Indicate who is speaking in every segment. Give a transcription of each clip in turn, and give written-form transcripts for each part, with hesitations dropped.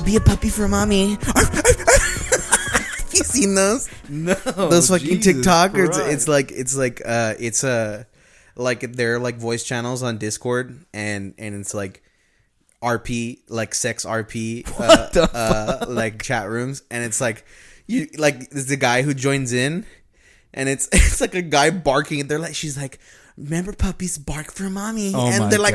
Speaker 1: Be a puppy for mommy. You seen those?
Speaker 2: No.
Speaker 1: Those fucking
Speaker 2: Jesus
Speaker 1: TikTokers.
Speaker 2: Christ.
Speaker 1: It's like they're like voice channels on Discord, and it's like RP, like sex RP, like chat rooms, and it's like you like there's a guy who joins in, and it's like a guy barking, and she's like, remember puppies bark for mommy, and they're like,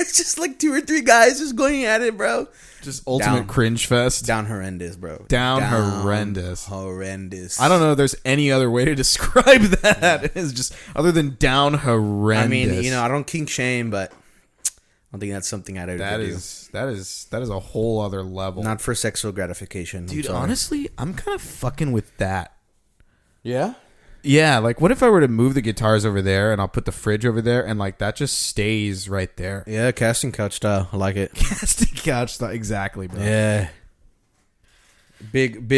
Speaker 1: it's just like 2 or 3 guys just going at it, bro.
Speaker 2: Just ultimate cringe fest.
Speaker 1: Down horrendous, bro.
Speaker 2: Down horrendous.
Speaker 1: Horrendous.
Speaker 2: I don't know if there's any other way to describe that. It's just other than down horrendous.
Speaker 1: I mean, I don't kink shame, but I don't think that's something I'd ever do.
Speaker 2: That is a whole other level.
Speaker 1: Not for sexual gratification.
Speaker 2: Dude, honestly, I'm kind of fucking with that.
Speaker 1: Yeah?
Speaker 2: Yeah, like what if I were to move the guitars over there and I'll put the fridge over there and like that just stays right there.
Speaker 1: Yeah, casting couch style. I like it.
Speaker 2: Casting couch style, exactly, bro.
Speaker 1: Yeah. Big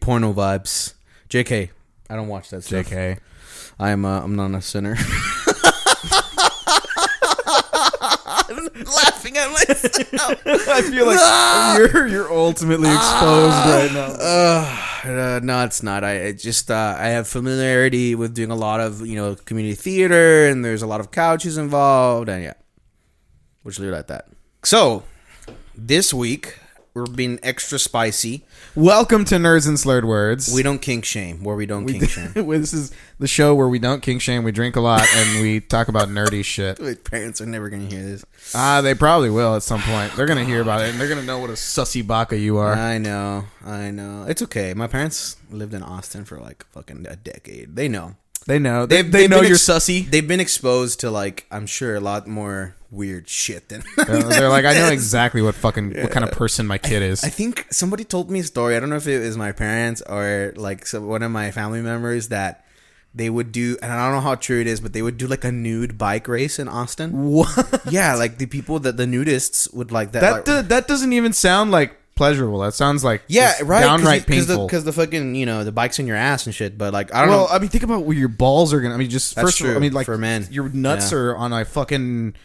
Speaker 1: porno vibes. JK. I don't watch that stuff.
Speaker 2: JK.
Speaker 1: I'm not a sinner. I'm laughing at myself.
Speaker 2: I feel like you're ultimately exposed right now.
Speaker 1: No, it's not. I have familiarity with doing a lot of community theater, and there's a lot of couches involved, and yeah, we'll just leave it at that. So this week we're being extra spicy.
Speaker 2: Welcome to Nerds and Slurred Words.
Speaker 1: We don't kink shame. Where we don't kink shame.
Speaker 2: This is the show where we don't kink shame. We drink a lot and we talk about nerdy shit.
Speaker 1: My parents are never gonna hear this.
Speaker 2: They probably will at some point. They're gonna hear about it and they're gonna know what a sussy baka you are.
Speaker 1: I know. It's okay. My parents lived in Austin for like fucking a decade. They know.
Speaker 2: They know.
Speaker 1: They've
Speaker 2: know
Speaker 1: been
Speaker 2: you're sussy.
Speaker 1: They've been exposed to like, I'm sure, a lot more weird shit than
Speaker 2: they're like, I know exactly what kind of person my kid is.
Speaker 1: I think somebody told me a story. I don't know if it was my parents or like one of my family members that they would do, and I don't know how true it is, but they would do like a nude bike race in Austin.
Speaker 2: What?
Speaker 1: Yeah, like the people the nudists would like that.
Speaker 2: That doesn't even sound like pleasurable. That sounds like downright painful.
Speaker 1: Because the fucking the bike's in your ass and shit. But like I don't know.
Speaker 2: I mean, think about where your balls are gonna. I mean, just
Speaker 1: That's
Speaker 2: first
Speaker 1: true,
Speaker 2: of all, I mean, like
Speaker 1: for men,
Speaker 2: your nuts are on a fucking.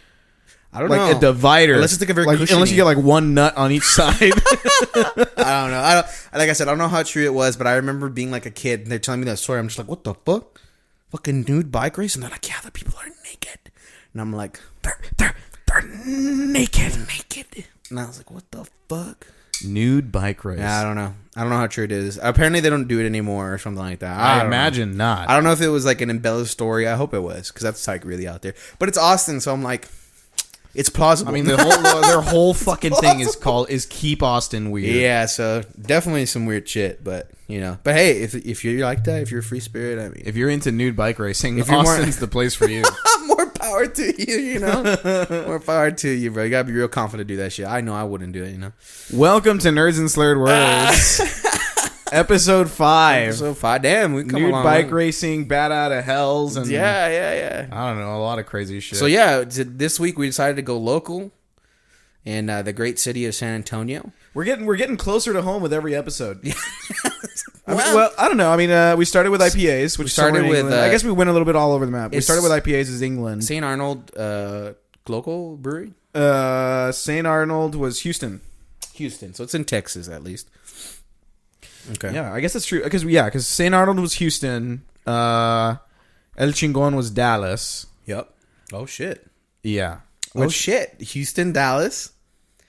Speaker 1: I don't know.
Speaker 2: A divider.
Speaker 1: Unless it's like a very
Speaker 2: unless you get like one nut on each side.
Speaker 1: I don't know. Like I said, I don't know how true it was, but I remember being like a kid and they're telling me that story. I'm just like, what the fuck? Fucking nude bike race? And they're like, yeah, the people are naked. And I'm like, they're naked. And I was like, what the fuck?
Speaker 2: Nude bike race.
Speaker 1: Yeah, I don't know. I don't know how true it is. Apparently they don't do it anymore or something like that.
Speaker 2: I imagine not.
Speaker 1: I don't know if it was like an embellished story. I hope it was, because that's like really out there. But it's Austin, so I'm like, it's plausible.
Speaker 2: I mean, their whole fucking thing is keep Austin weird.
Speaker 1: Yeah, so definitely some weird shit, but But hey, if you're like that, if you're a free spirit, I mean,
Speaker 2: if you're into nude bike racing, Austin's the place for you.
Speaker 1: More power to you, More power to you, bro. You gotta be real confident to do that shit. I know I wouldn't do it,
Speaker 2: Welcome to Nerds and Slurred Words. Episode 5.
Speaker 1: Damn, we come
Speaker 2: nude
Speaker 1: along.
Speaker 2: Bike racing, bat out of hells, and
Speaker 1: yeah.
Speaker 2: I don't know, a lot of crazy shit.
Speaker 1: So yeah, this week we decided to go local in the great city of San Antonio.
Speaker 2: We're getting closer to home with every episode. Well, I don't know. I mean, we started with IPAs, which started with. I guess we went a little bit all over the map. We started with IPAs as England.
Speaker 1: St. Arnold local brewery.
Speaker 2: St. Arnold was Houston,
Speaker 1: so it's in Texas at least. Okay.
Speaker 2: Yeah, I guess that's true. Because St. Arnold was Houston. El Chingon was Dallas.
Speaker 1: Yep. Oh shit.
Speaker 2: Yeah.
Speaker 1: Shit. Houston, Dallas.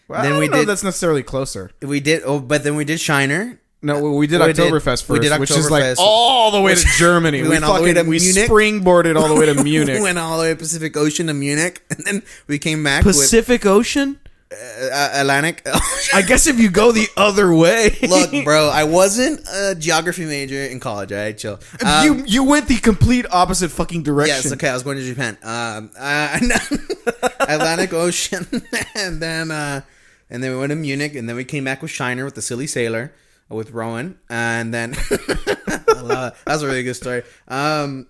Speaker 2: Well, then I don't know if that's necessarily closer.
Speaker 1: We did. But then we did Shiner.
Speaker 2: No, we did Oktoberfest first, which is like
Speaker 1: Fest,
Speaker 2: all the way to Germany.
Speaker 1: We went all the way to
Speaker 2: we
Speaker 1: Munich.
Speaker 2: Springboarded all the way to Munich.
Speaker 1: We went all the way to Pacific Ocean to Munich, and then we came back.
Speaker 2: Pacific Ocean?
Speaker 1: Atlantic.
Speaker 2: I guess if you go the other way.
Speaker 1: Look, bro, I wasn't a geography major in college. All right, chill.
Speaker 2: You went the complete opposite fucking direction.
Speaker 1: Yes, okay. I was going to Japan. Atlantic Ocean, and then we went to Munich, and then we came back with Shiner with the Silly Sailor with Rowan, and then that's a really good story. And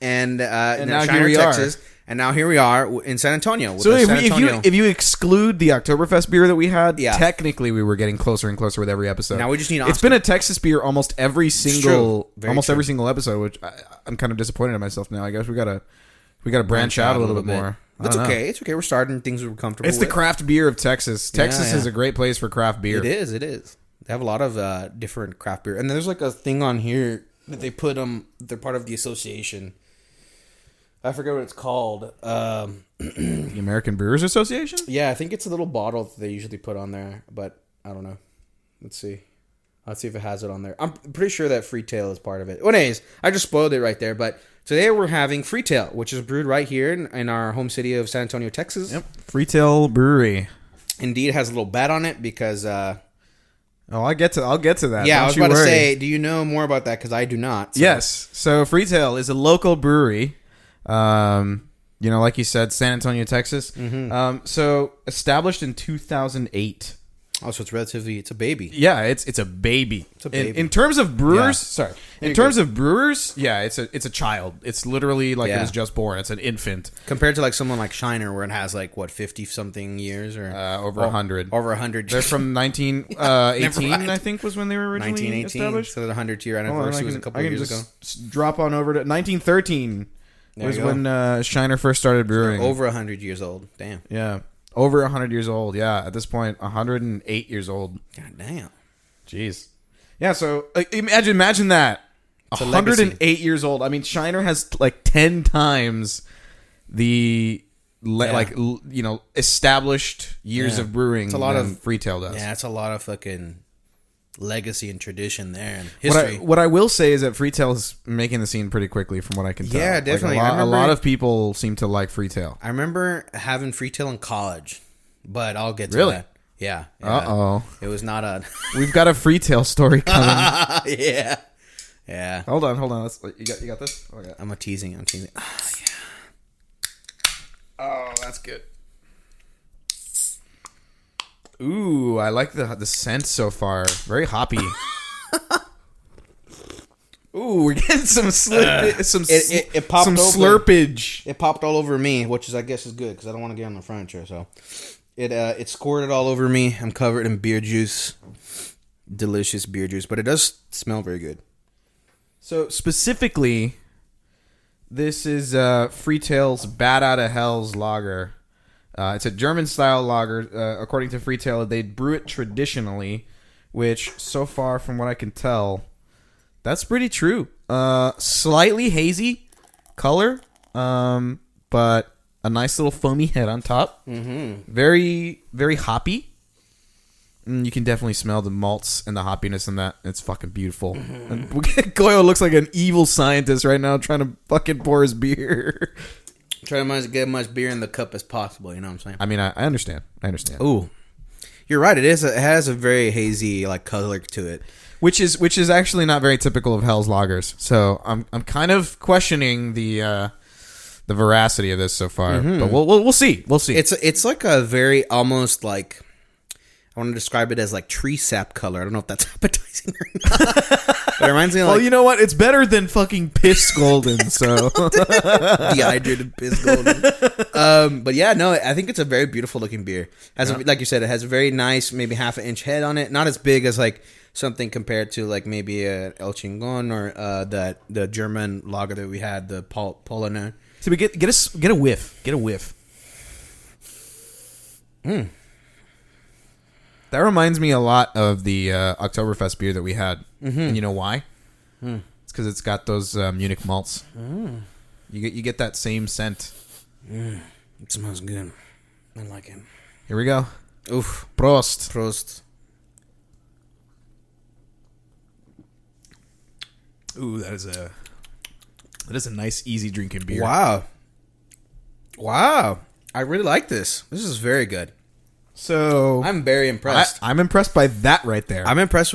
Speaker 1: now Shiner, Texas. And now here we are in San Antonio.
Speaker 2: So if you exclude the Oktoberfest beer that we had, technically we were getting closer and closer with every episode.
Speaker 1: Now we just need Oscar.
Speaker 2: It's been a Texas beer almost every single every single episode, which I'm kind of disappointed in myself now. I guess we gotta branch out a little bit more.
Speaker 1: That's okay. It's okay. We're starting things we're comfortable with.
Speaker 2: It's the craft beer of Texas. Texas is a great place for craft beer.
Speaker 1: It is. It is. They have a lot of different craft beer. And there's like a thing on here that they put they're part of the association. I forget what it's called.
Speaker 2: The American Brewers Association?
Speaker 1: Yeah, I think it's a little bottle that they usually put on there, but I don't know. Let's see if it has it on there. I'm pretty sure that Freetail is part of it. Well, anyways, I just spoiled it right there, but today we're having Freetail, which is brewed right here in our home city of San Antonio, Texas.
Speaker 2: Yep, Freetail Brewery.
Speaker 1: Indeed, it has a little bat on it because...
Speaker 2: I'll get to that.
Speaker 1: Yeah, I was about to say, do you know more about that? Because I do not.
Speaker 2: So. Yes. So Freetail is a local brewery. Like you said, San Antonio, Texas. Mm-hmm. So established in 2008.
Speaker 1: Oh, so it's a baby.
Speaker 2: Yeah, it's a baby.
Speaker 1: It's a baby.
Speaker 2: In terms of brewers, of brewers, yeah, it's a child. It's literally like it was just born. It's an infant
Speaker 1: compared to like someone like Shiner, where it has like 50 something years or
Speaker 2: over 100.
Speaker 1: Over 100.
Speaker 2: They're from 1918, I think, was when they were originally established.
Speaker 1: So the 100th year anniversary was a couple years ago.
Speaker 2: Drop on over to 1913 was when Shiner first started brewing.
Speaker 1: So over 100 years old. Damn.
Speaker 2: Yeah. Over 100 years old, yeah. At this point, 108 years old.
Speaker 1: God damn.
Speaker 2: Jeez. Yeah, so imagine that. 108 years old. I mean, Shiner has like 10 times the established years of brewing
Speaker 1: it's a lot
Speaker 2: than
Speaker 1: of
Speaker 2: Freetail does.
Speaker 1: Yeah, it's a lot of fucking legacy and tradition there and history.
Speaker 2: What I will say is that Freetail is making the scene pretty quickly from what I can tell.
Speaker 1: Yeah, definitely.
Speaker 2: Like a lot of people seem to like Freetail.
Speaker 1: I remember having Freetail in college, but I'll get to that. Yeah.
Speaker 2: Uh-oh.
Speaker 1: It was not a...
Speaker 2: We've got a Freetail story coming.
Speaker 1: Yeah. Yeah.
Speaker 2: Hold on. You got this? Oh, yeah.
Speaker 1: I'm teasing. Oh, yeah.
Speaker 2: Oh, that's good. Ooh, I like the scent so far. Very hoppy. Ooh, we're getting some
Speaker 1: it popped
Speaker 2: some
Speaker 1: over.
Speaker 2: slurpage.
Speaker 1: It popped all over me, which I guess is good because I don't want to get on the furniture. So it squirted all over me. I'm covered in beer juice, delicious beer juice, but it does smell very good.
Speaker 2: So specifically, this is Freetail's Bat Outta Hell's lager. It's a German-style lager. According to Freetail, they brew it traditionally, which, so far, from what I can tell, that's pretty true. Slightly hazy color, but a nice little foamy head on top. Mm-hmm. Very, very hoppy. You can definitely smell the malts and the hoppiness in that. It's fucking beautiful. Mm-hmm. Goyo looks like an evil scientist right now trying to fucking pour his beer.
Speaker 1: Try to get as much beer in the cup as possible. You know what I'm saying?
Speaker 2: I mean, I understand.
Speaker 1: Ooh, you're right. It is. It has a very hazy like color to it,
Speaker 2: which is actually not very typical of Hell's lagers. So I'm kind of questioning the veracity of this so far. Mm-hmm. But we'll see. We'll see.
Speaker 1: It's like a very almost like. I want to describe it as like tree sap color. I don't know if that's appetizing or not. But it reminds me of
Speaker 2: well, you know what? It's better than fucking piss golden, so.
Speaker 1: Dehydrated piss golden. But yeah, no, I think it's a very beautiful looking beer. Like you said, it has a very nice, maybe half an inch head on it. Not as big as like something compared to like maybe a El Chingon or the German lager that we had, the Polaner.
Speaker 2: So we get a whiff. Get a whiff. That reminds me a lot of the Oktoberfest beer that we had. Mm-hmm. And you know why? It's because it's got those Munich malts. You get that same scent.
Speaker 1: It smells good. I like it.
Speaker 2: Here we go.
Speaker 1: Oof.
Speaker 2: Prost. Ooh, that is a nice, easy drinking beer.
Speaker 1: Wow. I really like this. This is very good.
Speaker 2: So
Speaker 1: I'm very impressed.
Speaker 2: I'm impressed by that right there.
Speaker 1: I'm impressed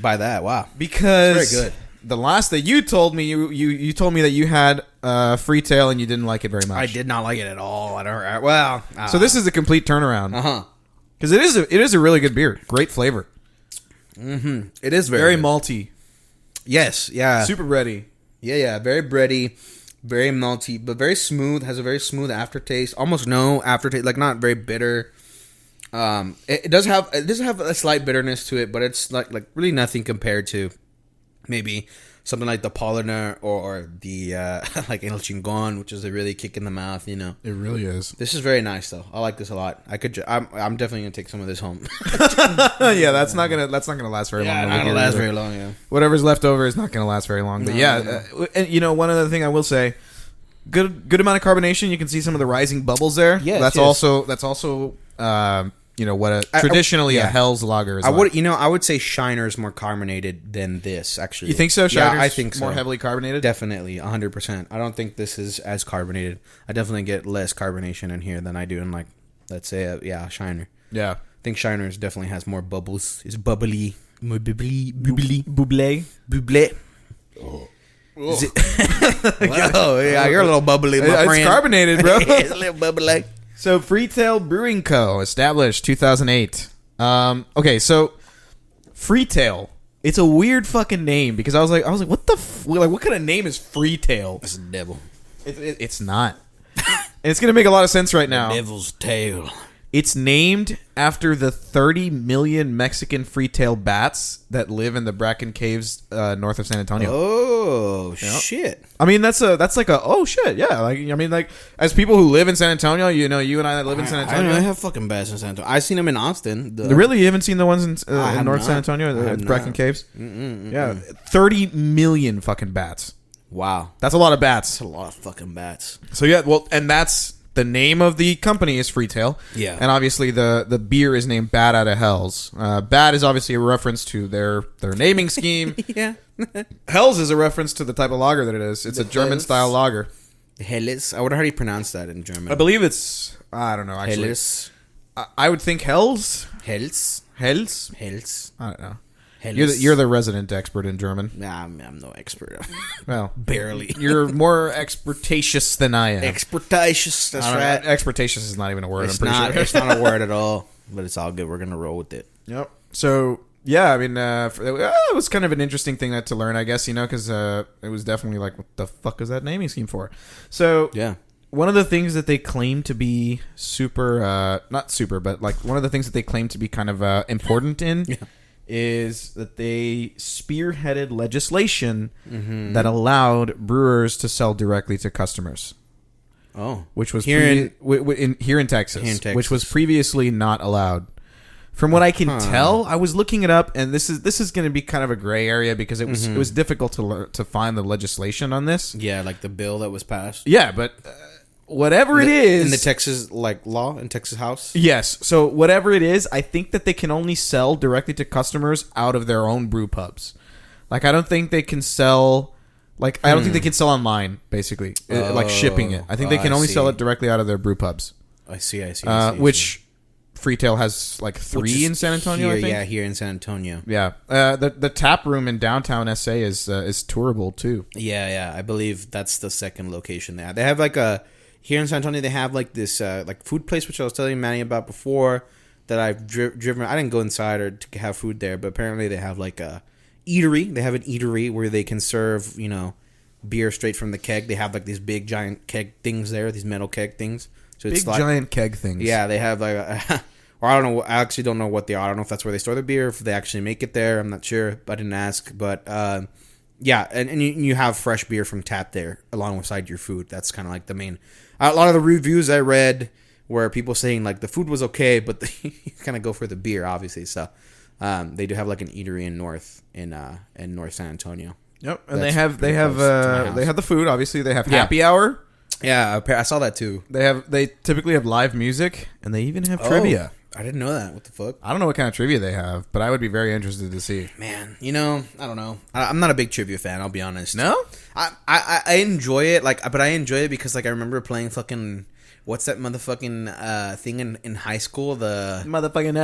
Speaker 1: by that. Wow,
Speaker 2: because
Speaker 1: it's very good.
Speaker 2: The last that you told me, you told me that you had Freetail and you didn't like it very much.
Speaker 1: I did not like it at all. Well,
Speaker 2: so this is a complete turnaround. Because it is a really good beer. Great flavor.
Speaker 1: Mm-hmm. It is
Speaker 2: very malty.
Speaker 1: Yes. Yeah.
Speaker 2: Super bready.
Speaker 1: Yeah. Very bready. Very malty, but very smooth. Has a very smooth aftertaste. Almost no aftertaste. Like not very bitter. It does have a slight bitterness to it, but it's like really nothing compared to maybe something like the Polliner or the like El Chingon, which is a really kick in the mouth. You know,
Speaker 2: It really is.
Speaker 1: this is very nice though. I like this a lot. I'm definitely gonna take some of this home.
Speaker 2: Yeah, that's not gonna last very long.
Speaker 1: Not gonna last very long. Yeah.
Speaker 2: Whatever's left over is not gonna last very long. But and you know, one other thing I will say, good amount of carbonation. You can see some of the rising bubbles there.
Speaker 1: Yes,
Speaker 2: that's also you know what traditionally a Hell's lager is.
Speaker 1: I would say Shiner's more carbonated than this. Actually,
Speaker 2: You think so? Shiner's
Speaker 1: I think so.
Speaker 2: More heavily carbonated.
Speaker 1: Definitely, 100%. I don't think this is as carbonated. I definitely get less carbonation in here than I do in like, let's say, Shiner.
Speaker 2: Yeah.
Speaker 1: I think Shiner's definitely has more bubbles. It's bubbly, more bubbly.
Speaker 2: Buble.
Speaker 1: Is it? Whoa, yeah, you're a little bubbly, my friend.
Speaker 2: It's carbonated, bro.
Speaker 1: It's a little bubbly.
Speaker 2: So, Freetail Brewing Co. established 2008. Okay, so Freetail. It's a weird fucking name because I was like, what the what kind of name is Freetail?
Speaker 1: It's the devil.
Speaker 2: It's not. And it's gonna make a lot of sense right now.
Speaker 1: Devil's tail.
Speaker 2: It's named after the 30 million Mexican free-tail bats that live in the Bracken Caves north of San Antonio.
Speaker 1: Oh, shit.
Speaker 2: I mean, that's like a oh shit, yeah. Like I mean, like as people who live in San Antonio, you know, you and I that live in San Antonio.
Speaker 1: I have fucking bats in San Antonio. I've seen them in Austin.
Speaker 2: Really, you haven't seen the ones in North San Antonio, the Bracken Caves? Yeah, 30 million fucking bats.
Speaker 1: Wow,
Speaker 2: that's a lot of bats.
Speaker 1: That's a lot of fucking bats.
Speaker 2: So yeah, well, and that's the name of the company is Freetail.
Speaker 1: Yeah.
Speaker 2: And obviously the beer is named Bat Outta Hells. Bat is obviously a reference to their naming scheme.
Speaker 1: Yeah.
Speaker 2: Hells is a reference to the type of lager that it is. It's a German style lager.
Speaker 1: Helles. I wonder how do you pronounce that in German.
Speaker 2: I believe it's I don't know actually.
Speaker 1: Helles.
Speaker 2: I would think Hells.
Speaker 1: Hells.
Speaker 2: Hells.
Speaker 1: Hells.
Speaker 2: I don't know.
Speaker 1: Helles.
Speaker 2: You're the resident expert in German.
Speaker 1: Nah, I'm no expert.
Speaker 2: Well,
Speaker 1: barely.
Speaker 2: You're more expertatious than I am.
Speaker 1: Expertitious. That's right.
Speaker 2: Expertatious is not even a word.
Speaker 1: It's not. It's not a word at all. But it's all good. We're gonna roll with it.
Speaker 2: Yep. So yeah, I mean, it was kind of an interesting thing to learn, I guess, you know, because it was definitely like, what the fuck is that naming scheme for? So
Speaker 1: yeah.
Speaker 2: One of the things that they claim to be super, not super, but like one of the things that they claim to be kind of important in. Yeah. Is that they spearheaded legislation that allowed brewers to sell directly to customers.
Speaker 1: Oh,
Speaker 2: which was
Speaker 1: here
Speaker 2: in Texas, which was previously not allowed. From what I can tell, I was looking it up, and this is going to be kind of a gray area because it was difficult to find the legislation on this.
Speaker 1: Yeah, like the bill that was passed.
Speaker 2: Yeah, but. Whatever it is
Speaker 1: in the Texas law in Texas House.
Speaker 2: Yes, so whatever it is, I think that they can only sell directly to customers out of their own brew pubs. Like I don't think they can sell, I don't think they can sell online. Basically, like shipping it. I think they can only sell it directly out of their brew pubs.
Speaker 1: I see.
Speaker 2: Which Freetail has like 3 in San Antonio.
Speaker 1: Here,
Speaker 2: I think.
Speaker 1: Yeah, here in San Antonio.
Speaker 2: Yeah, the tap room in downtown SA is tourable too.
Speaker 1: Yeah, I believe that's the second location there. They have here in San Antonio, they have like this food place, which I was telling Manny about before, that I've driven. I didn't go inside or to have food there, but apparently they have like a eatery. They have an eatery where they can serve, beer straight from the keg. They have like these big giant keg things there, these metal keg things. So it's
Speaker 2: giant keg things.
Speaker 1: Yeah, they have like, or I don't know. I actually don't know what they are. I don't know if that's where they store their beer, if they actually make it there. I'm not sure. I didn't ask, but yeah, and you have fresh beer from tap there alongside your food. That's kind of like the main. A lot of the reviews I read were people saying like the food was okay, but you kind of go for the beer, obviously. So they do have like an eatery in North San Antonio.
Speaker 2: Yep, and they have the food. Obviously, they have happy hour.
Speaker 1: Yeah, I saw that too.
Speaker 2: They typically have live music, and they even have trivia.
Speaker 1: I didn't know that. What the fuck?
Speaker 2: I don't know what kind of trivia they have, but I would be very interested to see.
Speaker 1: Man, I don't know. I'm not a big trivia fan. I'll be honest.
Speaker 2: No,
Speaker 1: I enjoy it. but I enjoy it because I remember playing fucking. What's that motherfucking thing in high school? The
Speaker 2: motherfucking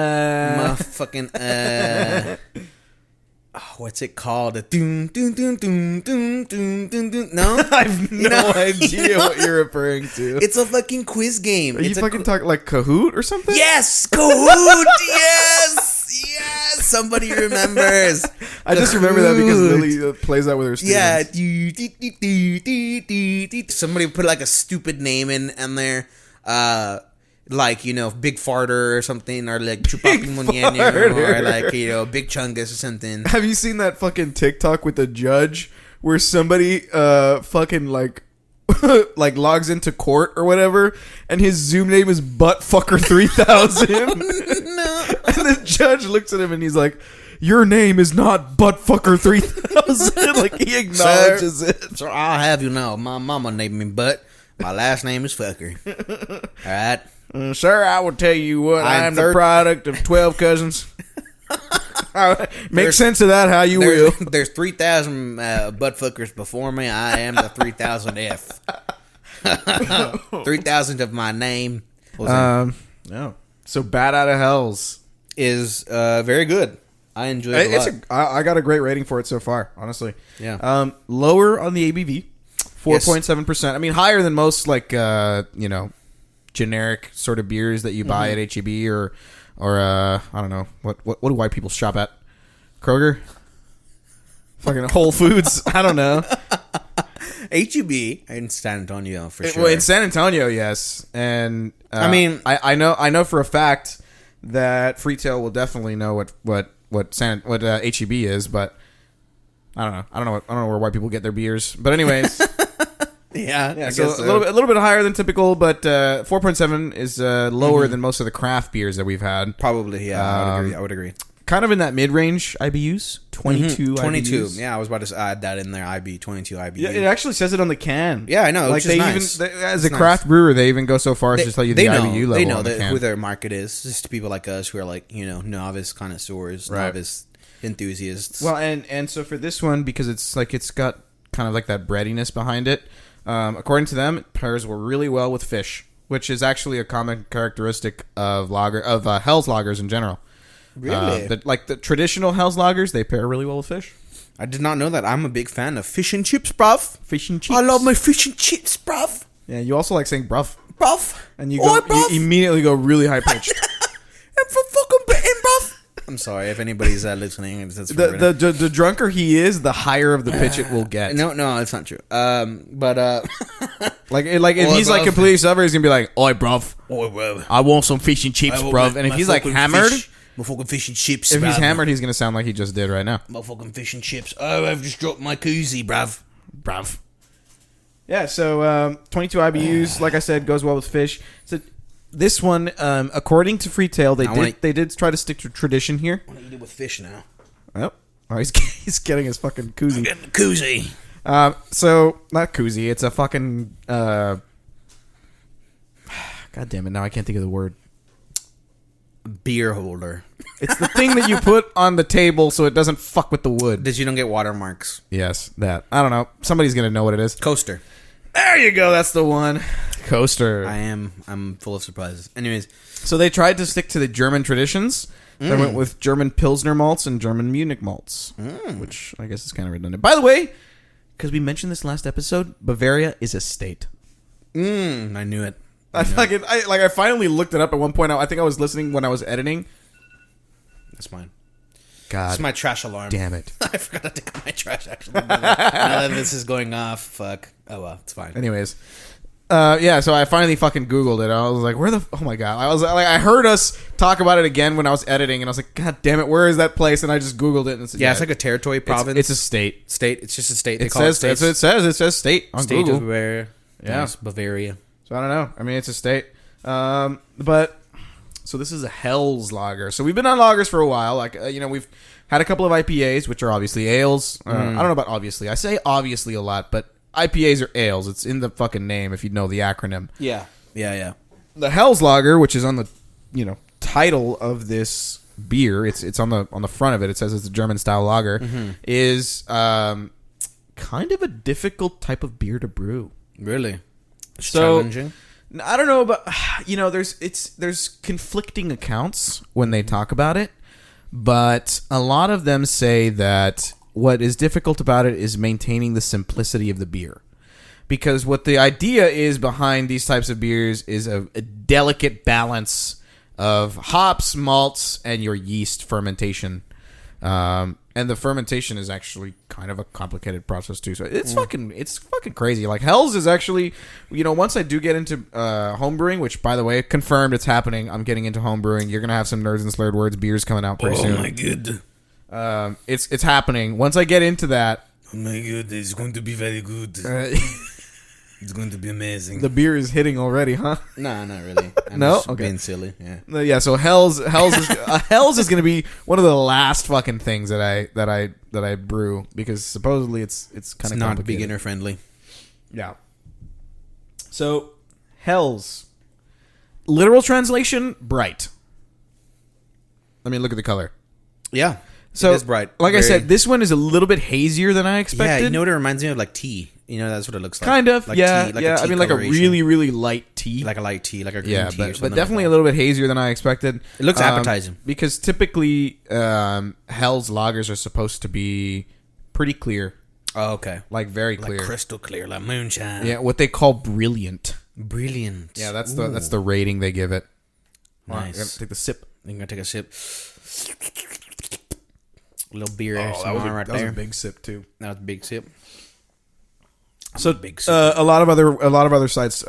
Speaker 1: what's it called? The doom doom doom doom doom doom doom doom. No,
Speaker 2: I have no idea what you're referring to.
Speaker 1: It's a fucking quiz game.
Speaker 2: Are you fucking talking like Kahoot or something?
Speaker 1: Yes, Kahoot. yes. Somebody remembers.
Speaker 2: I just remember that because Lily plays that with her students.
Speaker 1: Yeah. Somebody put like a stupid name in there. Big farter or something, or like Chupapi Muñeño, or like Big Chungus or something.
Speaker 2: Have you seen that fucking TikTok with the judge where somebody fucking like like logs into court or whatever, and his Zoom name is Buttfucker 3000. No. And the judge looks at him and he's like, "Your name is not Buttfucker 3000." Like he acknowledges it.
Speaker 1: So I'll have you know, my mama named me Butt. My last name is Fucker. All right.
Speaker 2: Sir, I will tell you what. I am the product of 12 cousins. Make sense of that how you will.
Speaker 1: There's 3,000 buttfuckers before me. I am the 3000th. 3,000 of my name.
Speaker 2: No. So Bat Out of Hells
Speaker 1: is very good. I enjoyed it a lot.
Speaker 2: I got a great rating for it so far, honestly.
Speaker 1: Yeah.
Speaker 2: Lower on the ABV, 4.7%. I mean, higher than most generic sort of beers that you buy at HEB or I don't know what do white people shop at? Kroger, fucking Whole Foods. I don't know.
Speaker 1: HEB in San Antonio for sure.
Speaker 2: Well, in San Antonio, yes, and I mean, I know for a fact that Freetail will definitely know what HEB is, but I don't know where white people get their beers. But anyways. Yeah. So a little bit higher than typical, but 4.7 is lower than most of the craft beers that we've had.
Speaker 1: Probably, yeah. I would agree.
Speaker 2: Kind of in that mid-range IBUs, 22
Speaker 1: IBUs. Yeah, I was about to add that in there. 22 IBUs.
Speaker 2: Yeah, it actually says it on the can.
Speaker 1: Yeah, I know.
Speaker 2: Like
Speaker 1: which is nice.
Speaker 2: As a craft brewer, they even go so far as to tell you the IBU level.
Speaker 1: They know
Speaker 2: on the can.
Speaker 1: who their market is. Just to people like us who are like novice connoisseurs, novice enthusiasts.
Speaker 2: Well, and so for this one, because it's got kind of like that breadiness behind it. According to them, it pairs really well with fish, which is actually a common characteristic of Hell's lagers in general.
Speaker 1: Really?
Speaker 2: The traditional Hell's lagers, they pair really well with fish.
Speaker 1: I did not know that. I'm a big fan of fish and chips, bruv.
Speaker 2: Fish and chips.
Speaker 1: I love my fish and chips, bruv.
Speaker 2: Yeah, you also like saying bruv.
Speaker 1: Bruv.
Speaker 2: And you immediately go really high pitched.
Speaker 1: I'm for fucking Britain, bruv. I'm sorry if anybody's listening.
Speaker 2: The drunker he is, the higher of the pitch it will get.
Speaker 1: No, it's not true. But
Speaker 2: like if he's like completely sober, he's gonna be like, "Oi, bruv, I want some fish and chips, bruv." And if he's like hammered,
Speaker 1: my fucking fish and chips.
Speaker 2: If he's hammered, he's gonna sound like he just did right now.
Speaker 1: My fucking fish and chips. Oh, I've just dropped my koozie, bruv.
Speaker 2: Yeah. So 22 IBUs, like I said, goes well with fish. So this one, according to Freetail, they did try to stick to tradition here.
Speaker 1: I want to eat it with fish now.
Speaker 2: Oh, he's getting his fucking koozie.
Speaker 1: I'm getting the koozie.
Speaker 2: So not koozie. It's a fucking. God damn it! Now I can't think of the word.
Speaker 1: Beer holder.
Speaker 2: It's the thing that you put on the table so it doesn't fuck with the wood.
Speaker 1: That you don't get watermarks.
Speaker 2: Yes, that. I don't know. Somebody's gonna know what it is.
Speaker 1: Coaster.
Speaker 2: There you go. That's the one. Coaster.
Speaker 1: I'm full of surprises. Anyways,
Speaker 2: so they tried to stick to the German traditions. They went with German Pilsner malts and German Munich malts, which I guess is kind of redundant. By the way, because we mentioned this last episode, Bavaria is a state.
Speaker 1: I knew it.
Speaker 2: I finally looked it up at one point. I think I was listening when I was editing.
Speaker 1: That's mine.
Speaker 2: God,
Speaker 1: it's my trash alarm.
Speaker 2: Damn it!
Speaker 1: I forgot to take out my trash. Actually, now that this is going off, fuck. Oh well, it's fine.
Speaker 2: Anyways, so I finally fucking Googled it. I was like, where the? Oh my god! I was like, I heard us talk about it again when I was editing, and I was like, God damn it, where is that place? And I just Googled it, and it's
Speaker 1: it's like a territory, province.
Speaker 2: It's a state.
Speaker 1: State. It's just a state. They
Speaker 2: call it states. That's what it says. It says state on
Speaker 1: state
Speaker 2: Google.
Speaker 1: Of Bavaria.
Speaker 2: Yeah,
Speaker 1: nice. Bavaria.
Speaker 2: So I don't know. I mean, it's a state. But so this is a Hell's lager. So we've been on lagers for a while. Like we've had a couple of IPAs, which are obviously ales. I don't know about obviously. I say obviously a lot, but IPAs are ales. It's in the fucking name if you know the acronym.
Speaker 1: Yeah.
Speaker 2: The Hell's lager, which is on the title of this beer, it's on the front of it. It says it's a German style lager. Is kind of a difficult type of beer to brew.
Speaker 1: Really?
Speaker 2: It's
Speaker 1: challenging.
Speaker 2: I don't know, but there's conflicting accounts when they talk about it, but a lot of them say that what is difficult about it is maintaining the simplicity of the beer, because what the idea is behind these types of beers is a delicate balance of hops, malts, and your yeast fermentation. And the fermentation is actually kind of a complicated process too. So it's fucking crazy. Like Hell's is actually, once I do get into homebrewing, which by the way, confirmed it's happening. I'm getting into homebrewing. You're gonna have some Nerds and Slurred Words beers coming out pretty soon.
Speaker 1: Oh my god.
Speaker 2: It's happening. Once I get into that,
Speaker 1: Oh my god, it's going to be very good. It's going to be amazing.
Speaker 2: The beer is hitting already, huh?
Speaker 1: No, not really. I'm
Speaker 2: No?
Speaker 1: just
Speaker 2: Okay.
Speaker 1: being silly. Yeah.
Speaker 2: Yeah, so Hell's is going to be one of the last fucking things that I brew because supposedly it's kind
Speaker 1: It's
Speaker 2: of
Speaker 1: not beginner friendly.
Speaker 2: Yeah. So Hell's literal translation, bright. Let me look at the color.
Speaker 1: Yeah.
Speaker 2: So
Speaker 1: it is bright.
Speaker 2: Like I said, this one is a little bit hazier than I expected.
Speaker 1: Yeah, you know what it reminds me of? Like tea. You know, that's what it looks like.
Speaker 2: Kind of,
Speaker 1: like
Speaker 2: yeah,
Speaker 1: tea, like
Speaker 2: yeah.
Speaker 1: A tea
Speaker 2: I mean, like a
Speaker 1: coloration.
Speaker 2: really, really light tea.
Speaker 1: Like a light tea, like a green tea or something.
Speaker 2: But definitely
Speaker 1: like
Speaker 2: a little bit hazier than I expected.
Speaker 1: It looks appetizing.
Speaker 2: Because typically, Hell's lagers are supposed to be pretty clear.
Speaker 1: Oh, okay.
Speaker 2: Like very clear.
Speaker 1: Like crystal clear, like moonshine.
Speaker 2: Yeah, what they call brilliant.
Speaker 1: Brilliant.
Speaker 2: Yeah, that's the rating they give it.
Speaker 1: Nice.
Speaker 2: Right, I gotta take the sip.
Speaker 1: I'm going to take a sip. A little beer
Speaker 2: That was
Speaker 1: right
Speaker 2: that was
Speaker 1: there.
Speaker 2: a big sip too.
Speaker 1: That was a big sip.
Speaker 2: So
Speaker 1: big sip.
Speaker 2: a lot of other sites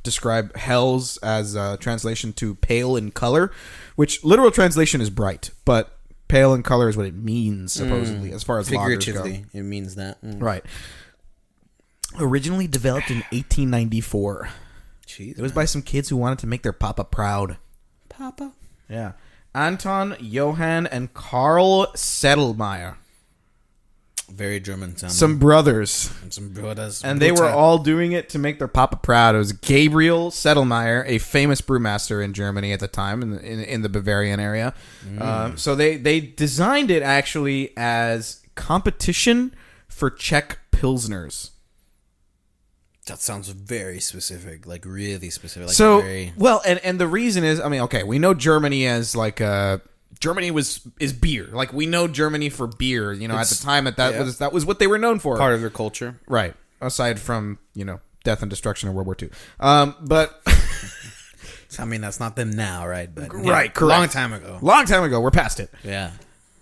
Speaker 2: describe Hell's as a translation to pale in color, which literal translation is bright, but pale in color is what it means supposedly as far as lagers go.
Speaker 1: Figuratively, it means that.
Speaker 2: Right. Originally developed in 1894.
Speaker 1: Jeez,
Speaker 2: It was by some kids who wanted to make their papa proud.
Speaker 1: Papa.
Speaker 2: Yeah. Anton, Johann, and Karl Sedelmeier.
Speaker 1: Very German sounding.
Speaker 2: Some brothers.
Speaker 1: And some brothers.
Speaker 2: And they were all doing it to make their papa proud. It was Gabriel Sedelmeier, a famous brewmaster in Germany at the time, in the Bavarian area. So they designed it actually as competition for Czech Pilsners.
Speaker 1: That sounds very specific, like really specific. Like
Speaker 2: So,
Speaker 1: very...
Speaker 2: well, and the reason is, I mean, okay, we know Germany as like Germany is beer. Like we know Germany for beer. You know, at the time that was what they were known for.
Speaker 1: part of their culture,
Speaker 2: Right. Aside from, death and destruction in World War II. But
Speaker 1: I mean, that's not them now, right? But
Speaker 2: Right, correct.
Speaker 1: Long time ago.
Speaker 2: long time ago, we're past it.
Speaker 1: Yeah.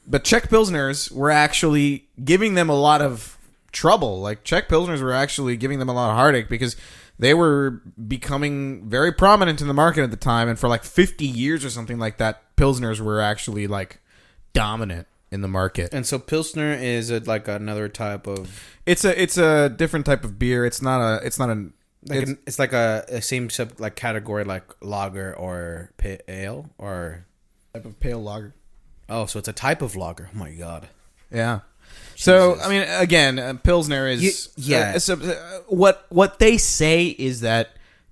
Speaker 2: But Czech Pilsners were actually giving them a lot of trouble. Like Czech Pilsners were actually giving them a lot of heartache because they were becoming very prominent in the market at the time, and for like 50 years or something like that, Pilsners were actually like dominant in the market.
Speaker 1: And so Pilsner is like another type of...
Speaker 2: It's a different type of beer. It's like
Speaker 1: a same sub like category like lager or ale or
Speaker 2: type of pale lager.
Speaker 1: Oh, so it's a type of lager. Oh my god.
Speaker 2: Yeah. So I mean, again, Pilsner is what they say is that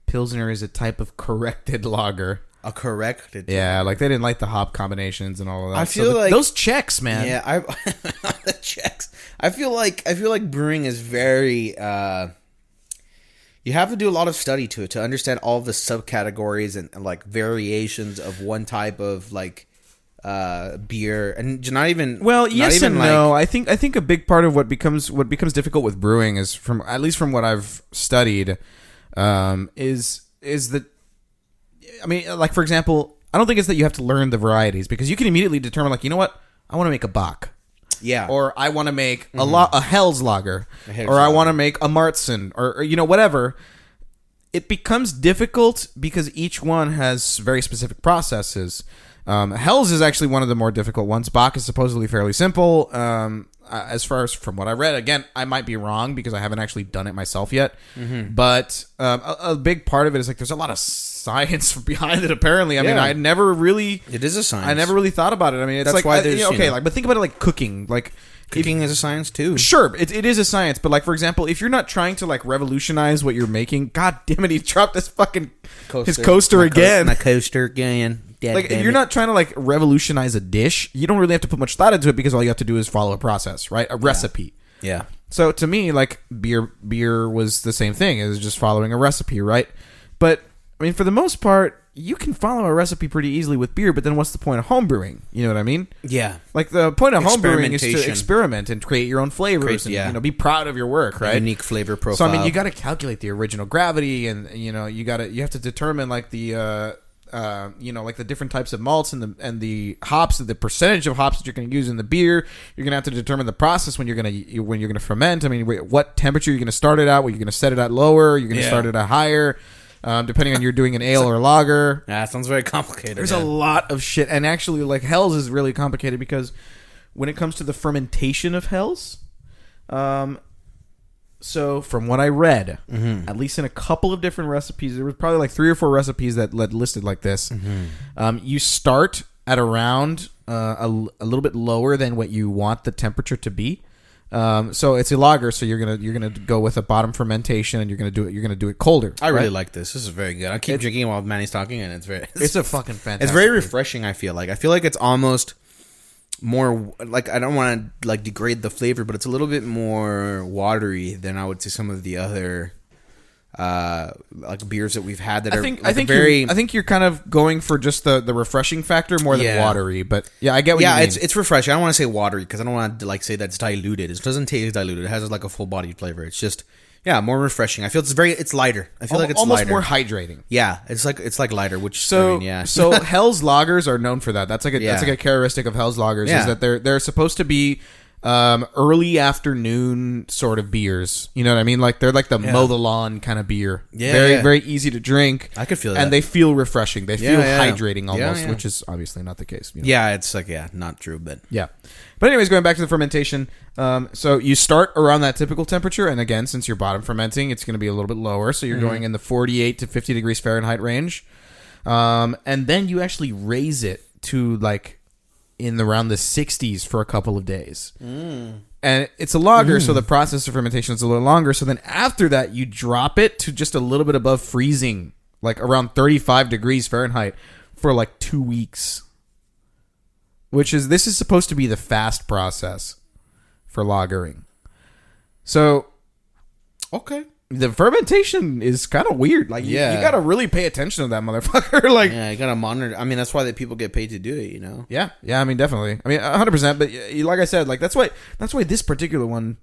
Speaker 2: Pilsner is a type of corrected lager.
Speaker 1: A corrected.
Speaker 2: Yeah, like they didn't like the hop combinations and all of that.
Speaker 1: I feel like
Speaker 2: those Czechs, man.
Speaker 1: Yeah, the Czechs. I feel like brewing is very. You have to do a lot of study to it to understand all of the subcategories and like variations of one type of like beer, and not even
Speaker 2: yes and
Speaker 1: like,
Speaker 2: no. I think a big part of what becomes difficult with brewing is from what I've studied, is that, I mean, like for example, I don't think it's that you have to learn the varieties, because you can immediately determine, like, you know what, I want to make a Bock.
Speaker 1: Yeah.
Speaker 2: Or I want to make a Hell's Lager, or I want to make a Martzen, or whatever. It becomes difficult because each one has very specific processes. Hell's is actually one of the more difficult ones. Bock is supposedly fairly simple. As far as from what I read, again, I might be wrong because I haven't actually done it myself yet. But a big part of it is like there's a lot of science behind it. Apparently, I mean, I never really.
Speaker 1: It is a science.
Speaker 2: I never really thought about it. I mean, it's
Speaker 1: That's
Speaker 2: like
Speaker 1: why there's,
Speaker 2: but think about it like cooking. Like
Speaker 1: cooking is a science too.
Speaker 2: Sure, it is a science, but like for example, if you're not trying to like revolutionize what you're making, god damn it, he dropped his fucking his coaster again.
Speaker 1: My coaster again.
Speaker 2: Like, if you're not trying to like revolutionize a dish, you don't really have to put much thought into it, because all you have to do is follow a process, right? A recipe.
Speaker 1: Yeah.
Speaker 2: So to me, like beer was the same thing. It was just following a recipe, right? But I mean, for the most part, you can follow a recipe pretty easily with beer. But then, what's the point of home brewing? You know what I mean?
Speaker 1: Yeah.
Speaker 2: Like the point of home brewing is to experiment and create your own flavors, and be proud of your work, right?
Speaker 1: Unique flavor profile.
Speaker 2: So I mean, you got to calculate the original gravity, and you have to determine like the like the different types of malts and the hops, the percentage of hops that you're going to use in the beer. You're going to have to determine the process when you're going to ferment. I mean, what temperature you're going to start it at? What you're going to set it at lower? You're going to start it at higher, depending on you're doing an ale or lager.
Speaker 1: Yeah, it sounds very complicated.
Speaker 2: There's a lot of shit, and actually, like Hell's is really complicated because when it comes to the fermentation of Hell's, So from what I read, at least in a couple of different recipes, there was probably like 3 or 4 recipes that listed like this. You start at around a little bit lower than what you want the temperature to be. So it's a lager, so you're gonna go with a bottom fermentation, and you're gonna do it colder.
Speaker 1: I really like this. This is very good. I keep drinking while Manny's talking, and it's
Speaker 2: a fucking fantastic.
Speaker 1: It's very refreshing. I feel like it's almost more like, I don't want to like degrade the flavor, but it's a little bit more watery than I would say some of the other like beers that we've had. I
Speaker 2: think you're kind of going for just the refreshing factor more than watery. But yeah, I get what you mean.
Speaker 1: It's refreshing. I don't want to say watery because I don't want to like say that's diluted. It doesn't taste diluted. It has like a full bodied flavor. It's just more refreshing. I feel it's lighter. I feel like it's
Speaker 2: almost
Speaker 1: lighter.
Speaker 2: more hydrating.
Speaker 1: Yeah, it's like lighter. Which
Speaker 2: so Hell's lagers are known for that. That's like a characteristic of Hell's lagers is that they're supposed to be early afternoon sort of beers. You know what I mean? Like they're like the mow the lawn kind of beer. Yeah, very easy to drink.
Speaker 1: I could feel that.
Speaker 2: And they feel refreshing. They feel hydrating almost, which is obviously not the case. You know?
Speaker 1: Yeah, it's like not true, but
Speaker 2: But anyways, going back to the fermentation, so you start around that typical temperature, and again, since you're bottom fermenting, it's going to be a little bit lower, so you're going in the 48 to 50 degrees Fahrenheit range, and then you actually raise it to like in around the 60s for a couple of days. And it's a lager, so the process of fermentation is a little longer. So then after that, you drop it to just a little bit above freezing, like around 35 degrees Fahrenheit for like 2 weeks. This is supposed to be the fast process for lagering. So,
Speaker 1: okay.
Speaker 2: The fermentation is kind of weird. Like, you got to really pay attention to that motherfucker. Like,
Speaker 1: you got to monitor. I mean, that's why people get paid to do it, you know?
Speaker 2: Yeah, I mean, definitely. I mean, 100%. But like I said, like that's why this particular one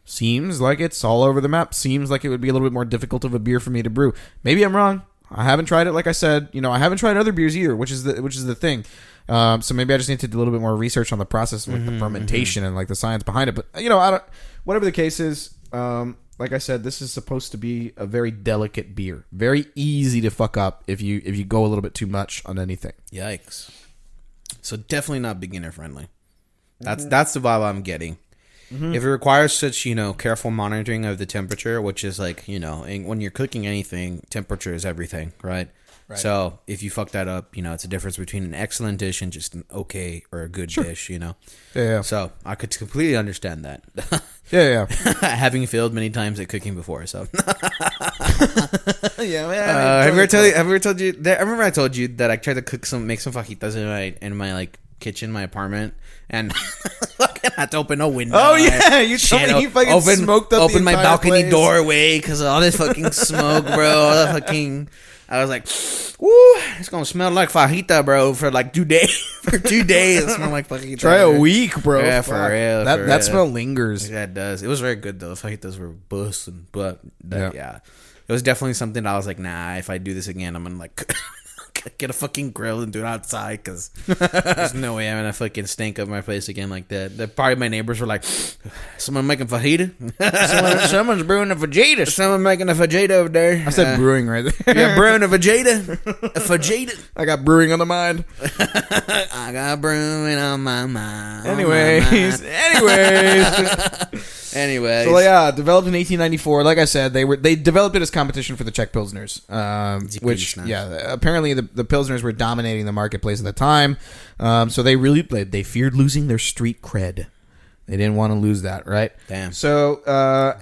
Speaker 2: seems like it's all over the map. Seems like it would be a little bit more difficult of a beer for me to brew. Maybe I'm wrong. I haven't tried it. Like I said, I haven't tried other beers either, which is the thing. So maybe I just need to do a little bit more research on the process with the fermentation and like the science behind it. But I don't. Whatever the case is, like I said, this is supposed to be a very delicate beer, very easy to fuck up if you go a little bit too much on anything.
Speaker 1: Yikes! So definitely not beginner friendly. That's the vibe I'm getting. If it requires such careful monitoring of the temperature, which is like when you're cooking anything, temperature is everything, right? So if you fuck that up, it's a difference between an excellent dish and just an okay or a good dish,
Speaker 2: Yeah.
Speaker 1: So I could completely understand that.
Speaker 2: Yeah.
Speaker 1: Having failed many times at cooking before, so.
Speaker 2: Yeah.
Speaker 1: Have I ever told you that? I remember I told you that I tried to make some fajitas in my like kitchen, my apartment, and fucking had to open a window.
Speaker 2: Oh yeah, you told me you fucking smoked up
Speaker 1: open
Speaker 2: the
Speaker 1: my balcony
Speaker 2: place.
Speaker 1: Doorway because of all this fucking smoke, bro. All the fucking. I was like, "Woo, it's gonna smell like fajita, bro, for like 2 days. For 2 days, it smelled like fajita.
Speaker 2: Try a week, bro.
Speaker 1: Yeah, for real.
Speaker 2: That smell lingers.
Speaker 1: Yeah, it does. It was very good though. The fajitas were busting, but it was definitely something that I was like, nah. If I do this again, I'm gonna like get a fucking grill and do it outside because there's no way I'm gonna fucking stink up my place again like that. Probably my neighbors were like, someone making fajita?
Speaker 2: Someone's brewing a fajita.
Speaker 1: Someone making a fajita over there.
Speaker 2: I said brewing right there.
Speaker 1: Yeah, brewing a fajita. A fajita.
Speaker 2: I got brewing on the mind.
Speaker 1: I got brewing on my mind.
Speaker 2: Anyways. So yeah, developed in 1894. Like I said, they developed it as competition for the Czech Pilsners, which apparently the Pilsners were dominating the marketplace at the time. So they feared losing their street cred. They didn't want to lose that, right?
Speaker 1: Damn.
Speaker 2: So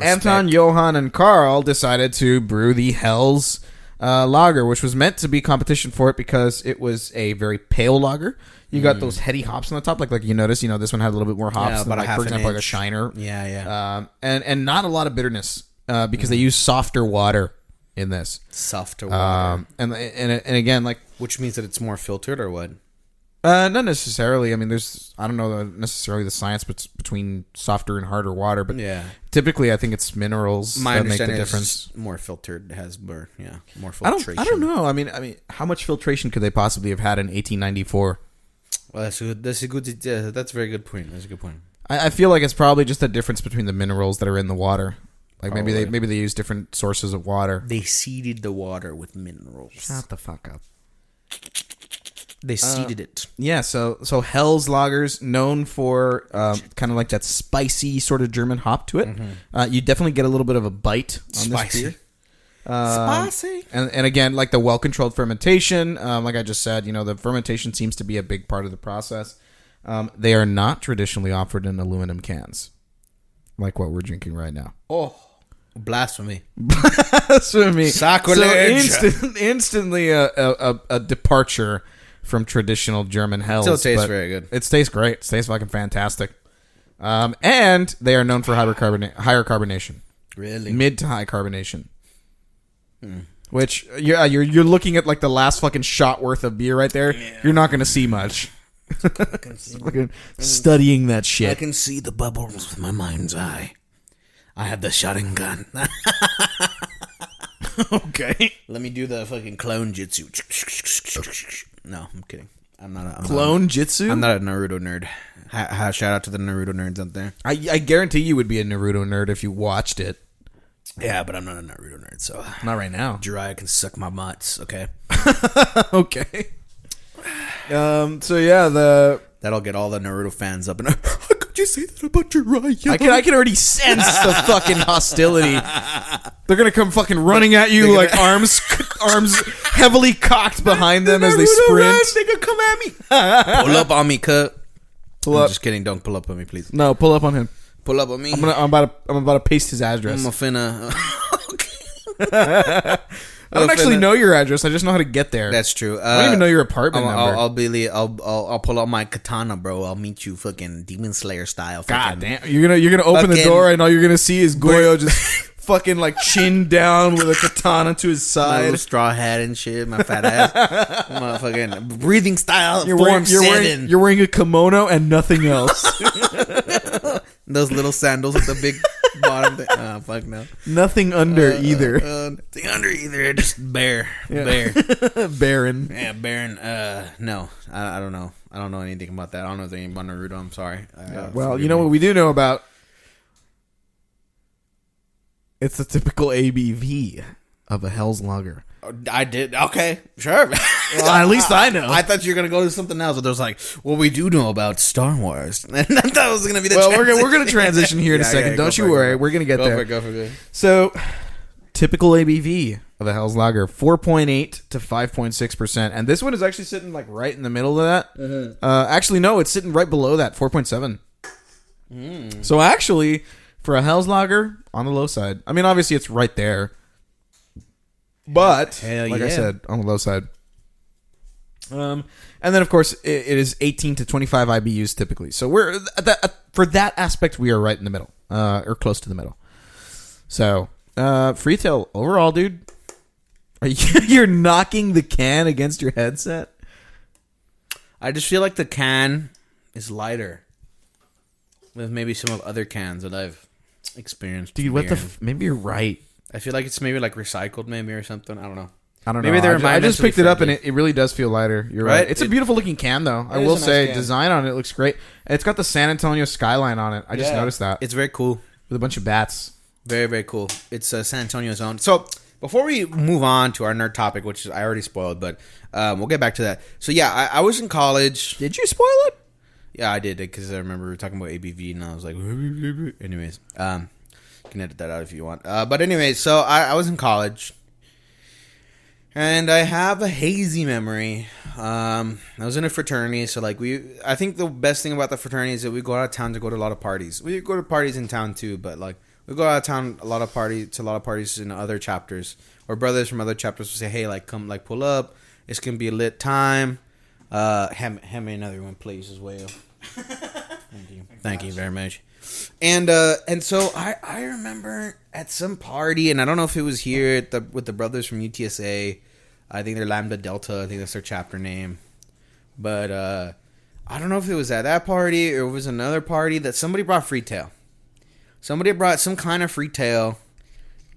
Speaker 2: Anton, Johann, and Carl decided to brew the Hell's lager, which was meant to be competition for it because it was a very pale lager. You got those heady hops on the top, like you notice. This one had a little bit more hops than, for example, like a Shiner.
Speaker 1: Yeah.
Speaker 2: And not a lot of bitterness because they use softer water in this.
Speaker 1: Softer water.
Speaker 2: And again, like,
Speaker 1: which means that it's more filtered or what?
Speaker 2: Not necessarily. I mean, I don't know necessarily the science between softer and harder water, but typically I think it's minerals that make the difference.
Speaker 1: More filtered has more filtration.
Speaker 2: I don't know. I mean, how much filtration could they possibly have had in 1894?
Speaker 1: Well, that's a very good point. That's a good point.
Speaker 2: I feel like it's probably just a difference between the minerals that are in the water. Like maybe they use different sources of water.
Speaker 1: They seeded the water with minerals.
Speaker 2: Shut the fuck up.
Speaker 1: They seeded it.
Speaker 2: Yeah, so Hell's Lagers, known for kind of like that spicy sort of German hop to it. You definitely get a little bit of a bite on this beer.
Speaker 1: Spicy.
Speaker 2: And again, like the well-controlled fermentation, like I just said, the fermentation seems to be a big part of the process. They are not traditionally offered in aluminum cans, like what we're drinking right now.
Speaker 1: Oh, blasphemy.
Speaker 2: Blasphemy.
Speaker 1: Sacrilege.
Speaker 2: So instantly a departure from traditional German Hells.
Speaker 1: Still tastes very good.
Speaker 2: It tastes great. It tastes fucking fantastic. And they are known for higher carbonation.
Speaker 1: Really?
Speaker 2: Mid to high carbonation. Which, you're looking at like the last fucking shot worth of beer right there. Yeah. You're not going to see much. Studying that shit.
Speaker 1: I can see the bubbles with my mind's eye. I have the shotgun gun.
Speaker 2: Okay.
Speaker 1: Let me do the fucking clone jutsu. No, I'm kidding. I'm not
Speaker 2: clone jutsu?
Speaker 1: I'm not a Naruto nerd. Shout out to the Naruto nerds out there.
Speaker 2: I guarantee you would be a Naruto nerd if you watched it.
Speaker 1: Yeah, but I'm not a Naruto nerd, so...
Speaker 2: Not right now.
Speaker 1: Jiraiya can suck my mutts, okay?
Speaker 2: Okay. So yeah,
Speaker 1: that'll get all the Naruto fans up and... How could you say that about Jiraiya?
Speaker 2: I can already sense the fucking hostility. They're gonna come fucking running at you like arms heavily cocked behind them as they sprint.
Speaker 1: Nigga, come at me. Pull up on me, cut.
Speaker 2: Pull up.
Speaker 1: Just kidding. Don't pull up on me, please.
Speaker 2: No, pull up on him.
Speaker 1: Pull up on me.
Speaker 2: I'm about to paste his address.
Speaker 1: I'm finna.
Speaker 2: I don't actually know your address. I just know how to get there.
Speaker 1: That's true.
Speaker 2: I don't even know your apartment number.
Speaker 1: I'll pull out my katana, bro. I'll meet you, fucking Demon Slayer style.
Speaker 2: God damn! You're gonna open the door and all you're gonna see is Goyo just fucking like chin down with a katana to his side,
Speaker 1: my little straw hat and shit. My fat ass, my fucking breathing style. You're
Speaker 2: wearing a kimono and nothing else.
Speaker 1: Those little sandals with the big bottom thing. Oh, fuck no.
Speaker 2: Nothing under either.
Speaker 1: Nothing under either. Just bare.
Speaker 2: Yeah.
Speaker 1: Bare.
Speaker 2: Baron.
Speaker 1: Yeah, Baron. No. I don't know. I don't know anything about that. I don't know anything about Naruto. I'm sorry.
Speaker 2: Well, you know what we do know about? It's the typical ABV of a Hell's Lager.
Speaker 1: I did. Okay, sure.
Speaker 2: Well, at least I know.
Speaker 1: I thought you were gonna go to something else, but there was like, what we do know about Star Wars. And I thought it was gonna be the.
Speaker 2: Well, we're gonna transition here in a second. Don't you worry. We're gonna get there.
Speaker 1: Go for it.
Speaker 2: So, typical ABV of a Hell's Lager: 4.8 to 5.6%, and this one is actually sitting like right in the middle of that. Mm-hmm. Actually, no, it's sitting right below that, 4.7. So actually, for a Hell's Lager, on the low side. I mean, obviously, it's right there. But, I said, on the low side. And then, of course, it is 18 to 25 IBUs typically. So we're for that aspect, we are right in the middle, or close to the middle. So, Freetail overall, dude, you're knocking the can against your headset.
Speaker 1: I just feel like the can is lighter with maybe some of other cans that I've experienced.
Speaker 2: Dude, what the? Maybe you're right.
Speaker 1: I feel like it's maybe like recycled, maybe or something. I don't know.
Speaker 2: Maybe I just picked it up and it really does feel lighter. You're right. It's a beautiful looking can though. I will say, design on it looks great. It's got the San Antonio skyline on it. I just noticed that.
Speaker 1: It's very cool
Speaker 2: with a bunch of bats.
Speaker 1: Very, very cool. It's San Antonio's own. So before we move on to our nerd topic, which I already spoiled, but we'll get back to that. So yeah, I was in college.
Speaker 2: Did you spoil it?
Speaker 1: Yeah, I did because I remember we were talking about ABV and I was like, anyways, you can edit that out if you want. But anyways, so I was in college. And I have a hazy memory. I was in a fraternity, so like I think the best thing about the fraternity is that we go out of town to go to a lot of parties. We go to parties in town too, but like we go out of town a lot of parties in other chapters. Or brothers from other chapters will say, "Hey, like come, like pull up. It's gonna be a lit time." Hand me another one, please, as well. Thank you very much. And so I remember at some party, and I don't know if it was here with the brothers from UTSA. I think they're Lambda Delta. I think that's their chapter name. But I don't know if it was at that party or it was another party that somebody brought Freetail. Somebody brought some kind of Freetail,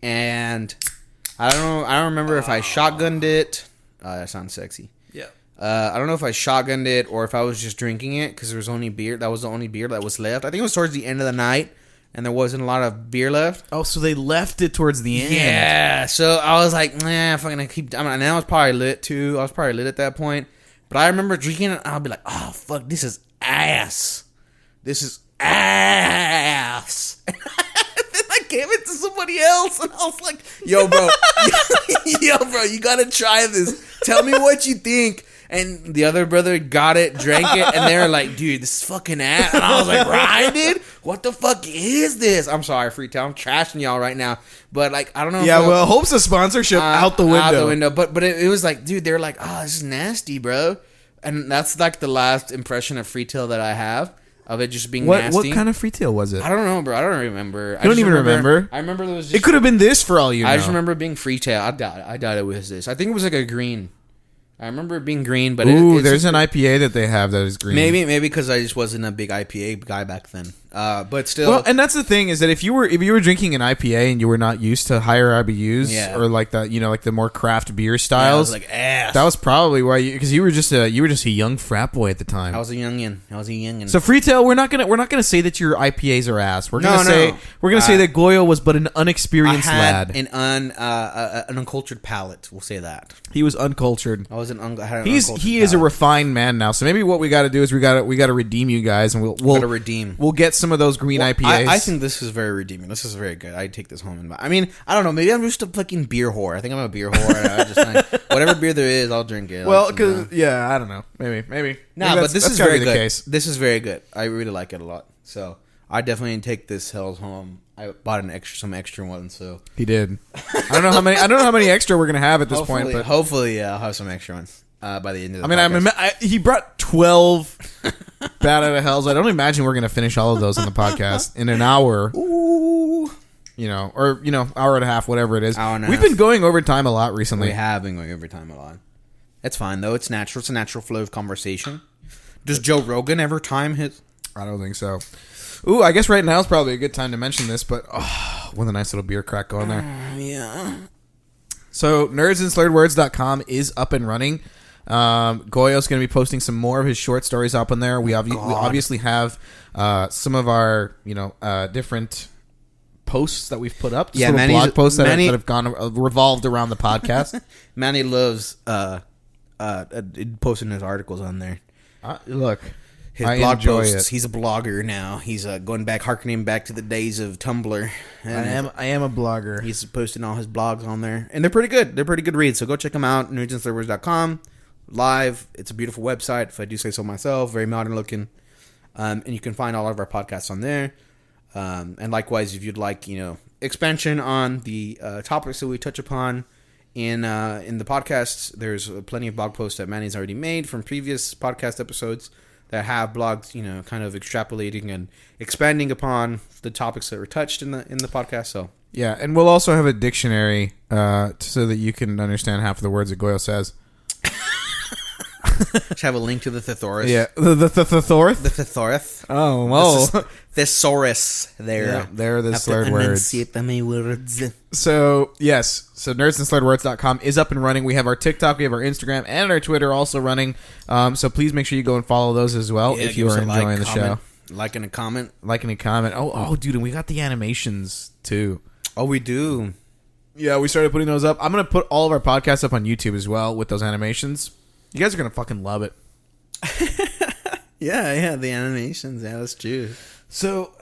Speaker 1: and I don't know. I don't remember if I shotgunned it. That sounds sexy.
Speaker 2: Yeah.
Speaker 1: I don't know if I shotgunned it or if I was just drinking it because there was only beer. That was the only beer that was left. I think it was towards the end of the night. And there wasn't a lot of beer left.
Speaker 2: Oh, so they left it towards the end.
Speaker 1: Yeah. So I was like, nah, fucking keep. And I was probably lit too. I was probably lit at that point. But I remember drinking it, and I'll be like, oh, fuck, this is ass. This is ass. And then I gave it to somebody else, and I was like, yo, bro, you gotta try this. Tell me what you think. And the other brother got it, drank it, and they were like, dude, this is fucking ass. And I was like, right, dude? What the fuck is this? I'm sorry, Freetail. I'm trashing y'all right now. But, like, I don't know.
Speaker 2: Yeah, well, hopes of sponsorship out the window. Out the window.
Speaker 1: But it was like, dude, they were like, oh, this is nasty, bro. And that's, like, the last impression of Freetail that I have. Of it just being nasty.
Speaker 2: What kind of Freetail was it?
Speaker 1: I don't know, bro. I don't remember.
Speaker 2: I don't even remember.
Speaker 1: I remember there was just,
Speaker 2: it could have been this for all you know.
Speaker 1: I just remember being Freetail. I doubt it was this. I think it was like a green. I remember it being green, but
Speaker 2: there's an IPA that they have that is green.
Speaker 1: Maybe because I just wasn't a big IPA guy back then. But still,
Speaker 2: well, and that's the thing is that if you were drinking an IPA and you were not used to higher IBUs or like that, like the more craft beer styles,
Speaker 1: like ass.
Speaker 2: That was probably why because you were just a young frat boy at the time.
Speaker 1: I was a youngin.
Speaker 2: So Freetail, we're not gonna say that your IPAs are ass. We're gonna say that Goyo was but an unexperienced lad,
Speaker 1: an uncultured palate. We'll say that
Speaker 2: he was uncultured.
Speaker 1: He
Speaker 2: is a refined man now. So maybe what we got to do is we got to redeem you guys, and we'll get some of those green IPAs.
Speaker 1: I think this is very redeeming. This is very good. I'd take this home and buy. I mean, I don't know. Maybe I'm just a fucking beer whore. I think I'm a beer whore. I just like, whatever beer there is, I'll drink it.
Speaker 2: Well, because I don't know. Maybe.
Speaker 1: No, but this is very good. This is very good. I really like it a lot. So I definitely take this Hell's home. I bought some extra ones. So
Speaker 2: he did. I don't know how many extra we're gonna have at this point, but
Speaker 1: hopefully, I'll have some extra ones by the end of the podcast.
Speaker 2: He brought 12 Bad Out of Hells. I don't imagine we're gonna finish all of those on the podcast in an hour.
Speaker 1: Ooh.
Speaker 2: Hour and a half, whatever it is.
Speaker 1: We've
Speaker 2: been going over time a lot recently.
Speaker 1: We have been going over time a lot. It's fine though. It's natural. It's a natural flow of conversation. Does Joe Rogan ever time his?
Speaker 2: I don't think so. Ooh, I guess right now is probably a good time to mention this, but with a nice little beer crack going there.
Speaker 1: Yeah.
Speaker 2: So nerdsandslurredwords.com is up and running. Goyo's going to be posting some more of his short stories up on there. We obviously have some of our different posts that we've put up. Just little blog posts that have gone revolved around the podcast.
Speaker 1: Manny loves posting his articles on there.
Speaker 2: Look.
Speaker 1: His blog posts. He's a blogger now. He's harkening back to the days of Tumblr.
Speaker 2: I am a blogger.
Speaker 1: He's posting all his blogs on there, and they're pretty good. They're pretty good reads. So go check them out. nerdsandslurredwords.com. Live. It's a beautiful website, if I do say so myself. Very modern looking, and you can find all of our podcasts on there. And likewise, if you'd like, expansion on the topics that we touch upon in the podcasts, there's plenty of blog posts that Manny's already made from previous podcast episodes that have blogs, kind of extrapolating and expanding upon the topics that were touched in the podcast. So
Speaker 2: yeah, and we'll also have a dictionary so that you can understand half of the words that Goyo says.
Speaker 1: Should have a link to the thesaurus.
Speaker 2: Yeah, the thesaurus.
Speaker 1: The thesaurus.
Speaker 2: Oh, well,
Speaker 1: thesaurus. There,
Speaker 2: yeah, there are the slurred words.
Speaker 1: words.
Speaker 2: So yes, nerdsandslurredwords.com is up and running. We have our TikTok, we have our Instagram, and our Twitter also running. So please make sure you go and follow those as well if you are enjoying the show.
Speaker 1: Liking a comment.
Speaker 2: Oh, dude, and we got the animations too.
Speaker 1: Oh, we do.
Speaker 2: Yeah, we started putting those up. I'm gonna put all of our podcasts up on YouTube as well with those animations. You guys are going to fucking love it.
Speaker 1: Yeah, the animations. Yeah, that's true.
Speaker 2: So,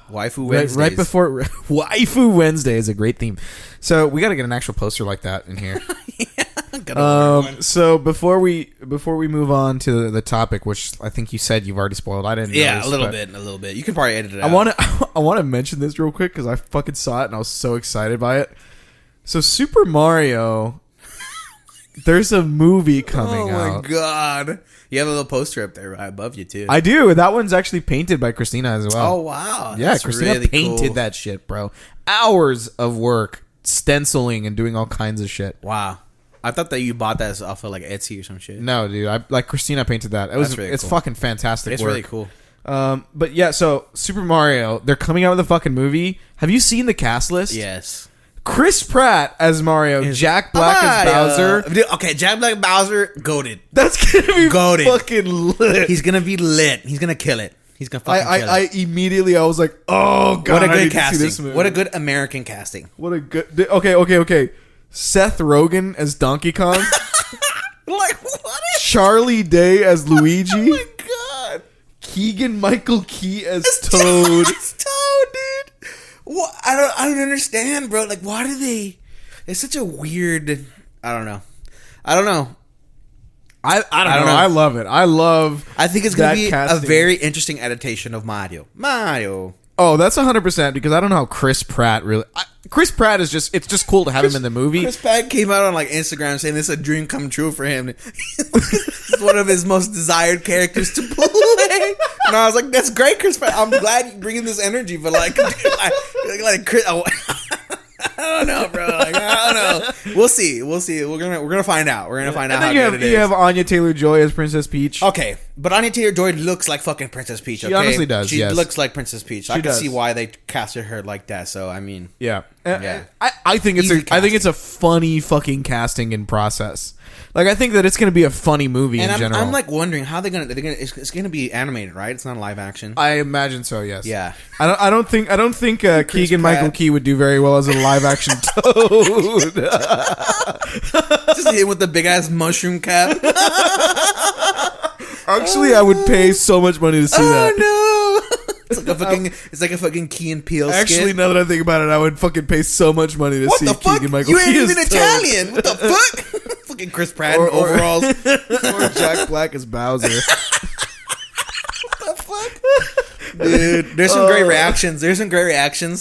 Speaker 1: Waifu Wednesdays.
Speaker 2: Right before... Waifu Wednesday is a great theme. So, we got to get an actual poster like that in here. So, before we move on to the topic, which I think you said you've already spoiled. I didn't
Speaker 1: notice, a little bit. You can probably edit it out.
Speaker 2: I want to mention this real quick because I fucking saw it and I was so excited by it. So, Super Mario... There's a movie coming out.
Speaker 1: Oh my god. You have a little poster up there right above you too.
Speaker 2: I do, and that one's actually painted by Christina as well.
Speaker 1: Oh wow.
Speaker 2: Yeah, Christina really painted that shit, bro. Hours of work, stenciling and doing all kinds of shit.
Speaker 1: Wow. I thought that you bought that off of like Etsy or some shit.
Speaker 2: No, dude. Christina painted that. It's fucking fantastic
Speaker 1: it's
Speaker 2: work.
Speaker 1: It's really
Speaker 2: cool. But yeah, so Super Mario, they're coming out with a fucking movie. Have you seen the cast list?
Speaker 1: Yes.
Speaker 2: Chris Pratt as Mario, Jack Black as Bowser.
Speaker 1: Okay, Jack Black Bowser, goated.
Speaker 2: That's gonna be goated. Fucking lit.
Speaker 1: He's gonna be lit. He's gonna kill it. He's gonna fucking kill it.
Speaker 2: I immediately was like, oh god,
Speaker 1: what a good casting. What a good American casting.
Speaker 2: What a good. Okay. Seth Rogen as Donkey Kong.
Speaker 1: Like, what is
Speaker 2: Charlie Day as Luigi.
Speaker 1: Oh my god.
Speaker 2: Keegan-Michael Key as Toad.
Speaker 1: It's Toad, dude. What? I don't understand, bro. Like, why do they? It's such a weird. I don't know. I don't know.
Speaker 2: I don't know. I love it.
Speaker 1: I think it's gonna be
Speaker 2: casting.
Speaker 1: a very interesting adaptation of Mario.
Speaker 2: Oh, that's 100% because I don't know how Chris Pratt really. Chris Pratt is just. It's just cool to have him in the movie.
Speaker 1: Chris Pratt came out on like Instagram saying this is a dream come true for him. It's one of his most desired characters to play. And I was like, that's great, Chris Pratt. I'm glad you're bringing this energy, but like, dude, like Chris. I don't know, bro. Like, I don't know. We'll see. We're gonna find out. We're gonna find out how good it is.
Speaker 2: You have Anya Taylor-Joy as Princess Peach.
Speaker 1: Okay, but Anya Taylor-Joy looks like fucking Princess Peach. Okay?
Speaker 2: She honestly does.
Speaker 1: She
Speaker 2: yes.
Speaker 1: looks like Princess Peach. I can see why they casted her like that. So I mean,
Speaker 2: yeah.
Speaker 1: Yeah.
Speaker 2: I think it's a funny fucking casting in process. Like I think that it's gonna be a funny movie in general.
Speaker 1: I'm like wondering how they're gonna. It's gonna be animated, right? It's not live action.
Speaker 2: I imagine so. Yes.
Speaker 1: Yeah.
Speaker 2: I don't think Keegan-Michael Key would do very well as a live action Toad.
Speaker 1: Just hit him with the big ass mushroom cap.
Speaker 2: Actually, I would pay so much money to see that.
Speaker 1: Oh no! It's like a fucking Key and Peele skit.
Speaker 2: Actually, now that I think about it, I would fucking pay so much money to see Keegan-Michael Key.
Speaker 1: You ain't even Italian. What the fuck? Fucking Chris Pratt in overalls.
Speaker 2: Or Jack Black as Bowser.
Speaker 1: What the fuck? Dude, there's some great reactions.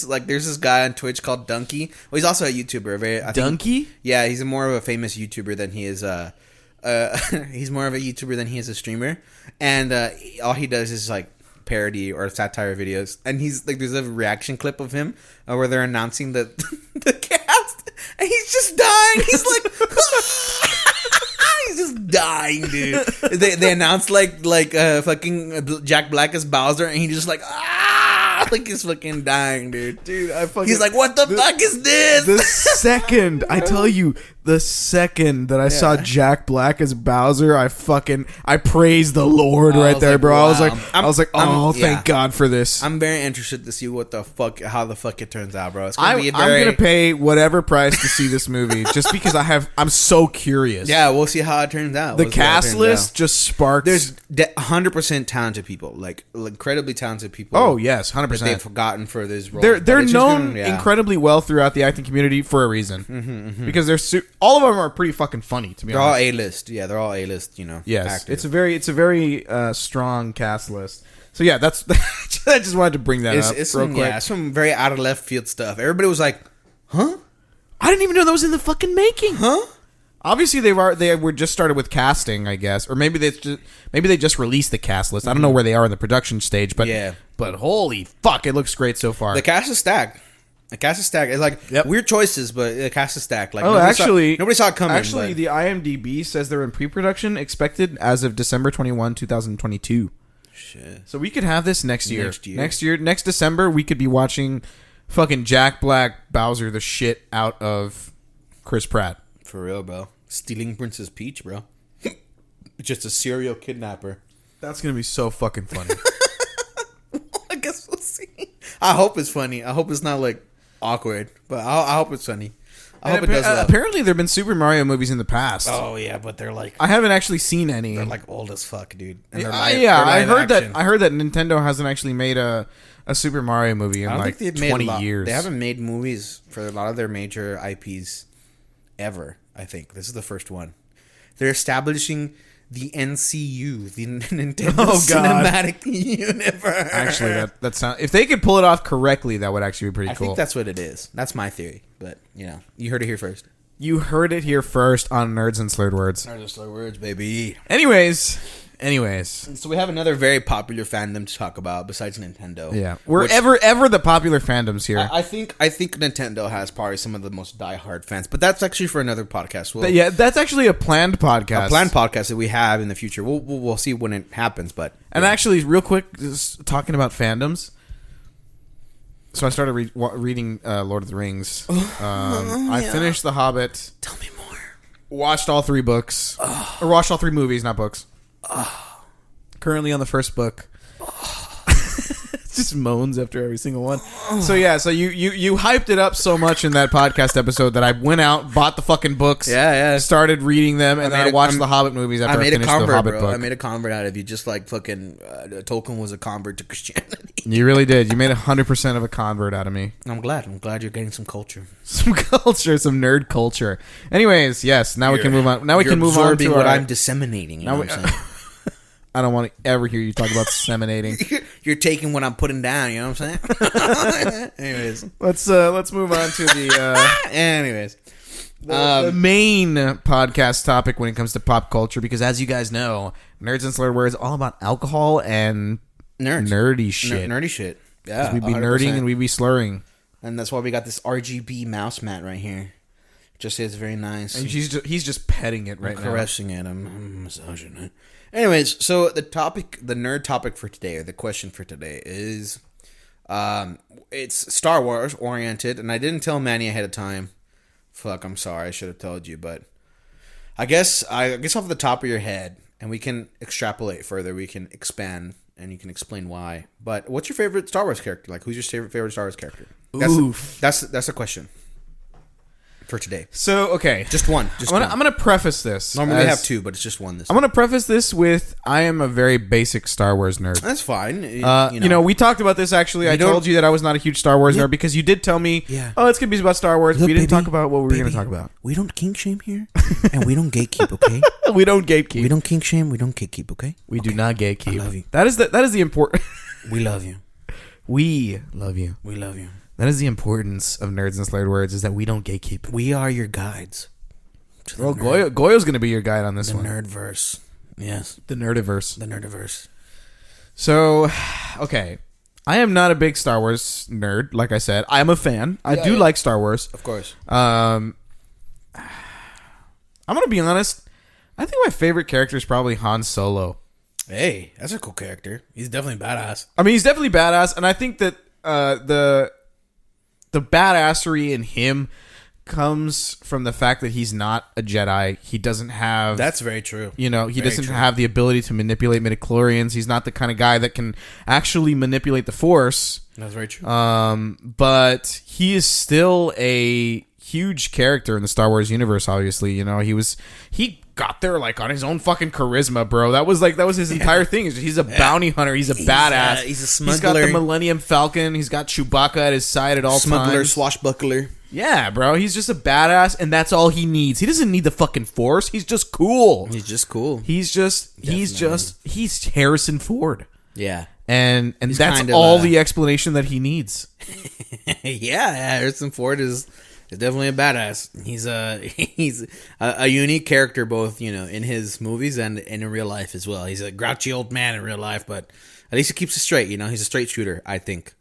Speaker 1: Like, there's this guy on Twitch called Donkey. Well, he's also a YouTuber.
Speaker 2: Donkey?
Speaker 1: Yeah, he's more of a famous YouTuber than he is he's more of a YouTuber than he is a streamer. And all he does is like parody or satire videos. And he's like, there's a reaction clip of him where they're announcing the cast, and he's just dying. He's like, he's just dying, dude. They announced like fucking Jack Black as Bowser, and he's just like like he's fucking dying, dude.
Speaker 2: Dude,
Speaker 1: he's like, what the fuck is this?
Speaker 2: The second I tell you, the second that I saw Jack Black as Bowser, I praised the Lord right there, bro. Wow. I was like, thank God for this.
Speaker 1: I'm very interested to see how the fuck it turns out, bro. It's gonna
Speaker 2: I'm gonna pay whatever price to see this movie, just because I'm so curious.
Speaker 1: Yeah, we'll see how it turns out.
Speaker 2: The cast list just sparks.
Speaker 1: There's 100% talented people, like incredibly talented people.
Speaker 2: Oh yes, 100%.
Speaker 1: They've forgotten for this role.
Speaker 2: They're known incredibly well throughout the acting community for a reason, because they're all of them are pretty fucking funny. To be honest,
Speaker 1: they're all A-list. Yeah, they're all A-list.
Speaker 2: Yes,
Speaker 1: actors.
Speaker 2: It's a very strong cast list. So yeah, that's I just wanted to bring that up real quick.
Speaker 1: Yeah, some very out of left field stuff. Everybody was like, "Huh?
Speaker 2: I didn't even know that was in the fucking making."
Speaker 1: Huh?
Speaker 2: Obviously, they were just started with casting, I guess, or maybe they just released the cast list. I don't know where they are in the production stage, but but holy fuck, it looks great so far.
Speaker 1: The cast is stacked. It's like weird choices, but the cast is stacked. Like nobody saw it coming.
Speaker 2: Actually, the IMDb says they're in pre-production, expected as of December 21, 2022.
Speaker 1: Shit.
Speaker 2: So we could have this next year. Next December, we could be watching fucking Jack Black Bowser the shit out of Chris Pratt.
Speaker 1: For real, bro. Stealing Princess Peach, bro. Just a serial kidnapper.
Speaker 2: That's gonna be so fucking funny.
Speaker 1: I guess we'll see. I hope it's funny. I hope it's not like awkward, but I hope it's funny. I hope it does well.
Speaker 2: Apparently, there have been Super Mario movies in the past.
Speaker 1: Oh yeah, but they're like,
Speaker 2: I haven't actually seen any.
Speaker 1: They're like old as fuck, dude. And
Speaker 2: I heard that Nintendo hasn't actually made a Super Mario movie in like 20 years.
Speaker 1: They haven't made movies for a lot of their major IPs ever. I think this is the first one. They're establishing the NCU, the Nintendo Cinematic Universe.
Speaker 2: Actually, that sounds. If they could pull it off correctly, that would actually be pretty cool.
Speaker 1: I think that's what it is. That's my theory. But you heard it here first.
Speaker 2: You heard it here first on Nerds and Slurred Words.
Speaker 1: Nerds and Slurred Words, baby.
Speaker 2: Anyways.
Speaker 1: So we have another very popular fandom to talk about besides Nintendo.
Speaker 2: Yeah, we're ever the popular fandoms here.
Speaker 1: I think Nintendo has probably some of the most diehard fans, but that's actually for another podcast.
Speaker 2: That's actually a planned podcast.
Speaker 1: A planned podcast that we have in the future. We'll see when it happens, but
Speaker 2: actually, real quick, just talking about fandoms. So I started reading Lord of the Rings. I finished The Hobbit.
Speaker 1: Tell me more.
Speaker 2: Watched all 3 books, or watched all 3 movies, not books. Currently on the first book. Just moans after every single one. So yeah, so you hyped it up so much in that podcast episode that I went out, bought the fucking books, started reading them, and then I watched the Hobbit movies after I finished the Hobbit book.
Speaker 1: I made a convert out of you, just like fucking Tolkien was a convert to Christianity.
Speaker 2: You really did. You made 100% of a convert out of me.
Speaker 1: I'm glad you're getting some culture.
Speaker 2: Some culture, some nerd culture. Anyways, yes. Now we can move on. Now we can move on to
Speaker 1: what I'm disseminating. You know what I'm saying?
Speaker 2: I don't want to ever hear you talk about disseminating.
Speaker 1: You're taking what I'm putting down. You know what I'm saying? Anyways,
Speaker 2: let's move on to the.
Speaker 1: Anyways,
Speaker 2: the main podcast topic when it comes to pop culture, because as you guys know, Nerds and Slurred Words is all about alcohol and nerdy shit.
Speaker 1: Nerdy shit. Yeah,
Speaker 2: we'd be 100%. Nerding and we'd be slurring,
Speaker 1: and that's why we got this RGB mouse mat right here. Just says very nice.
Speaker 2: And he's just petting it right now,
Speaker 1: caressing it. I'm massaging it. Anyways, so the nerd topic for today, or the question for today is, it's Star Wars oriented, and I didn't tell Manny ahead of time. Fuck, I'm sorry, I should have told you, but I guess off the top of your head, and we can extrapolate further, we can expand, and you can explain why. But what's your favorite Star Wars character? Like, who's your favorite Star Wars character? That's a question for today.
Speaker 2: So, okay.
Speaker 1: Just one.
Speaker 2: I'm going to preface this.
Speaker 1: Normally they have two, but it's just one this
Speaker 2: I'm going to preface this with, I am a very basic Star Wars nerd.
Speaker 1: That's fine.
Speaker 2: You know, we talked about this, actually. I told you that I was not a huge Star Wars nerd because you did tell me, oh, it's going to be about Star Wars. Look, we didn't talk about what we were going to talk about.
Speaker 1: We don't kink shame here, and we don't gatekeep, okay?
Speaker 2: We don't gatekeep.
Speaker 1: We don't kink shame. We don't gatekeep, okay?
Speaker 2: We do not gatekeep.
Speaker 1: I love you.
Speaker 2: That is the important...
Speaker 1: We love you.
Speaker 2: We love you.
Speaker 1: We love you.
Speaker 2: That is the importance of Nerds and Slurred Words, is that we don't gatekeep.
Speaker 1: We are your guides.
Speaker 2: Well, Goyo's going to be your guide on this one.
Speaker 1: The Nerdverse. Yes.
Speaker 2: The Nerdiverse.
Speaker 1: The Nerdiverse.
Speaker 2: So, okay. I am not a big Star Wars nerd, like I said. I am a fan. I do like Star Wars.
Speaker 1: Of course.
Speaker 2: I'm going to be honest. I think my favorite character is probably Han Solo.
Speaker 1: Hey, that's a cool character. He's definitely badass.
Speaker 2: I mean, he's definitely badass, and I think that the badassery in him comes from the fact that he's not a Jedi. He doesn't have...
Speaker 1: That's very true.
Speaker 2: You know, he doesn't have the ability to manipulate midichlorians. He's not the kind of guy that can actually manipulate the Force.
Speaker 1: That's very true.
Speaker 2: But he is still a huge character in the Star Wars universe, obviously. You know, he got there like on his own fucking charisma, bro. That was his entire thing. He's a bounty hunter. He's a badass.
Speaker 1: He's a smuggler.
Speaker 2: He's got the Millennium Falcon. He's got Chewbacca at his side at all times.
Speaker 1: Smuggler, swashbuckler.
Speaker 2: Yeah, bro. He's just a badass, and that's all he needs. He doesn't need the fucking Force. He's just cool.
Speaker 1: He's
Speaker 2: Harrison Ford.
Speaker 1: Yeah.
Speaker 2: And that's all the explanation that he needs.
Speaker 1: Yeah, Harrison Ford is definitely a badass. He's a unique character, both, you know, in his movies and in real life as well. He's a grouchy old man in real life, but at least he keeps it straight. You know, he's a straight shooter. I think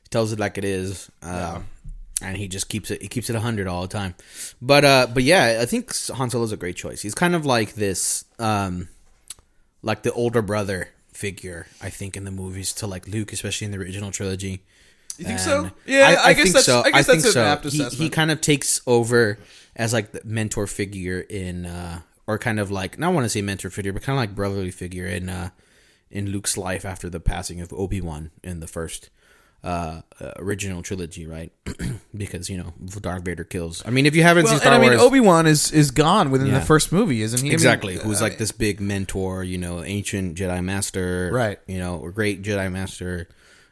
Speaker 1: he tells it like it is, and he just keeps it. He keeps it 100 all the time. But yeah, I think Han Solo's a great choice. He's kind of like this, like the older brother figure, I think, in the movies to like Luke, especially in the original trilogy.
Speaker 2: You think so? Yeah, I guess that's an apt assessment.
Speaker 1: He kind of takes over as like the mentor figure in, or kind of like, not want to say mentor figure, but kind of like brotherly figure in Luke's life after the passing of Obi-Wan in the first original trilogy, right? Because, you know, Darth Vader kills. I mean, if you haven't seen Star Wars,
Speaker 2: Obi-Wan is gone within the first movie, isn't he?
Speaker 1: Exactly. Who's like this big mentor, you know, ancient Jedi Master,
Speaker 2: right?
Speaker 1: You know, or great Jedi Master.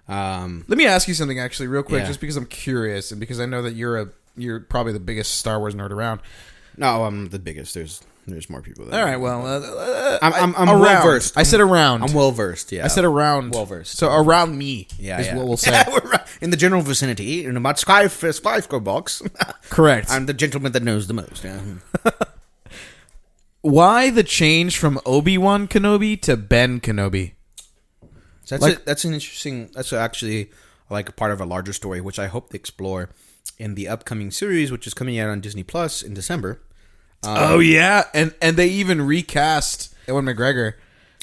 Speaker 2: Let me ask you something actually real quick, just because I'm curious and because I know that you're probably the biggest Star Wars nerd around.
Speaker 1: No, I'm the biggest. There's more people there.
Speaker 2: All right, well,
Speaker 1: I'm well versed.
Speaker 2: I said around.
Speaker 1: I'm well versed. Yeah,
Speaker 2: I said around.
Speaker 1: Well versed.
Speaker 2: So around me is what we'll say.
Speaker 1: In the general vicinity, in about Skyfco box.
Speaker 2: Correct.
Speaker 1: I'm the gentleman that knows the most. Yeah.
Speaker 2: Why the change from Obi-Wan Kenobi to Ben Kenobi?
Speaker 1: That's an interesting. That's actually like a part of a larger story, which I hope to explore in the upcoming series, which is coming out on Disney Plus in December.
Speaker 2: Oh yeah, and they even recast Ewan McGregor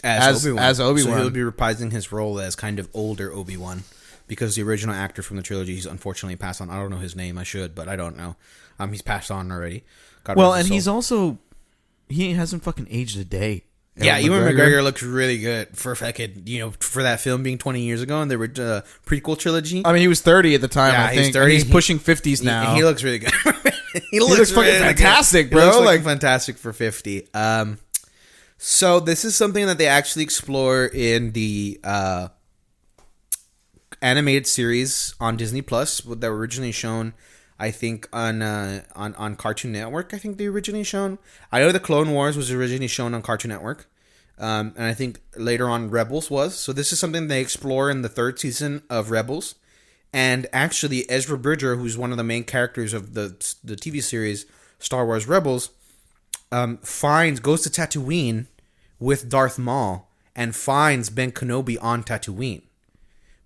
Speaker 2: as Obi-Wan. So
Speaker 1: he'll be reprising his role as kind of older Obi-Wan, because the original actor from the trilogy, he's unfortunately passed on. I don't know his name. I should, but I don't know. He's passed on already.
Speaker 2: Well, and he's also he hasn't fucking aged a day.
Speaker 1: Yeah, Ewan McGregor looks really good for fucking, for that film being 20 years ago and the prequel trilogy.
Speaker 2: I mean, he was 30 at the time.
Speaker 1: Yeah,
Speaker 2: I think.
Speaker 1: he's 30.
Speaker 2: He's pushing 50s now.
Speaker 1: He looks really good.
Speaker 2: he looks fucking really fantastic, bro.
Speaker 1: He looks like fantastic for 50. So this is something that they actually explore in the animated series on Disney Plus that were originally shown, I think, on Cartoon Network. I think they originally shown. I know the Clone Wars was originally shown on Cartoon Network, and I think later on Rebels was. So this is something they explore in the 3rd season of Rebels. And actually, Ezra Bridger, who's one of the main characters of the TV series Star Wars Rebels, goes to Tatooine with Darth Maul and finds Ben Kenobi on Tatooine.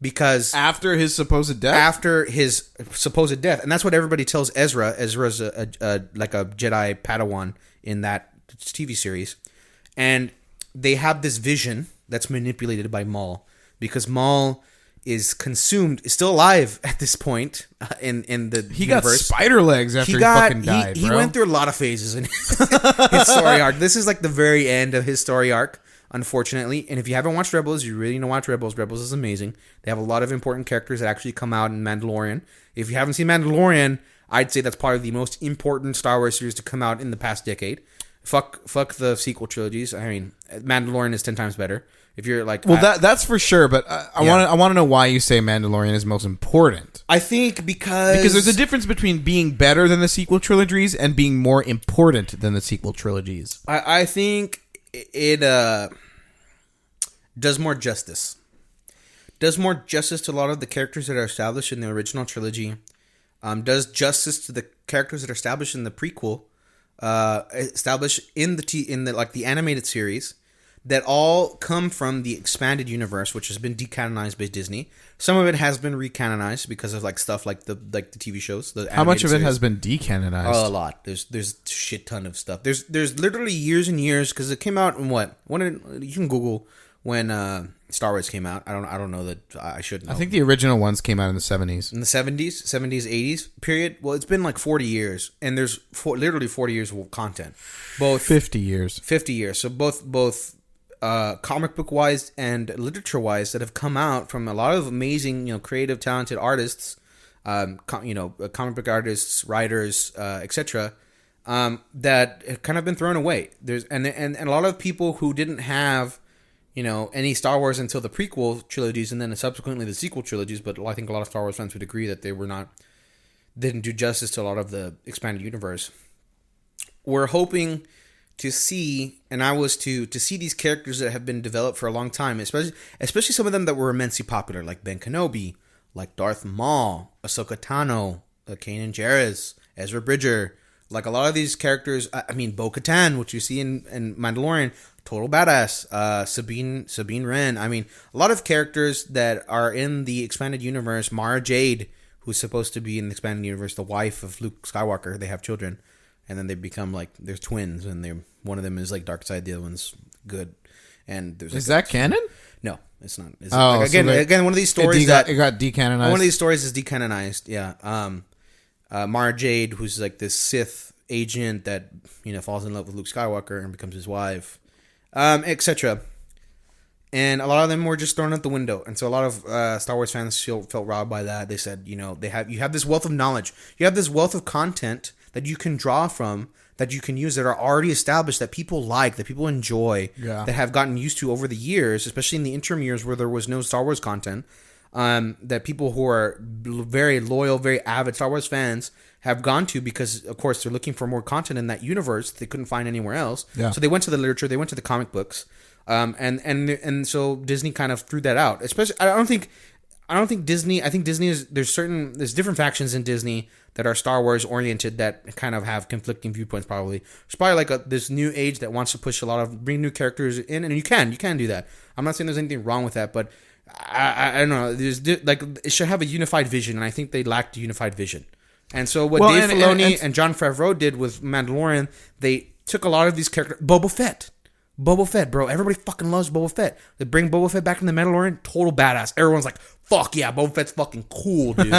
Speaker 1: Because
Speaker 2: after his supposed death,
Speaker 1: and that's what everybody tells Ezra. Ezra's like a Jedi Padawan in that TV series, and they have this vision that's manipulated by Maul, because Maul is still alive at this point in the
Speaker 2: he
Speaker 1: universe.
Speaker 2: Got spider legs after he fucking died.
Speaker 1: He went through a lot of phases in his story arc. This is like the very end of his story arc, unfortunately. And if you haven't watched Rebels, you really need to watch Rebels. Rebels is amazing. They have a lot of important characters that actually come out in Mandalorian. If you haven't seen Mandalorian, I'd say that's probably the most important Star Wars series to come out in the past decade. Fuck the sequel trilogies. I mean, Mandalorian is 10 times better. If you're like,
Speaker 2: that's for sure. But I want to know why you say Mandalorian is most important.
Speaker 1: I think because
Speaker 2: there's a difference between being better than the sequel trilogies and being more important than the sequel trilogies.
Speaker 1: I think it does more justice. Does more justice to a lot of the characters that are established in the original trilogy. Does justice to the characters that are established in the prequel, established in the animated series, that all come from the expanded universe, which has been decanonized by Disney. Some of it has been recanonized because of stuff like the TV shows.
Speaker 2: How much of it has been decanonized?
Speaker 1: Oh, a lot. There's a shit ton of stuff. There's literally years and years, because it came out in you can Google when Star Wars came out. I don't know that I should know.
Speaker 2: I think the original ones came out in the 70s.
Speaker 1: In the 70s, 80s period. Well, it's been like 40 years, and there's literally 40 years of content. Both
Speaker 2: 50 years.
Speaker 1: 50 years. So both comic book wise and literature wise that have come out from a lot of amazing, creative, talented artists, comic book artists, writers, etc. That have kind of been thrown away. There's and a lot of people who didn't have, any Star Wars until the prequel trilogies and then subsequently the sequel trilogies. But I think a lot of Star Wars fans would agree that didn't do justice to a lot of the expanded universe. We're hoping to see, and I was to see these characters that have been developed for a long time, especially some of them that were immensely popular, like Ben Kenobi, like Darth Maul, Ahsoka Tano, Kanan Jarrus, Ezra Bridger, like a lot of these characters. I mean, Bo-Katan, which you see in Mandalorian, total badass. Sabine Wren. I mean, a lot of characters that are in the expanded universe. Mara Jade, who's supposed to be in the expanded universe, the wife of Luke Skywalker. They have children. And then they become they're twins, and one of them is dark side, the other one's good. And there's
Speaker 2: is that canon?
Speaker 1: No, it's not. It's
Speaker 2: again,
Speaker 1: one of these stories
Speaker 2: it got decanonized.
Speaker 1: One of these stories is decanonized. Yeah. Mara Jade, who's this Sith agent that falls in love with Luke Skywalker and becomes his wife, etc. And a lot of them were just thrown out the window, and so a lot of Star Wars fans felt robbed by that. They said, you have this wealth of knowledge, you have this wealth of content that you can draw from, that you can use, that are already established, that people like, that people enjoy, that have gotten used to over the years, especially in the interim years where there was no Star Wars content, that people who are very loyal, very avid Star Wars fans have gone to, because, of course, they're looking for more content in that universe they couldn't find anywhere else. Yeah. So they went to the literature, they went to the comic books, and so Disney kind of threw that out. Especially, I don't think Disney. I think Disney there's different factions in Disney that are Star Wars oriented that kind of have conflicting viewpoints. Probably there's probably this new age that wants to push bring new characters in, and you can do that. I'm not saying there's anything wrong with that, but I don't know. There's it should have a unified vision, and I think they lacked a unified vision. And so what Dave Filoni and Jon Favreau did with Mandalorian, they took a lot of these characters. Boba Fett, bro. Everybody fucking loves Boba Fett. They bring Boba Fett back in the Mandalorian, total badass. Everyone's like, fuck yeah, Boba Fett's fucking cool, dude.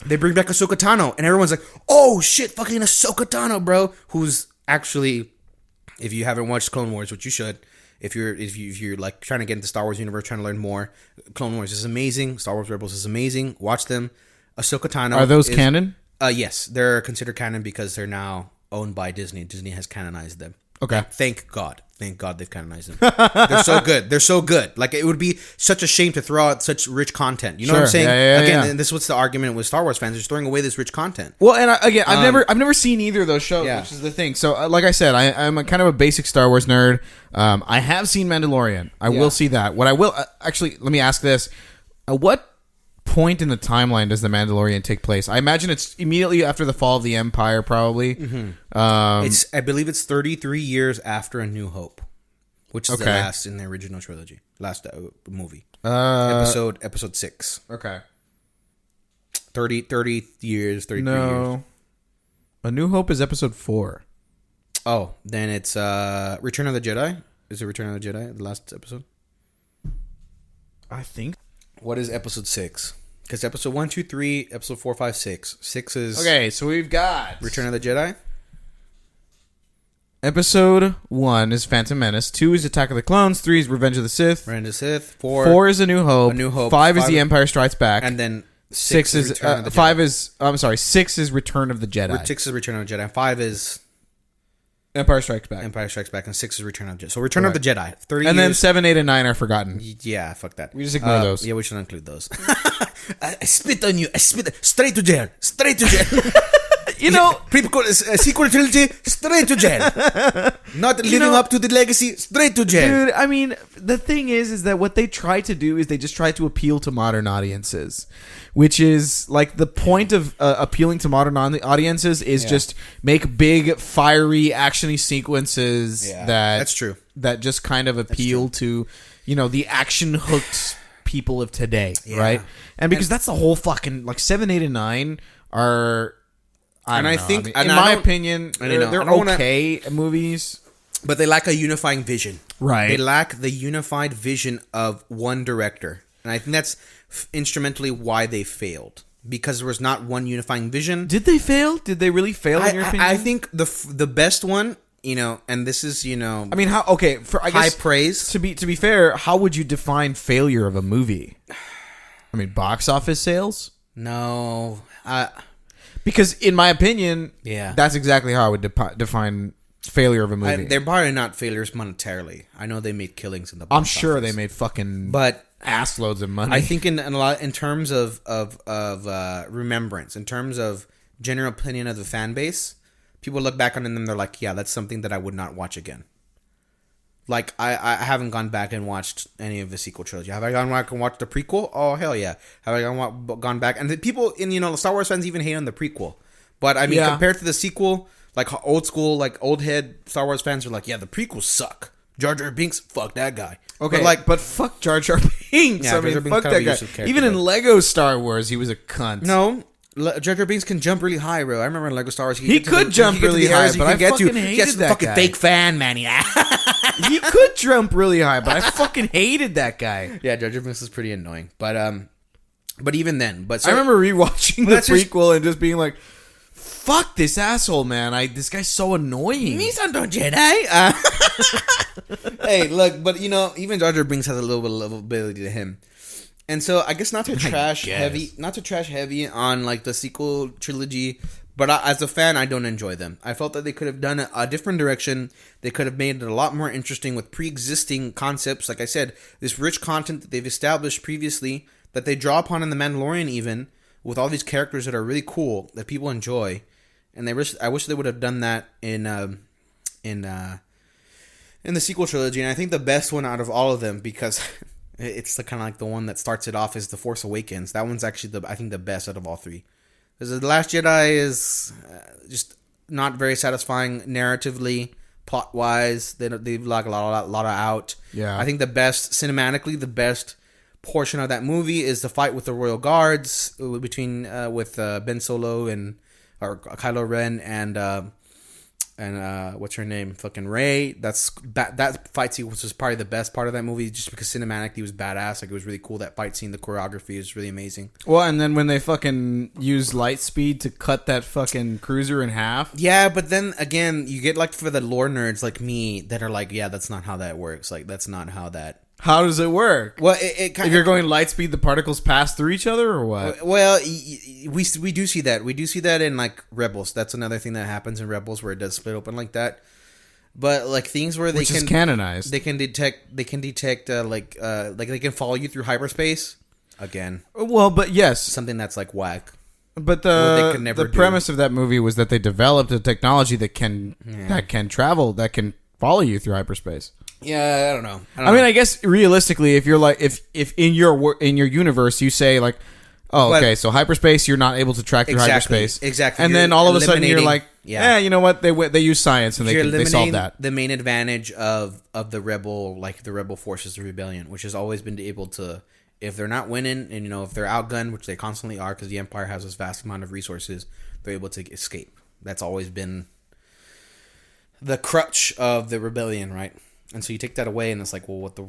Speaker 1: They bring back Ahsoka Tano, and everyone's like, oh shit, fucking Ahsoka Tano, bro. Who's actually, if you haven't watched Clone Wars, which you should, if you're like trying to get into Star Wars universe, trying to learn more, Clone Wars is amazing. Star Wars Rebels is amazing. Watch them. Ahsoka Tano.
Speaker 2: Are those canon?
Speaker 1: Yes, they're considered canon because they're now owned by Disney. Disney has canonized them.
Speaker 2: Okay.
Speaker 1: Thank God they've canonized them. They're so good. They're so good. Like, it would be such a shame to throw out such rich content. You know what I'm saying? Again, and this is what's the argument with Star Wars fans. They're just throwing away this rich content.
Speaker 2: Well, and I've never seen either of those shows, which is the thing. So, like I said, I'm a kind of a basic Star Wars nerd. I have seen Mandalorian. I will see that. What I will actually, let me ask this: what point in the timeline does the Mandalorian take place? I imagine it's immediately after the fall of the Empire, probably.
Speaker 1: I believe it's 33 years after A New Hope, which is the last in the original trilogy, last movie, episode 6.
Speaker 2: Okay,
Speaker 1: 30 years, 33 years.
Speaker 2: A New Hope is episode 4.
Speaker 1: Oh, then it's Return of the Jedi. Is it Return of the Jedi the last episode?
Speaker 2: I think.
Speaker 1: What is episode 6? Because episode 1, 2, 3, episode 4, 5, 6. 6 is...
Speaker 2: Okay, so we've got...
Speaker 1: Return of the Jedi.
Speaker 2: Episode 1 is Phantom Menace. 2 is Attack of the Clones. 3 is Revenge of the Sith.
Speaker 1: 4
Speaker 2: is A New Hope. 5 is The Empire Strikes Back.
Speaker 1: And then
Speaker 2: 6 is... 5 is... I'm sorry. 6 is Return of the Jedi.
Speaker 1: 6 is Return of the Jedi. 5 is...
Speaker 2: Empire Strikes Back.
Speaker 1: And 6 is Return of the Jedi. So Return of the Jedi. 30
Speaker 2: and
Speaker 1: years.
Speaker 2: then 7, 8, and 9 are forgotten.
Speaker 1: Yeah, fuck that.
Speaker 2: We just ignore those.
Speaker 1: Yeah, we should include those. I spit on you. I spit straight to jail. Straight to jail.
Speaker 2: You know,
Speaker 1: sequel trilogy, straight to jail. Not living up to the legacy, straight to jail.
Speaker 2: Dude, I mean, the thing is that what they try to do is they just try to appeal to modern audiences, which is like the point of appealing to modern audiences is just make big, fiery, actiony sequences
Speaker 1: that's true.
Speaker 2: That just kind of appeal to, the action hooked people of today, right? And because that's the whole fucking 7, 8, and 9 are. I think, in my opinion, they're okay movies,
Speaker 1: but they lack a unifying vision.
Speaker 2: Right?
Speaker 1: They lack the unified vision of one director, and I think that's instrumentally why they failed, because there was not one unifying vision.
Speaker 2: Did they fail? Did they really fail? In your opinion?
Speaker 1: I think the best one, and this is
Speaker 2: I mean, how? Okay, I guess
Speaker 1: high praise.
Speaker 2: To be fair, how would you define failure of a movie? I mean, box office sales?
Speaker 1: No.
Speaker 2: Because in my opinion, that's exactly how I would define failure of a movie.
Speaker 1: They're probably not failures monetarily. I know they made killings in the box
Speaker 2: I'm sure
Speaker 1: office.
Speaker 2: They made fucking
Speaker 1: but
Speaker 2: ass loads of money.
Speaker 1: I think in terms of remembrance, in terms of general opinion of the fan base, people look back on them and they're like, yeah, that's something that I would not watch again. Like, I haven't gone back and watched any of the sequel trilogy. Have I gone back and watched the prequel? Oh, hell yeah. Have I gone back? And the people in, Star Wars fans even hate on the prequel. But, I mean, compared to the sequel, like, old school, like, old head Star Wars fans are like, yeah, the prequels suck. Jar Jar Binks, fuck that guy.
Speaker 2: Okay, but fuck Jar Jar Binks.
Speaker 1: Yeah,
Speaker 2: I mean, fuck that guy. Even in Lego Star Wars, he was a cunt.
Speaker 1: No. Jar Jar Binks can jump really high, bro. I remember in Lego Star Wars,
Speaker 2: he could jump really high, but I fucking hated that
Speaker 1: fucking
Speaker 2: guy.
Speaker 1: Fake fan, man.
Speaker 2: He could jump really high, but I fucking hated that guy.
Speaker 1: Yeah, Jar Jar Binks is pretty annoying, but even then, I
Speaker 2: remember rewatching the prequel and just being like, "Fuck this asshole, man! This guy's so annoying."
Speaker 1: He's on Jedi. Hey, look, but even Jar Jar Binks has a little bit of lovability to him. And so I guess not to trash heavy on like the sequel trilogy, but as a fan, I don't enjoy them. I felt that they could have done a different direction. They could have made it a lot more interesting with pre-existing concepts. Like I said, this rich content that they've established previously, that they draw upon in The Mandalorian, even with all these characters that are really cool that people enjoy. And I wish they would have done that in the sequel trilogy. And I think the best one out of all of them, because it's the kind of like the one that starts it off, is The Force Awakens. That one's actually I think the best out of all three. Because The Last Jedi is just not very satisfying narratively, plot wise. They like a lot out.
Speaker 2: Yeah,
Speaker 1: I think the best cinematically, the best portion of that movie is the fight with the Royal Guards between with Ben Solo or Kylo Ren and what's her name? Fucking Ray. That fight sequence was probably the best part of that movie, just because cinematically it was badass. Like, it was really cool. That fight scene, the choreography is really amazing.
Speaker 2: Well, and then when they fucking use light speed to cut that fucking cruiser in half.
Speaker 1: Yeah, but then again, you get like, for the lore nerds like me that are like, yeah, that's not how that works. Like, that's not how that.
Speaker 2: How does it work?
Speaker 1: Well, it kind
Speaker 2: of, if you're going light speed, the particles pass through each other, or what?
Speaker 1: Well, we do see that. We do see that in like Rebels. That's another thing that happens in Rebels, where it does split open like that. But like things where
Speaker 2: Which is canonized.
Speaker 1: They can detect like they can follow you through hyperspace. Again,
Speaker 2: well, but yes,
Speaker 1: something that's like whack.
Speaker 2: But the premise of that movie was that they developed a technology that can travel, that can follow you through hyperspace.
Speaker 1: Yeah, I don't know.
Speaker 2: I mean, I guess realistically, if you're like, if in your universe you say like, oh, okay, so hyperspace, you're not able to track through hyperspace,
Speaker 1: exactly,
Speaker 2: and then all of a sudden you're like, yeah, you know what? They use science and they solve that.
Speaker 1: The main advantage of the rebel, like the rebel forces, the rebellion, which has always been able to, if they're not winning, and if they're outgunned, which they constantly are, because the Empire has this vast amount of resources, they're able to escape. That's always been the crutch of the rebellion, right? And so you take that away, and it's like, well, what the,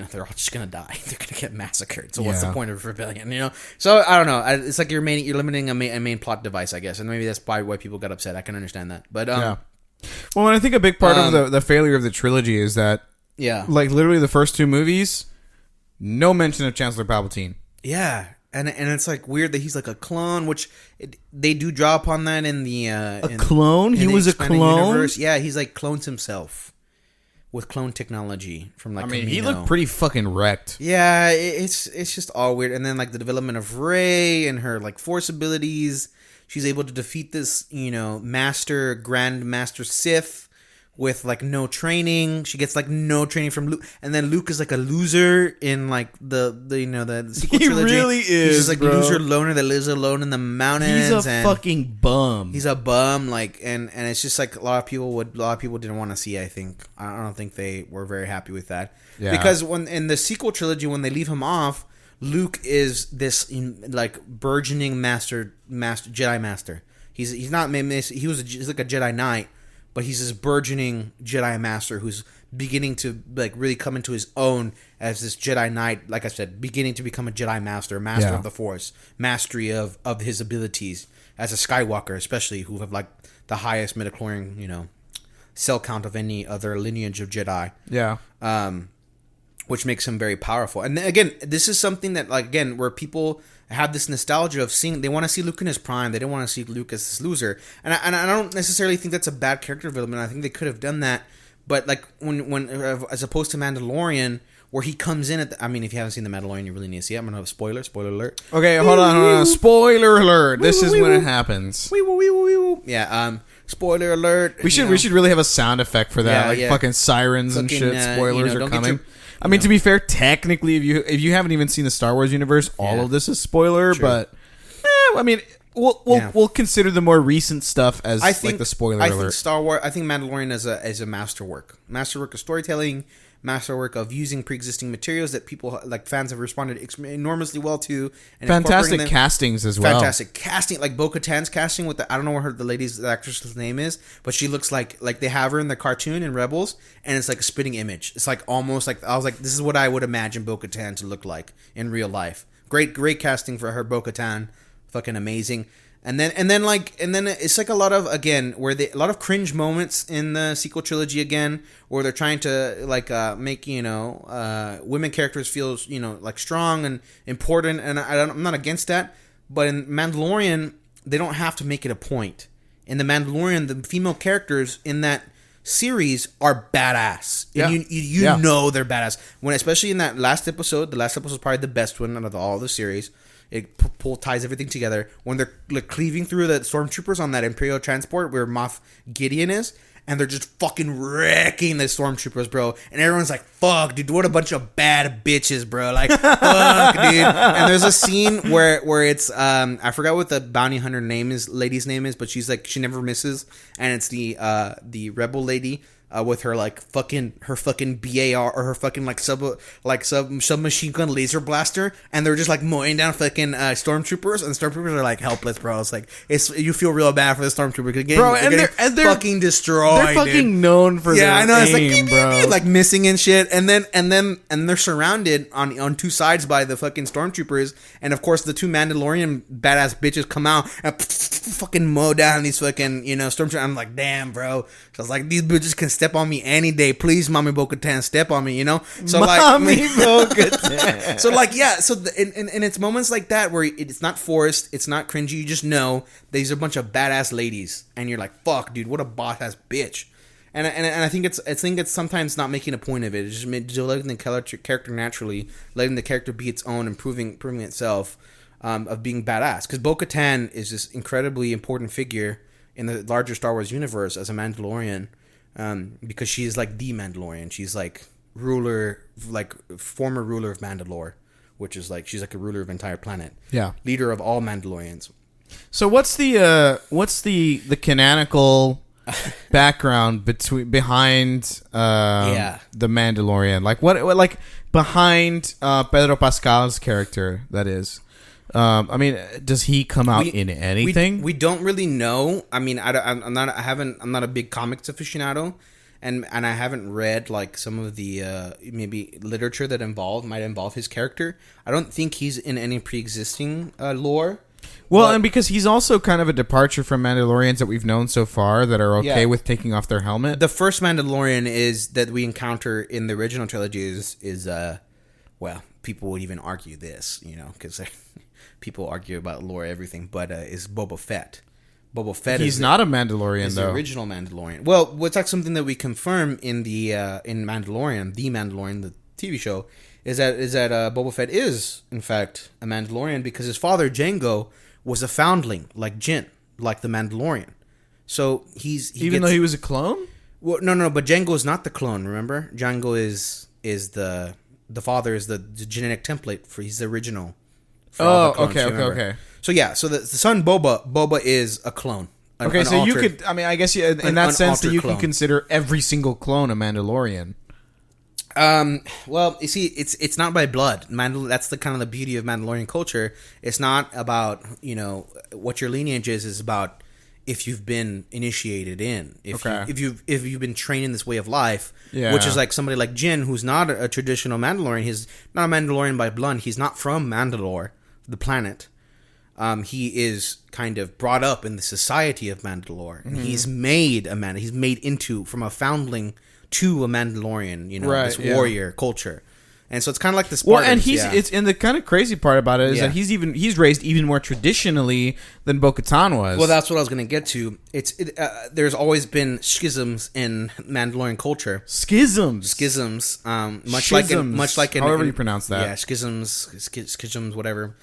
Speaker 1: they're all just gonna die. They're gonna get massacred. So what's the point of rebellion? So I don't know. It's like you're limiting a main plot device, I guess, and maybe that's probably why people got upset. I can understand that, but
Speaker 2: yeah. Well, and I think a big part of the failure of the trilogy is that, like literally the first two movies, no mention of Chancellor Palpatine.
Speaker 1: Yeah, and it's like weird that he's like a clone, which they do draw upon that in the
Speaker 2: clone. He was a clone.
Speaker 1: Universe. Yeah, he's like clones himself with clone technology from like.
Speaker 2: I mean,
Speaker 1: Camino.
Speaker 2: He looked pretty fucking wrecked.
Speaker 1: Yeah, it's just all weird, and then like the development of Rey and her like Force abilities. She's able to defeat this, Grand Master Sith with like no training. She gets like no training from Luke, and then Luke is like a loser in like the sequel trilogy.
Speaker 2: He really is.
Speaker 1: He's just like loser loner that lives alone in the mountains.
Speaker 2: He's a fucking bum.
Speaker 1: He's a bum, like, and it's just like a lot of people didn't want to see. I don't think they were very happy with that. Yeah. Because when in the sequel trilogy, when they leave him off, Luke is this like burgeoning Jedi master. He's not he's like a Jedi Knight. But he's this burgeoning Jedi Master who's beginning to like really come into his own as this Jedi Knight. Like I said, beginning to become a Jedi Master of the Force, mastery of his abilities as a Skywalker, especially, who have like the highest midichlorian, cell count of any other lineage of Jedi.
Speaker 2: Yeah.
Speaker 1: Which makes him very powerful. And then, again, this is something that, like, again, where people have this nostalgia of seeing, they want to see Luke in his prime. They don't want to see Luke as this loser. And I don't necessarily think that's a bad character development. I think they could have done that. But, like, when as opposed to Mandalorian, where he comes in at I mean, if you haven't seen The Mandalorian, you really need to see it. I'm going to have a spoiler alert.
Speaker 2: Okay, hold on. Spoiler alert. This is when it happens.
Speaker 1: Yeah, spoiler alert.
Speaker 2: We should really have a sound effect for that. Fucking sirens and shit. Spoilers are coming. I mean, to be fair, technically, if you haven't even seen the Star Wars universe, all of this is spoiler. True. But I mean, we'll consider the more recent stuff as like the spoiler alert.
Speaker 1: I think Star Wars. I think Mandalorian is a masterwork of storytelling, masterwork of using pre-existing materials that people like fans have responded enormously well to. And
Speaker 2: fantastic castings as well.
Speaker 1: Fantastic casting, like Bo-Katan's casting with I don't know what the actress's name is, but she looks like they have her in the cartoon in Rebels, and it's like a spitting image. It's like almost like I was like, this is what I would imagine Bo-Katan to look like in real life. Great casting for her, Bo-Katan, fucking amazing. And then it's like a lot of a lot of cringe moments in the sequel trilogy again, where they're trying to like make women characters feel like strong and important, and I'm not against that, but in Mandalorian they don't have to make it a point. In the Mandalorian, the female characters in that series are badass. And you know they're badass when, especially in that last episode. The last episode is probably the best one out of all the series. It ties everything together when they're like cleaving through the stormtroopers on that Imperial transport where Moff Gideon is, and they're just fucking wrecking the stormtroopers, bro. And everyone's like, "Fuck, dude, what a bunch of bad bitches, bro!" Like, fuck, dude. And there's a scene where it's I forgot what the bounty hunter lady's name is, but she's like she never misses, and it's the rebel lady. with her fucking BAR or her fucking submachine gun laser blaster, and they're just mowing down fucking stormtroopers, and stormtroopers are helpless, bro. It's you feel real bad for the stormtroopers because
Speaker 2: bro,
Speaker 1: they're fucking destroyed.
Speaker 2: They're fucking known for their
Speaker 1: I know
Speaker 2: aim,
Speaker 1: it's
Speaker 2: bro.
Speaker 1: Missing and shit, and they're surrounded on two sides by the fucking stormtroopers, and of course the two Mandalorian badass bitches come out and fucking mow down these fucking stormtroopers. I'm like, damn, bro. So I was these bitches can step on me any day. Please, Mommy Bo-Katan, step on me, So
Speaker 2: Mommy Bo-Katan.
Speaker 1: So in it's moments like that where it's not forced, it's not cringy. You just know these are a bunch of badass ladies, and you're like, fuck, dude, what a boss ass bitch. And I think it's sometimes not making a point of it. It's just letting the character naturally, letting the character be its own, and proving itself of being badass. Because Bo-Katan is this incredibly important figure in the larger Star Wars universe as a Mandalorian, because she is the Mandalorian. She's ruler, former ruler of Mandalore, which is she's a ruler of the entire planet.
Speaker 2: Yeah,
Speaker 1: leader of all Mandalorians. So
Speaker 2: what's the canonical background behind the Mandalorian? What behind Pedro Pascal's character, that is? I mean, does he come out in anything?
Speaker 1: We don't really know. I mean, I'm not a big comics aficionado, and I haven't read some of the maybe literature that might involve his character. I don't think he's in any pre-existing lore.
Speaker 2: Well, and because he's also kind of a departure from Mandalorians that we've known so far that are okay with taking off their helmet.
Speaker 1: The first Mandalorian that we encounter in the original trilogy is well, people would even argue this, because people argue about lore, everything, but is Boba Fett. Boba Fett.
Speaker 2: He's not a Mandalorian, though.
Speaker 1: The original Mandalorian. Well, it's something that we confirm in the Mandalorian, the TV show, is that Boba Fett is in fact a Mandalorian because his father Jango was a foundling like Jin, like the Mandalorian. So though
Speaker 2: he was a clone.
Speaker 1: Well, no, but Jango is not the clone. Remember, Jango is the father is the genetic template for he's the original.
Speaker 2: Okay.
Speaker 1: So yeah, so the son Boba is a clone.
Speaker 2: You could, I mean, I guess in that sense that you can consider every single clone a Mandalorian.
Speaker 1: Well, you see, it's not by blood. That's the kind of the beauty of Mandalorian culture. It's not about what your lineage is. It's about if you've been initiated in, if you've been trained in this way of life, which is somebody like Jin, who's not a traditional Mandalorian. He's not a Mandalorian by blood. He's not from Mandalore, the planet. He is kind of brought up in the society of Mandalore, and he's made He's made into from a foundling to a Mandalorian, this warrior culture. And so it's kind of like the Spartans.
Speaker 2: Well, and it's and the kind of crazy part about it is that he's raised even more traditionally than Bo-Katan was.
Speaker 1: Well, that's what I was going to get to. There's always been schisms in Mandalorian culture.
Speaker 2: Schisms.
Speaker 1: Much like
Speaker 2: however you pronounce that.
Speaker 1: Yeah, schisms, whatever.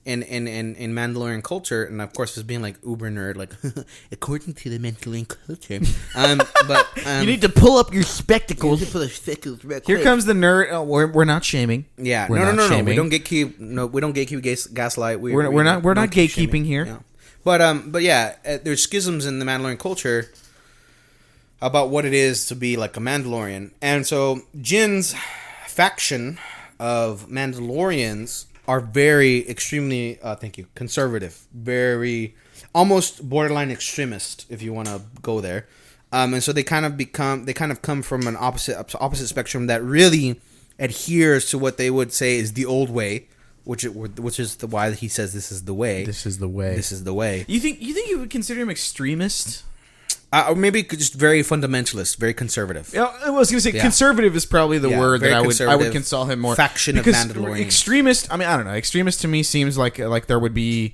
Speaker 1: In Mandalorian culture, and of course, was being uber nerd, according to the Mandalorian culture. But
Speaker 2: you need to pull up your spectacles. Here comes the nerd. Oh, we're not shaming.
Speaker 1: Yeah, no. We don't gatekeep. No, we don't gatekeep. Gaslight.
Speaker 2: We're not gatekeeping here.
Speaker 1: Yeah. But yeah, there's schisms in the Mandalorian culture about what it is to be like a Mandalorian, and so Jin's faction of Mandalorians are very extremely conservative, very almost borderline extremist, if you want to go there. And so they kind of come from an opposite spectrum that really adheres to what they would say is the old way, which is why he says this is the way.
Speaker 2: This is the way.
Speaker 1: This is the way.
Speaker 2: You think you would consider him extremist?
Speaker 1: Or maybe just very fundamentalist, very conservative.
Speaker 2: Yeah, I was going to say conservative is probably the word that I would console him more.
Speaker 1: Faction of Mandalorian.
Speaker 2: Extremist, I mean, I don't know. Extremist to me seems like there would be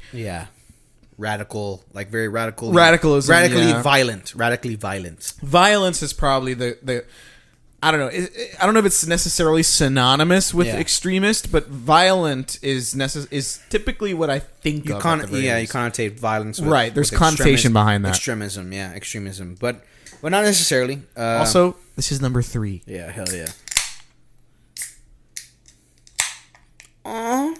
Speaker 1: radical, very radical,
Speaker 2: radicalism,
Speaker 1: radically violent.
Speaker 2: Violence is probably the I don't know. I don't know if it's necessarily synonymous with extremist, but violent is typically what I think of.
Speaker 1: You connotate violence with,
Speaker 2: right. There's connotation behind that.
Speaker 1: Extremism, but not necessarily.
Speaker 2: Also, this is number 3.
Speaker 1: Yeah, hell yeah.
Speaker 2: I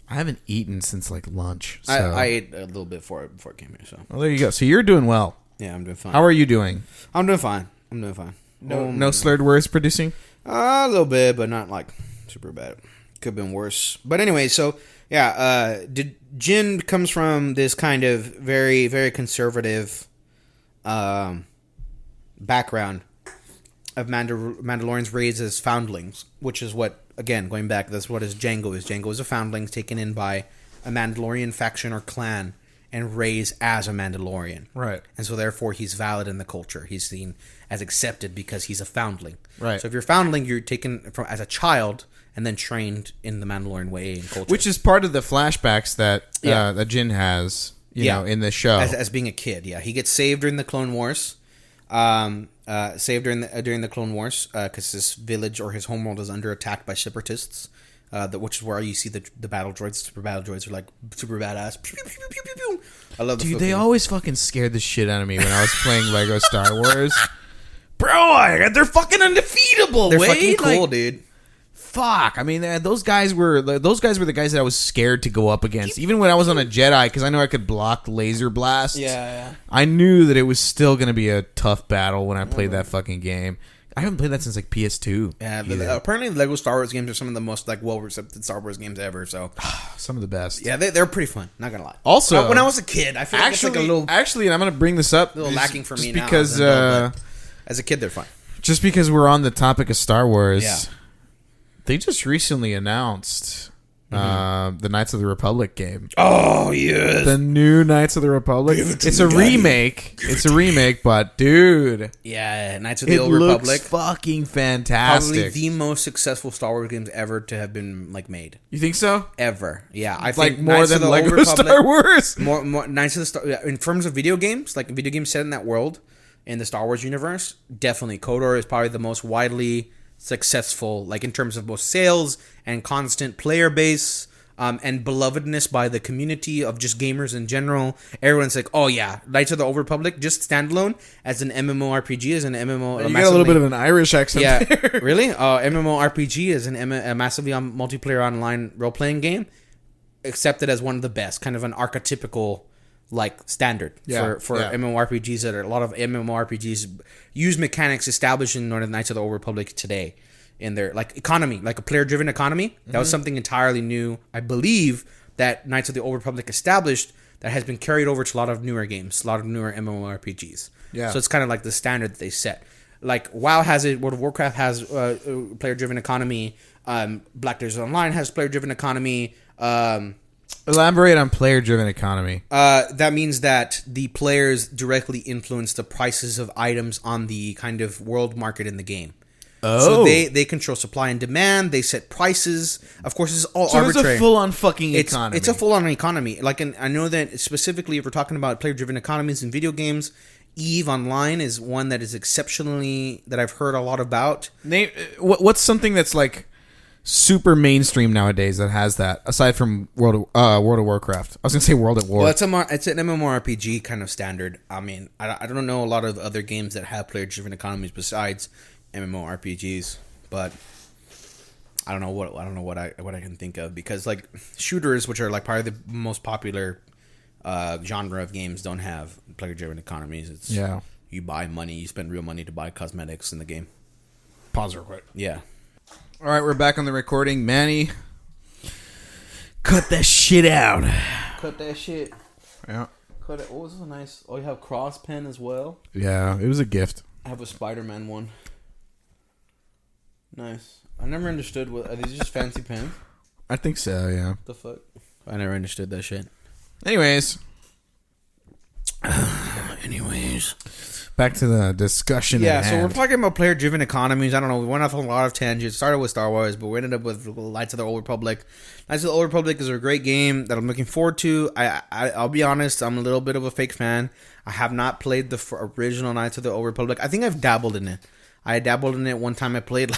Speaker 2: haven't eaten since lunch. So.
Speaker 1: I ate a little bit before I came here. So
Speaker 2: well, there you go. So you're doing well.
Speaker 1: Yeah, I'm doing fine.
Speaker 2: How are you doing?
Speaker 1: I'm doing fine.
Speaker 2: No slurred words producing?
Speaker 1: A little bit, but not like super bad. Could have been worse. But anyway, so yeah, Jin comes from this kind of very, very conservative background of Mandalorians raised as foundlings, which is what, again, going back, that's what his Jango is. Jango is a foundling taken in by a Mandalorian faction or clan and raised as a Mandalorian.
Speaker 2: Right.
Speaker 1: And so therefore he's valid in the culture. He's seen as accepted because he's a foundling.
Speaker 2: Right.
Speaker 1: So if you're a foundling, you're taken from as a child and then trained in the Mandalorian way and culture.
Speaker 2: Which is part of the flashbacks that that Jin has, you know, in the show.
Speaker 1: As being a kid, yeah. He gets saved during the Clone Wars. Saved during the Clone Wars because his village or his homeworld is under attack by separatists. Which is where you see the battle droids. Super battle droids are like super badass. Pew, pew, pew, pew, pew, pew. I love the.
Speaker 2: Dude, they always fucking scared the shit out of me when I was playing Lego Star Wars. Bro, they're fucking undefeatable.
Speaker 1: They're fucking cool, dude.
Speaker 2: Fuck. I mean, those guys were the guys that I was scared to go up against. Even when I was on a Jedi, because I know I could block laser blasts.
Speaker 1: Yeah.
Speaker 2: I knew that it was still going to be a tough battle when I played that fucking game. I haven't played that since like PS2.
Speaker 1: Yeah, apparently the Lego Star Wars games are some of the most like well-recepted Star Wars games ever. So
Speaker 2: some of the best.
Speaker 1: Yeah, they're pretty fun. Not gonna lie.
Speaker 2: Also,
Speaker 1: when I was a kid, I feel like it's like a little
Speaker 2: and I'm gonna bring this up.
Speaker 1: A little lacking for me now.
Speaker 2: Because
Speaker 1: as a kid, they're fun.
Speaker 2: Just because we're on the topic of Star Wars,
Speaker 1: yeah.
Speaker 2: They just recently announced the Knights of the Republic game.
Speaker 1: Oh, yes.
Speaker 2: The new Knights of the Republic. It's a remake. It's a remake, but dude.
Speaker 1: Yeah, Knights of the Old Republic.
Speaker 2: It looks fucking fantastic.
Speaker 1: Probably the most successful Star Wars games ever to have been like made.
Speaker 2: You think so?
Speaker 1: Ever. Yeah. I
Speaker 2: like
Speaker 1: think
Speaker 2: more
Speaker 1: Knights
Speaker 2: than
Speaker 1: of the
Speaker 2: Lego
Speaker 1: Old Republic,
Speaker 2: Star Wars?
Speaker 1: More Knights of the Star... In terms of video games, like video games set in that world, in the Star Wars universe, definitely. KOTOR is probably the most widely successful, like in terms of both sales and constant player base, and belovedness by the community of just gamers in general. Everyone's like, oh yeah, Knights of the Old Republic, just standalone as an MMORPG, as an MMO.
Speaker 2: You got a little bit of an Irish accent.
Speaker 1: Yeah,
Speaker 2: there.
Speaker 1: Really? MMORPG is a massively multiplayer online role-playing game, accepted as one of the best, kind of an archetypical like standard for MMORPGs that are a lot of MMORPGs use mechanics established in the Knights of the Old Republic today in their like economy, like a player-driven economy. That was something entirely new, I believe, that Knights of the Old Republic established that has been carried over to a lot of newer games, a lot of newer MMORPGs. Yeah. So it's kind of like the standard that they set. Like WoW has it, World of Warcraft has player-driven economy, Black Desert Online has player-driven economy.
Speaker 2: Elaborate on player-driven economy.
Speaker 1: That means that the players directly influence the prices of items on the kind of world market in the game. Oh. So they control supply and demand. They set prices. Of course, it's all arbitrary.
Speaker 2: It's a full-on fucking economy.
Speaker 1: It's a full-on economy. Like, I know that specifically if we're talking about player-driven economies in video games, EVE Online is one that is exceptionally, that I've heard a lot about.
Speaker 2: What's something that's like super mainstream nowadays that has that, aside from World of Warcraft? I was gonna say World at War.
Speaker 1: Well, it's an MMORPG kind of standard. I mean, I don't know a lot of other games that have player-driven economies besides MMORPGs, but I don't know what I can think of, because like shooters, which are like probably the most popular genre of games, don't have player-driven economies. It's you buy money, you spend real money to buy cosmetics in the game.
Speaker 2: Pause real quick.
Speaker 1: Yeah.
Speaker 2: All right, we're back on the recording. Manny, cut that shit out.
Speaker 1: Cut that shit.
Speaker 2: Yeah.
Speaker 1: Cut it. What was so nice? Oh, you have cross pen as well?
Speaker 2: Yeah, it was a gift.
Speaker 1: I have a Spider-Man one. Nice. I never understood are these just fancy pens?
Speaker 2: I think so, yeah.
Speaker 1: The fuck? I never understood that shit.
Speaker 2: Anyways. Back to the discussion.
Speaker 1: Yeah, so we're talking about player-driven economies. I don't know. We went off on a lot of tangents. Started with Star Wars, but we ended up with Knights of the Old Republic. Knights of the Old Republic is a great game that I'm looking forward to. I'll be honest, I'm a little bit of a fake fan. I have not played the original Knights of the Old Republic. I think I've dabbled in it. I dabbled in it one time. I played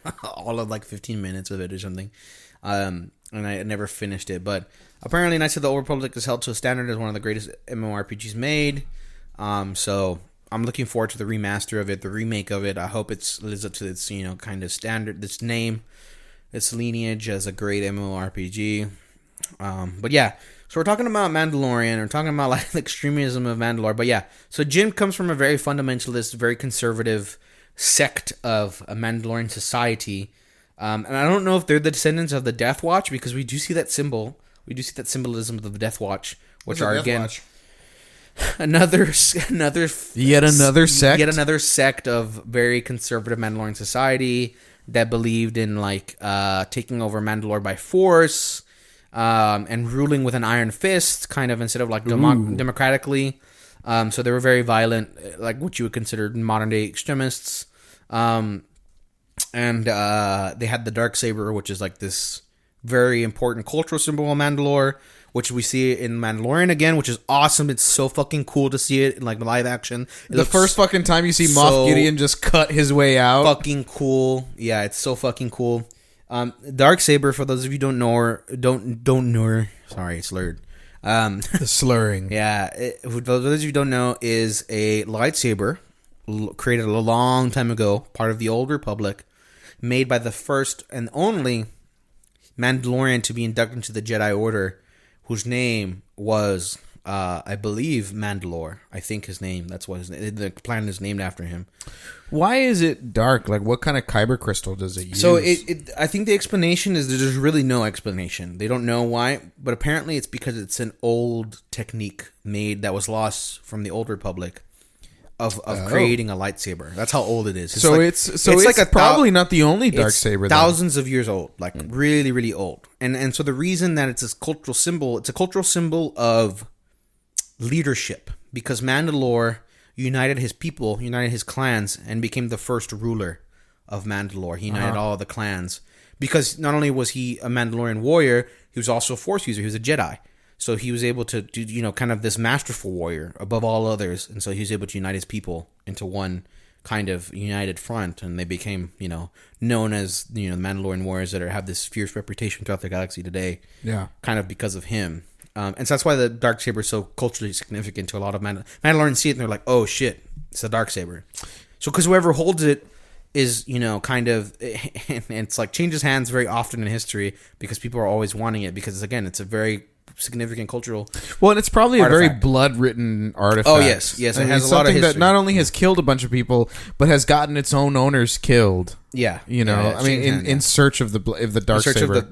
Speaker 1: like all of like 15 minutes of it or something, and I never finished it. But apparently, Knights of the Old Republic is held to a standard as one of the greatest MMORPGs made. So I'm looking forward to the remaster of it, the remake of it. I hope it lives up to its kind of standard, its name, its lineage as a great MMORPG. But yeah. So we're talking about Mandalorian. We're talking about like the extremism of Mandalore. But yeah, so Jin comes from a very fundamentalist, very conservative sect of a Mandalorian society. And I don't know if they're the descendants of the Death Watch, because we do see that symbol. We do see that symbolism of the Death Watch, which are, again, another
Speaker 2: yet another
Speaker 1: sect of very conservative Mandalorian society that believed in taking over Mandalore by force, and ruling with an iron fist, kind of, instead of democratically. So they were very violent, like what you would consider modern day extremists. And they had the Darksaber, which is like this very important cultural symbol of Mandalore, which we see in Mandalorian again, which is awesome. It's so fucking cool to see it in like live action.
Speaker 2: The first fucking time you see Moff Gideon just cut his way out.
Speaker 1: Fucking cool. Yeah, it's so fucking cool. Darksaber, for those of you don't know, sorry, it's slurred.
Speaker 2: The slurring.
Speaker 1: Yeah, for those of you who don't know, is a lightsaber created a long time ago, part of the Old Republic, made by the first and only Mandalorian to be inducted into the Jedi Order, whose name was, I believe, Mandalore. I think his name. That's what the planet is named after him.
Speaker 2: Why is it dark? Like, what kind of kyber crystal does it use?
Speaker 1: So I think the explanation is that there's really no explanation. They don't know why, but apparently it's because it's an old technique made that was lost from the Old Republic of creating a lightsaber. That's how old it is.
Speaker 2: It's probably not the only Darksaber.
Speaker 1: Thousands of years old, like really, really old. And so the reason that it's a cultural symbol of leadership, because Mandalore united his people, united his clans, and became the first ruler of Mandalore. He united all of the clans, because not only was he a Mandalorian warrior, he was also a Force user. He was a Jedi. So he was able to do, kind of this masterful warrior above all others. And so he was able to unite his people into one kind of united front. And they became, known as, the Mandalorian warriors that have this fierce reputation throughout the galaxy today.
Speaker 2: Yeah.
Speaker 1: Kind of because of him. And so that's why the Darksaber is so culturally significant to a lot of Mandalorians see it and they're like, oh shit, it's a Darksaber. So because whoever holds it is, kind of, and it's like changes hands very often in history because people are always wanting it, because again, it's a very significant cultural
Speaker 2: and it's probably
Speaker 1: artifact.
Speaker 2: A very blood-written artifact.
Speaker 1: Oh yes, it has a lot of history.
Speaker 2: That not only has killed a bunch of people, but has gotten its own owners killed.
Speaker 1: Yeah,
Speaker 2: in search of the Darksaber.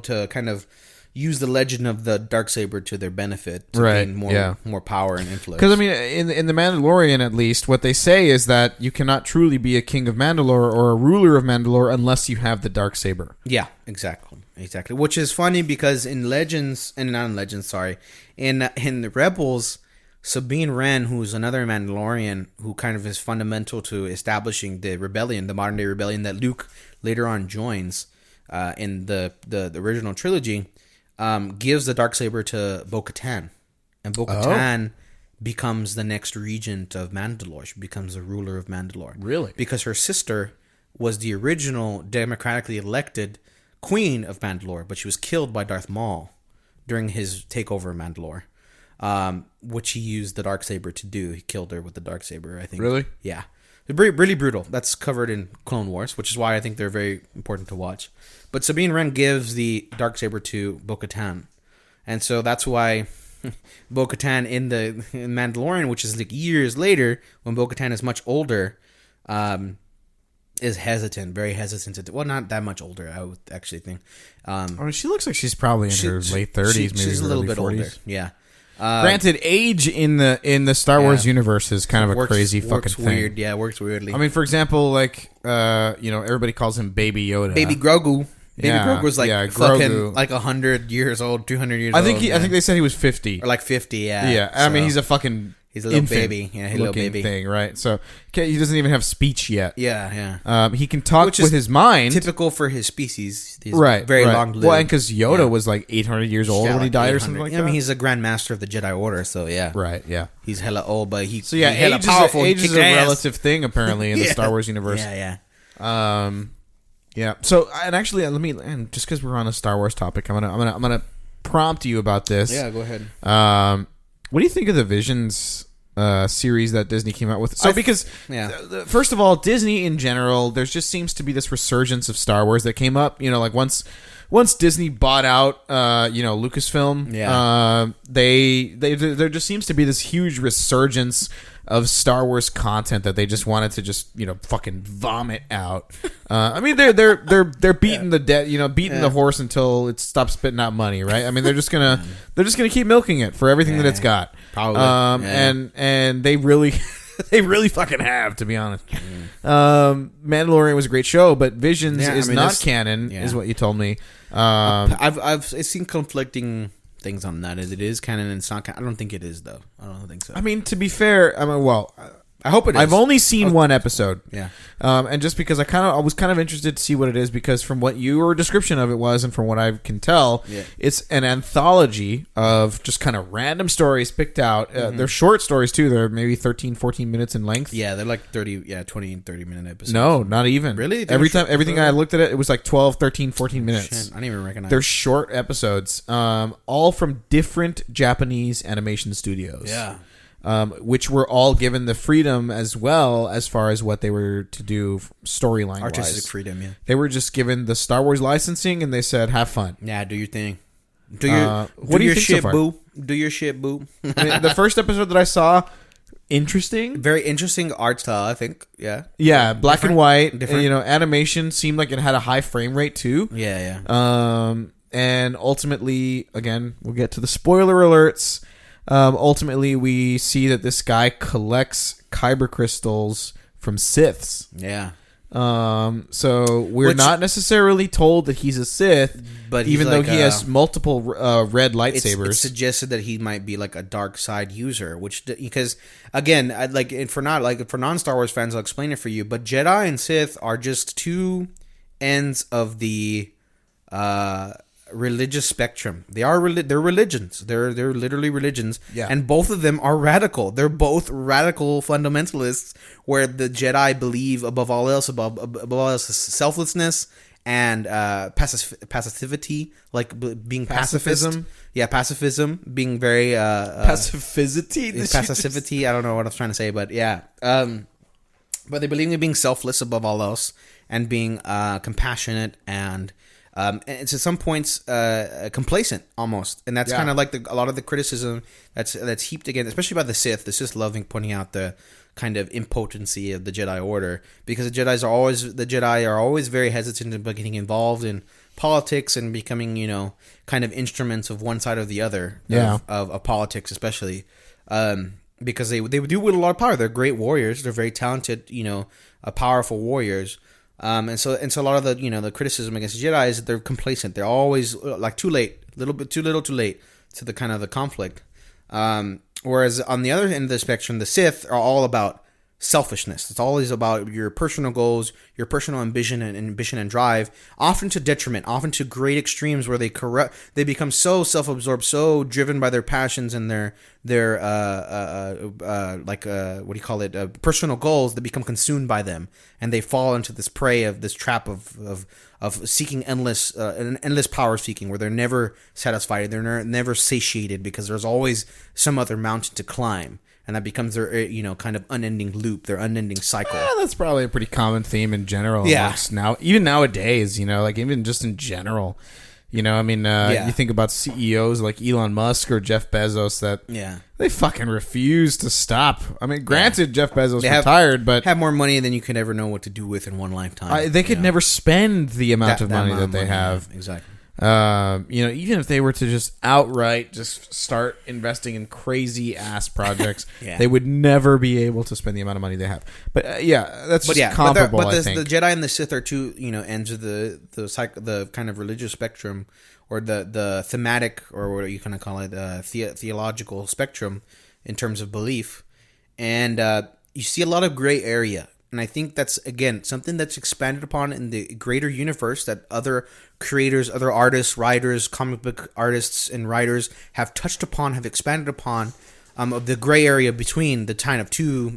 Speaker 1: To kind of use the legend of the Darksaber to their benefit, to gain more power and influence.
Speaker 2: Because in the Mandalorian, at least, what they say is that you cannot truly be a king of Mandalore or a ruler of Mandalore unless you have the Darksaber.
Speaker 1: Yeah, exactly. Which is funny because in the Rebels, Sabine Wren, who's another Mandalorian who kind of is fundamental to establishing the rebellion, the modern day rebellion that Luke later on joins in the original trilogy, gives the Darksaber to Bo-Katan. And Bo-Katan becomes the next regent of Mandalore. She becomes the ruler of Mandalore.
Speaker 2: Really?
Speaker 1: Because her sister was the original democratically elected Queen of Mandalore, but she was killed by Darth Maul during his takeover of Mandalore, which he used the Darksaber to do. He killed her with the Darksaber, I think.
Speaker 2: Really?
Speaker 1: Yeah. They're really brutal. That's covered in Clone Wars, which is why I think they're very important to watch. But Sabine Wren gives the Darksaber to Bo-Katan. And so that's why Bo-Katan in Mandalorian, which is like years later, when Bo-Katan is much older, is hesitant, very hesitant. Well, not that much older, I would actually think.
Speaker 2: She looks like she's probably in her late 30s, maybe
Speaker 1: she's a little bit
Speaker 2: 40s.
Speaker 1: older. Yeah.
Speaker 2: Granted, age in the Star Wars universe is kind of a crazy fucking thing.
Speaker 1: Weird. Yeah, it works weirdly.
Speaker 2: I mean, for example, like everybody calls him Baby Yoda.
Speaker 1: Baby Grogu. Baby Grogu was like fucking
Speaker 2: Grogu.
Speaker 1: like 100 years old, 200 years old.
Speaker 2: I think they said he was 50.
Speaker 1: Or like 50, yeah.
Speaker 2: Yeah, I mean, he's a fucking
Speaker 1: he's a little baby. Yeah, he's a little baby
Speaker 2: thing, right? So he doesn't even have speech yet.
Speaker 1: Yeah.
Speaker 2: He can talk with his mind.
Speaker 1: Typical for his species. He's
Speaker 2: right.
Speaker 1: Very long lived.
Speaker 2: Well, and because Yoda was like 800 years old when he died or something like that.
Speaker 1: I mean, he's a Grand Master of the Jedi Order, so yeah.
Speaker 2: Right, yeah.
Speaker 1: He's hella old, but he's
Speaker 2: hella
Speaker 1: powerful.
Speaker 2: Age is a relative thing, apparently, in the Star Wars universe.
Speaker 1: Yeah.
Speaker 2: Yeah. So, and actually, just because we're on a Star Wars topic, I'm gonna prompt you about this.
Speaker 1: Yeah, go ahead.
Speaker 2: What do you think of the Visions series that Disney came out with? So, first of all, Disney in general, there just seems to be this resurgence of Star Wars that came up. Like once Disney bought out, Lucasfilm, there just seems to be this huge resurgence of Star Wars content that they just wanted to just fucking vomit out. I mean they're beating the beating the horse until it stops spitting out money, right? I mean they're just gonna keep milking it for everything that it's got.
Speaker 1: Probably.
Speaker 2: And they really they really fucking have, to be honest. Mandalorian was a great show, but Visions is not canon, is what you told me.
Speaker 1: I've seen conflicting things on that. As it is canon and it's not canon. I don't think it is though. I don't think so.
Speaker 2: I mean, to be fair,
Speaker 1: I hope it is.
Speaker 2: I've only seen one episode.
Speaker 1: Yeah.
Speaker 2: And just because I was kind of interested to see what it is, because from what your description of it was and from what I can tell, it's an anthology of just kind of random stories picked out. They're short stories too. They're maybe 13, 14 minutes in length.
Speaker 1: Yeah, they're like 20 and 30-minute episodes.
Speaker 2: No, not even.
Speaker 1: Really?
Speaker 2: Everything I looked at it was like 12, 13, 14 minutes.
Speaker 1: Shit, I didn't even recognize.
Speaker 2: They're short episodes, all from different Japanese animation studios.
Speaker 1: Yeah.
Speaker 2: Which were all given the freedom as well as far as what they were to do storyline wise.
Speaker 1: Artistic freedom, yeah.
Speaker 2: They were just given the Star Wars licensing and they said, have fun.
Speaker 1: Yeah, do your thing. Do your
Speaker 2: shit,
Speaker 1: so boo. Do your shit, boo.
Speaker 2: I mean, the first episode that I saw, interesting.
Speaker 1: Very interesting art style, I think. Yeah.
Speaker 2: Yeah, black and white.
Speaker 1: Different.
Speaker 2: And, animation seemed like it had a high frame rate too.
Speaker 1: Yeah.
Speaker 2: And ultimately, again, we'll get to the spoiler alerts. Ultimately, we see that this guy collects kyber crystals from Siths.
Speaker 1: Yeah.
Speaker 2: So we're not necessarily told that he's a Sith,
Speaker 1: but
Speaker 2: even though he has multiple red lightsabers.
Speaker 1: It's suggested that he might be like a dark side user, which because again, for non-Star Wars fans, I'll explain it for you. But Jedi and Sith are just two ends of the religious spectrum. They're religions. They're literally religions.
Speaker 2: Yeah. And
Speaker 1: both of them are radical. They're both radical fundamentalists, where the Jedi believe above all else selflessness and passivity, like being
Speaker 2: pacifism.
Speaker 1: Pacifism, being very
Speaker 2: passivity.
Speaker 1: I don't know what I was trying to say, but yeah. But they believe in being selfless above all else and being compassionate and it's at some points complacent almost, and that's kind of like a lot of the criticism that's heaped again, especially by the Sith. The Sith loving pointing out the kind of impotency of the Jedi Order, because the Jedi are always very hesitant in getting involved in politics and becoming kind of instruments of one side or the other of politics, especially because they do wield a lot of power. They're great warriors. They're very talented, powerful warriors. And so a lot of the the criticism against the Jedi is that they're complacent. They're always like too late, a little bit too little, too late to the kind of the conflict. Whereas on the other end of the spectrum, the Sith are all about selfishness. It's always about your personal goals, your personal ambition and drive, often to detriment, often to great extremes where they become so self-absorbed, so driven by their passions and their personal goals that become consumed by them, and they fall into this prey of this trap of seeking endless power seeking, where they're never satisfied, they're never satiated, because there's always some other mountain to climb. And that becomes their, kind of unending loop, their unending cycle.
Speaker 2: That's probably a pretty common theme in general.
Speaker 1: Yeah.
Speaker 2: Even nowadays, like even just in general, you think about CEOs like Elon Musk or Jeff Bezos that they fucking refuse to stop. I mean, granted, Jeff Bezos retired, but
Speaker 1: have more money than you could ever know what to do with in one lifetime.
Speaker 2: They could never spend the amount of money that they have.
Speaker 1: Exactly.
Speaker 2: Even if they were to just outright just start investing in crazy ass projects, they would never be able to spend the amount of money they have. But that's just comparable.
Speaker 1: But
Speaker 2: I think
Speaker 1: the Jedi and the Sith are two ends of the kind of religious spectrum, or the thematic, or what you kind of call it, theological spectrum in terms of belief, and you see a lot of gray area. And I think that's, again, something that's expanded upon in the greater universe that other creators, other artists, writers, comic book artists and writers have touched upon, have expanded upon, of the gray area between the kind of two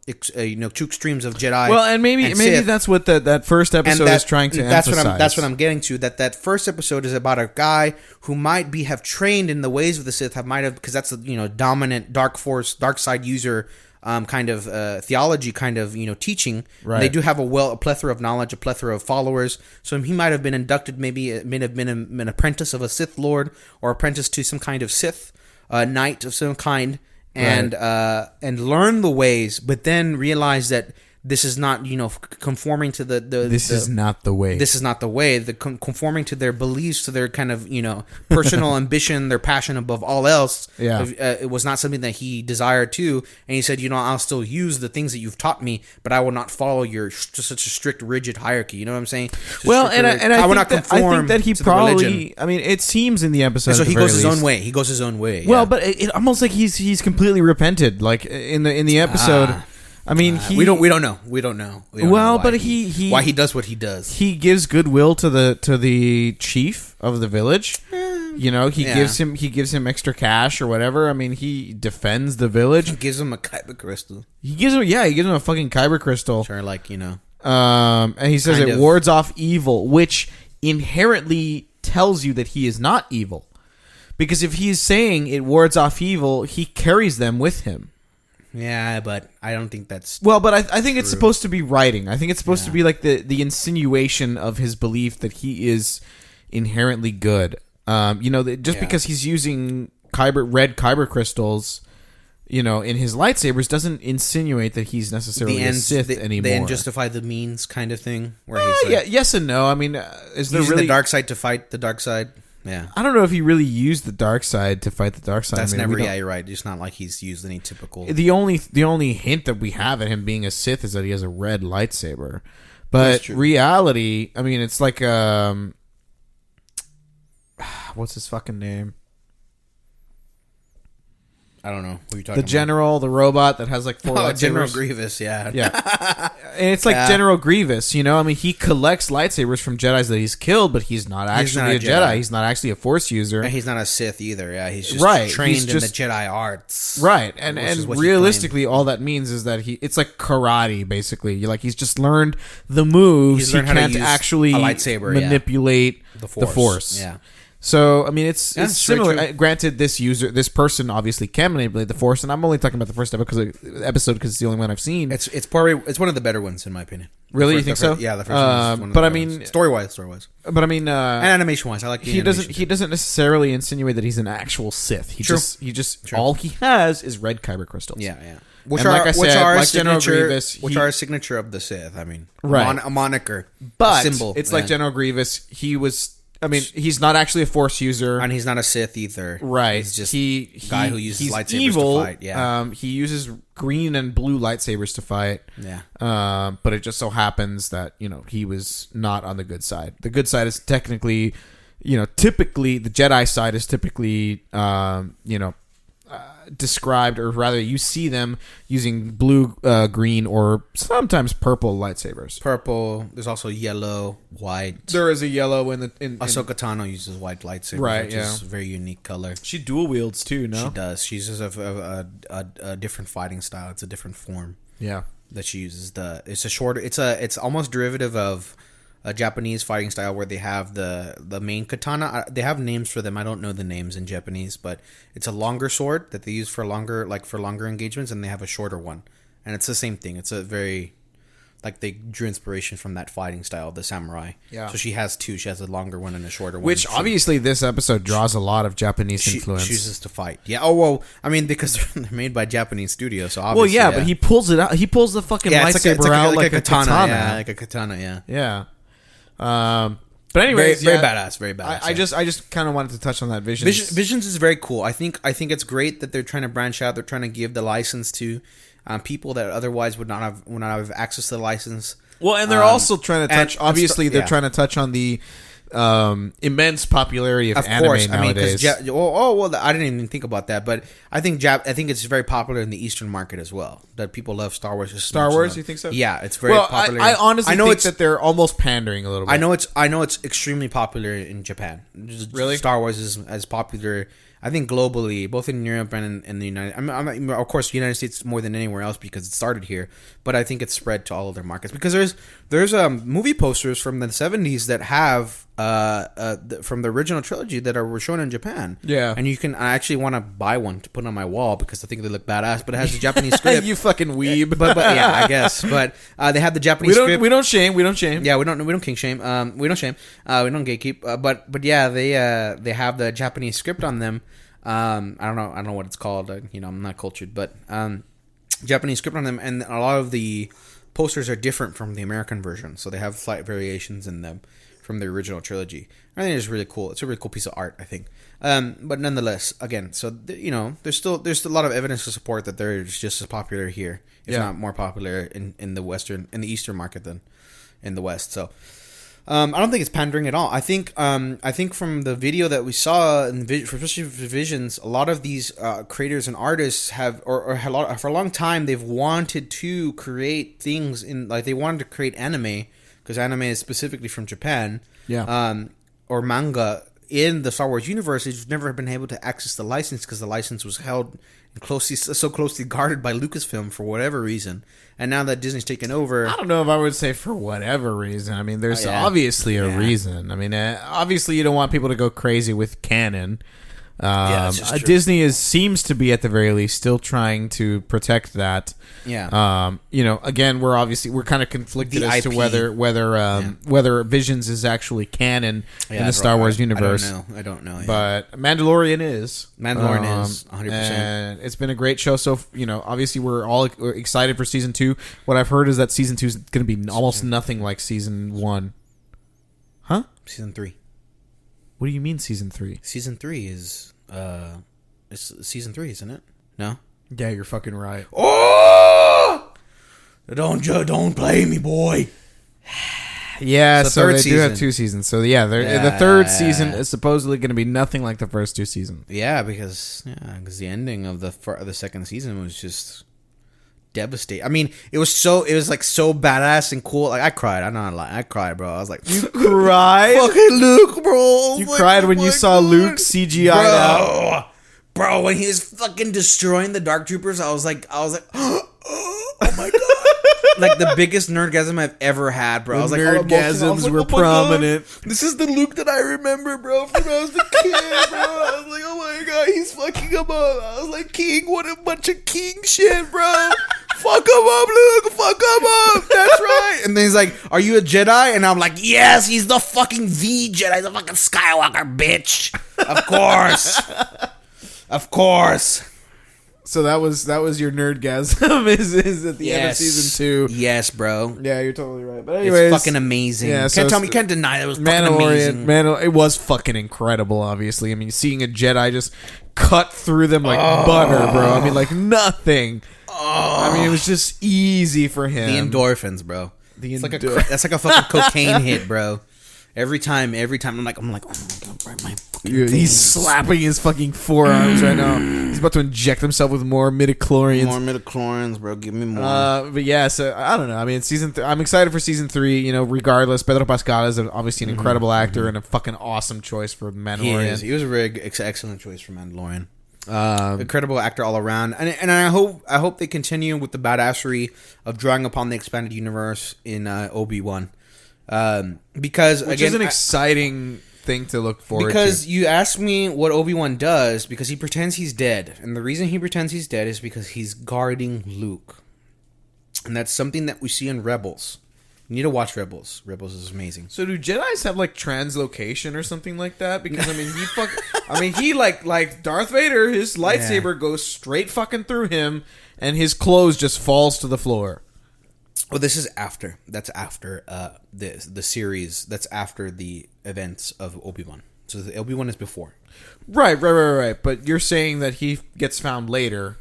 Speaker 1: extremes of Jedi.
Speaker 2: Well, and maybe
Speaker 1: Sith.
Speaker 2: That's what that first episode is trying to emphasize.
Speaker 1: That's what I'm getting to. That first episode is about a guy who might have trained in the ways of the Sith, because that's a dominant dark force, dark side user. Kind of theology, kind of teaching.
Speaker 2: Right.
Speaker 1: They do have a plethora of knowledge, a plethora of followers. So he might have been inducted, maybe have been an apprentice of a Sith Lord, or apprentice to some kind of Sith knight of some kind. and learn the ways, but then realize that this is not, conforming to
Speaker 2: this is not the way.
Speaker 1: This is not the way. Conforming to their beliefs, to their kind of, personal ambition, their passion above all else.
Speaker 2: Yeah.
Speaker 1: It was not something that he desired to. And he said, I'll still use the things that you've taught me, but I will not follow your such a strict, rigid hierarchy. You know what I'm saying?
Speaker 2: Well, I think that he probably, I mean, it seems in the episode.
Speaker 1: And so he goes his own way. He goes his own way.
Speaker 2: Well, but it almost like he's completely repented. Like in the episode. I mean,
Speaker 1: we don't know. We don't know.
Speaker 2: But
Speaker 1: why he does what he does.
Speaker 2: He gives goodwill to the chief of the village. He gives him extra cash or whatever. I mean, he defends the village.
Speaker 1: He gives him a kyber crystal.
Speaker 2: He gives him a fucking kyber crystal.
Speaker 1: Sure,
Speaker 2: and he says it wards off evil, which inherently tells you that he is not evil, because if he's saying it wards off evil, he carries them with him.
Speaker 1: Yeah, but I don't think that's
Speaker 2: but I think it's supposed to be writing. I think it's supposed to be like the insinuation of his belief that he is inherently good. Because he's using red kyber crystals, in his lightsabers, doesn't insinuate that he's necessarily a Sith anymore.
Speaker 1: The end justify the means kind of thing. Where he's
Speaker 2: yes and no. I mean, is there
Speaker 1: using
Speaker 2: really
Speaker 1: the dark side to fight the dark side? Yeah,
Speaker 2: I don't know if he really used the dark side to fight the dark side.
Speaker 1: That's never. Yeah, you're right. It's not like he's used any typical.
Speaker 2: The only hint that we have at him being a Sith is that he has a red lightsaber, but reality, I mean, it's like what's his fucking name?
Speaker 1: I don't know. Who are you talking about?
Speaker 2: The general, the robot that has like 4 lightsabers.
Speaker 1: General Grievous, yeah.
Speaker 2: And it's like General Grievous, I mean, he collects lightsabers from Jedis that he's killed, but he's not actually a Jedi. He's not actually a Force user.
Speaker 1: And he's not a Sith either, yeah. He's just trained in the Jedi arts.
Speaker 2: Right. And realistically, all that means is that it's like karate, basically. He's just learned the moves. He can't actually
Speaker 1: a lightsaber,
Speaker 2: manipulate the Force.
Speaker 1: Yeah.
Speaker 2: So, I mean, it's similar. Granted, this person obviously can manipulate the Force, and I'm only talking about the first episode because it's the only one I've seen.
Speaker 1: It's one of the better ones, in my opinion.
Speaker 2: Really? You think so?
Speaker 1: Yeah, the first one is one of the better ones. Story-wise. But I mean... and animation-wise, I like the animation.
Speaker 2: He doesn't necessarily insinuate that he's an actual Sith. He just all he has is red kyber crystals.
Speaker 1: Yeah. Which are a signature of the Sith. I mean, a moniker,
Speaker 2: but
Speaker 1: a symbol.
Speaker 2: It's like General Grievous. He's not actually a Force user,
Speaker 1: and he's not a Sith either.
Speaker 2: Right?
Speaker 1: He's just a guy who uses lightsabers
Speaker 2: evil,
Speaker 1: to fight. Yeah.
Speaker 2: He uses green and blue lightsabers to fight.
Speaker 1: Yeah.
Speaker 2: But it just so happens that he was not on the good side. The good side is technically, typically the Jedi side is typically, described, or rather you see them using blue, green, or sometimes purple lightsabers.
Speaker 1: Purple. There's also yellow, white.
Speaker 2: There is a yellow in
Speaker 1: Ahsoka Tano uses white lightsabers,
Speaker 2: right?
Speaker 1: Which is a very unique color.
Speaker 2: She dual wields too. No,
Speaker 1: she does. She uses a different fighting style. It's a different form.
Speaker 2: Yeah,
Speaker 1: that she uses. It's almost derivative of a Japanese fighting style where they have the main katana. They have names for them. I don't know the names in Japanese, but it's a longer sword that they use for longer engagements, and they have a shorter one. And it's the same thing. It's a very they drew inspiration from that fighting style of the samurai.
Speaker 2: Yeah.
Speaker 1: So she has two. She has a longer one and a shorter one.
Speaker 2: Which obviously this episode draws a lot of Japanese influence.
Speaker 1: She chooses to fight. Yeah. Oh well. I mean, because they're made by Japanese studios, so obviously.
Speaker 2: Well, yeah, but he pulls it out. He pulls the fucking lightsaber out like a katana.
Speaker 1: Yeah, like a katana. Yeah.
Speaker 2: Yeah. But anyways,
Speaker 1: very badass, very badass.
Speaker 2: I just kind of wanted to touch on that Visions.
Speaker 1: Visions is very cool. I think it's great that they're trying to branch out. They're trying to give the license to people that otherwise would not have access to the license.
Speaker 2: Well, and they're also trying to touch. Obviously, they're trying to touch on the immense popularity of anime nowadays.
Speaker 1: I didn't even think about that, but I think it's very popular in the Eastern market as well. That people love Star Wars.
Speaker 2: Star Wars, you think so?
Speaker 1: Yeah, it's very popular.
Speaker 2: I honestly think that they're almost pandering a little bit.
Speaker 1: I know it's extremely popular in Japan.
Speaker 2: Really,
Speaker 1: Star Wars is as popular, I think, globally, both in Europe and in the United. Of course, the United States more than anywhere else because it started here. But I think it's spread to all other markets because there's movie posters from the 70s that have from the original trilogy that were shown in Japan.
Speaker 2: Yeah,
Speaker 1: and I actually want to buy one to put on my wall because I think they look badass. But it has the Japanese script.
Speaker 2: You fucking weeb.
Speaker 1: But yeah, I guess. But they have the Japanese script.
Speaker 2: We don't shame.
Speaker 1: Yeah, we don't king shame. We don't shame. We don't gatekeep. But yeah, they have the Japanese script on them. I don't know what it's called. I'm not cultured, but Japanese script on them, and a lot of the posters are different from the American version, so they have slight variations in them from the original trilogy. I think it's really cool. It's a really cool piece of art, I think. But nonetheless, again, so there's a lot of evidence to support that they're just as popular here, if not more popular in the Eastern market than in the West. So I don't think it's pandering at all. I think from the video that we saw, especially for Visions, a lot of these creators and artists have, or for a long time, they've wanted to create things they wanted to create anime, because anime is specifically from Japan, or manga in the Star Wars universe. They've never been able to access the license because the license was held so closely guarded by Lucasfilm for whatever reason. And now that Disney's taken over,
Speaker 2: I don't know if I would say for whatever reason. I mean, there's obviously a reason. I mean, obviously you don't want people to go crazy with canon. Disney seems to be, at the very least, still trying to protect that. Yeah. Again, we're kind of conflicted as to whether Visions is actually canon in the Star Wars universe.
Speaker 1: I don't know.
Speaker 2: But Mandalorian is
Speaker 1: 100%.
Speaker 2: And it's been a great show. So obviously we're all excited for season 2. What I've heard is that season 2 is going to be almost nothing like season 1. Huh?
Speaker 1: Season 3.
Speaker 2: What do you mean season 3?
Speaker 1: Season 3 is it's season 3, isn't it? No?
Speaker 2: Yeah, you're fucking right.
Speaker 1: Oh! Don't play me, boy.
Speaker 2: Yeah, so they do have 2 seasons. So the third season is supposedly going to be nothing like the first 2 seasons.
Speaker 1: Yeah, because the ending of the second season was just devastating. I mean, it was so badass and cool. Like, I cried. I'm not lying. I cried, bro. I was like,
Speaker 2: you cried?
Speaker 1: Fucking Luke, bro.
Speaker 2: You cried when you saw Luke CGI'd out?
Speaker 1: Bro, when he was fucking destroying the Dark Troopers, I was like, oh my god. Like the biggest nerdgasm I've ever had, bro. I was like,
Speaker 2: nerdgasms were prominent.
Speaker 1: God. This is the Luke that I remember, bro, from when I was a kid, bro. I was like, oh my god, he's fucking him up. I was like, King, what a bunch of King shit, bro. Fuck him up, Luke. Fuck him up. That's right. And then he's like, are you a Jedi? And I'm like, yes, he's the fucking Jedi, the fucking Skywalker, bitch. Of course. Of course.
Speaker 2: So that was your nerdgasm is at the end of season 2.
Speaker 1: Yes, bro.
Speaker 2: Yeah, you're totally right. But anyways,
Speaker 1: it's fucking amazing. Yeah, you can't deny that it was fucking amazing.
Speaker 2: It was fucking incredible, obviously. I mean, seeing a Jedi just cut through them like butter, bro. I mean, like nothing. I mean, it was just easy for him.
Speaker 1: The endorphins, bro. That's like a fucking cocaine hit, bro. Every time I'm like, oh my god, right, my fucking
Speaker 2: he's slapping his fucking forearms right now. He's about to inject himself with more midichlorians.
Speaker 1: More midichlorians, bro. Give me more.
Speaker 2: But yeah, so I don't know. I mean, I'm excited for season 3. Regardless, Pedro Pascal is obviously an incredible actor and a fucking awesome choice for Mandalorian.
Speaker 1: He was a very excellent choice for Mandalorian. Incredible actor all around, and I hope they continue with the badassery of drawing upon the expanded universe in Obi-Wan. Which
Speaker 2: is an exciting thing to look forward to.
Speaker 1: Because you asked me what Obi-Wan does, because he pretends he's dead. And the reason he pretends he's dead is because he's guarding Luke. And that's something that we see in Rebels. You need to watch Rebels. Rebels is amazing.
Speaker 2: So do Jedis have like translocation or something like that? Because I mean he like Darth Vader, his lightsaber goes straight fucking through him and his clothes just falls to the floor.
Speaker 1: Well, this is after. That's after the series. That's after the events of Obi-Wan. So the Obi-Wan is before.
Speaker 2: Right. But you're saying that he gets found later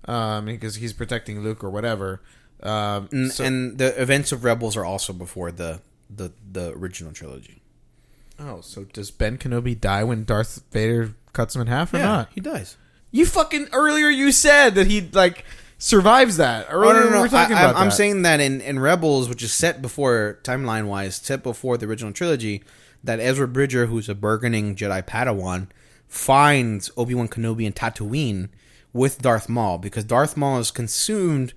Speaker 2: because he's protecting Luke or whatever.
Speaker 1: And the events of Rebels are also before the original trilogy.
Speaker 2: Oh, so does Ben Kenobi die when Darth Vader cuts him in half or not?
Speaker 1: He dies.
Speaker 2: You fucking earlier you said that he survives that. Earlier
Speaker 1: no.
Speaker 2: We were talking about
Speaker 1: I'm
Speaker 2: that.
Speaker 1: saying that in Rebels, which is set before, timeline-wise, set before the original trilogy, that Ezra Bridger, who's a burgeoning Jedi Padawan, finds Obi-Wan Kenobi in Tatooine with Darth Maul, because Darth Maul is consumed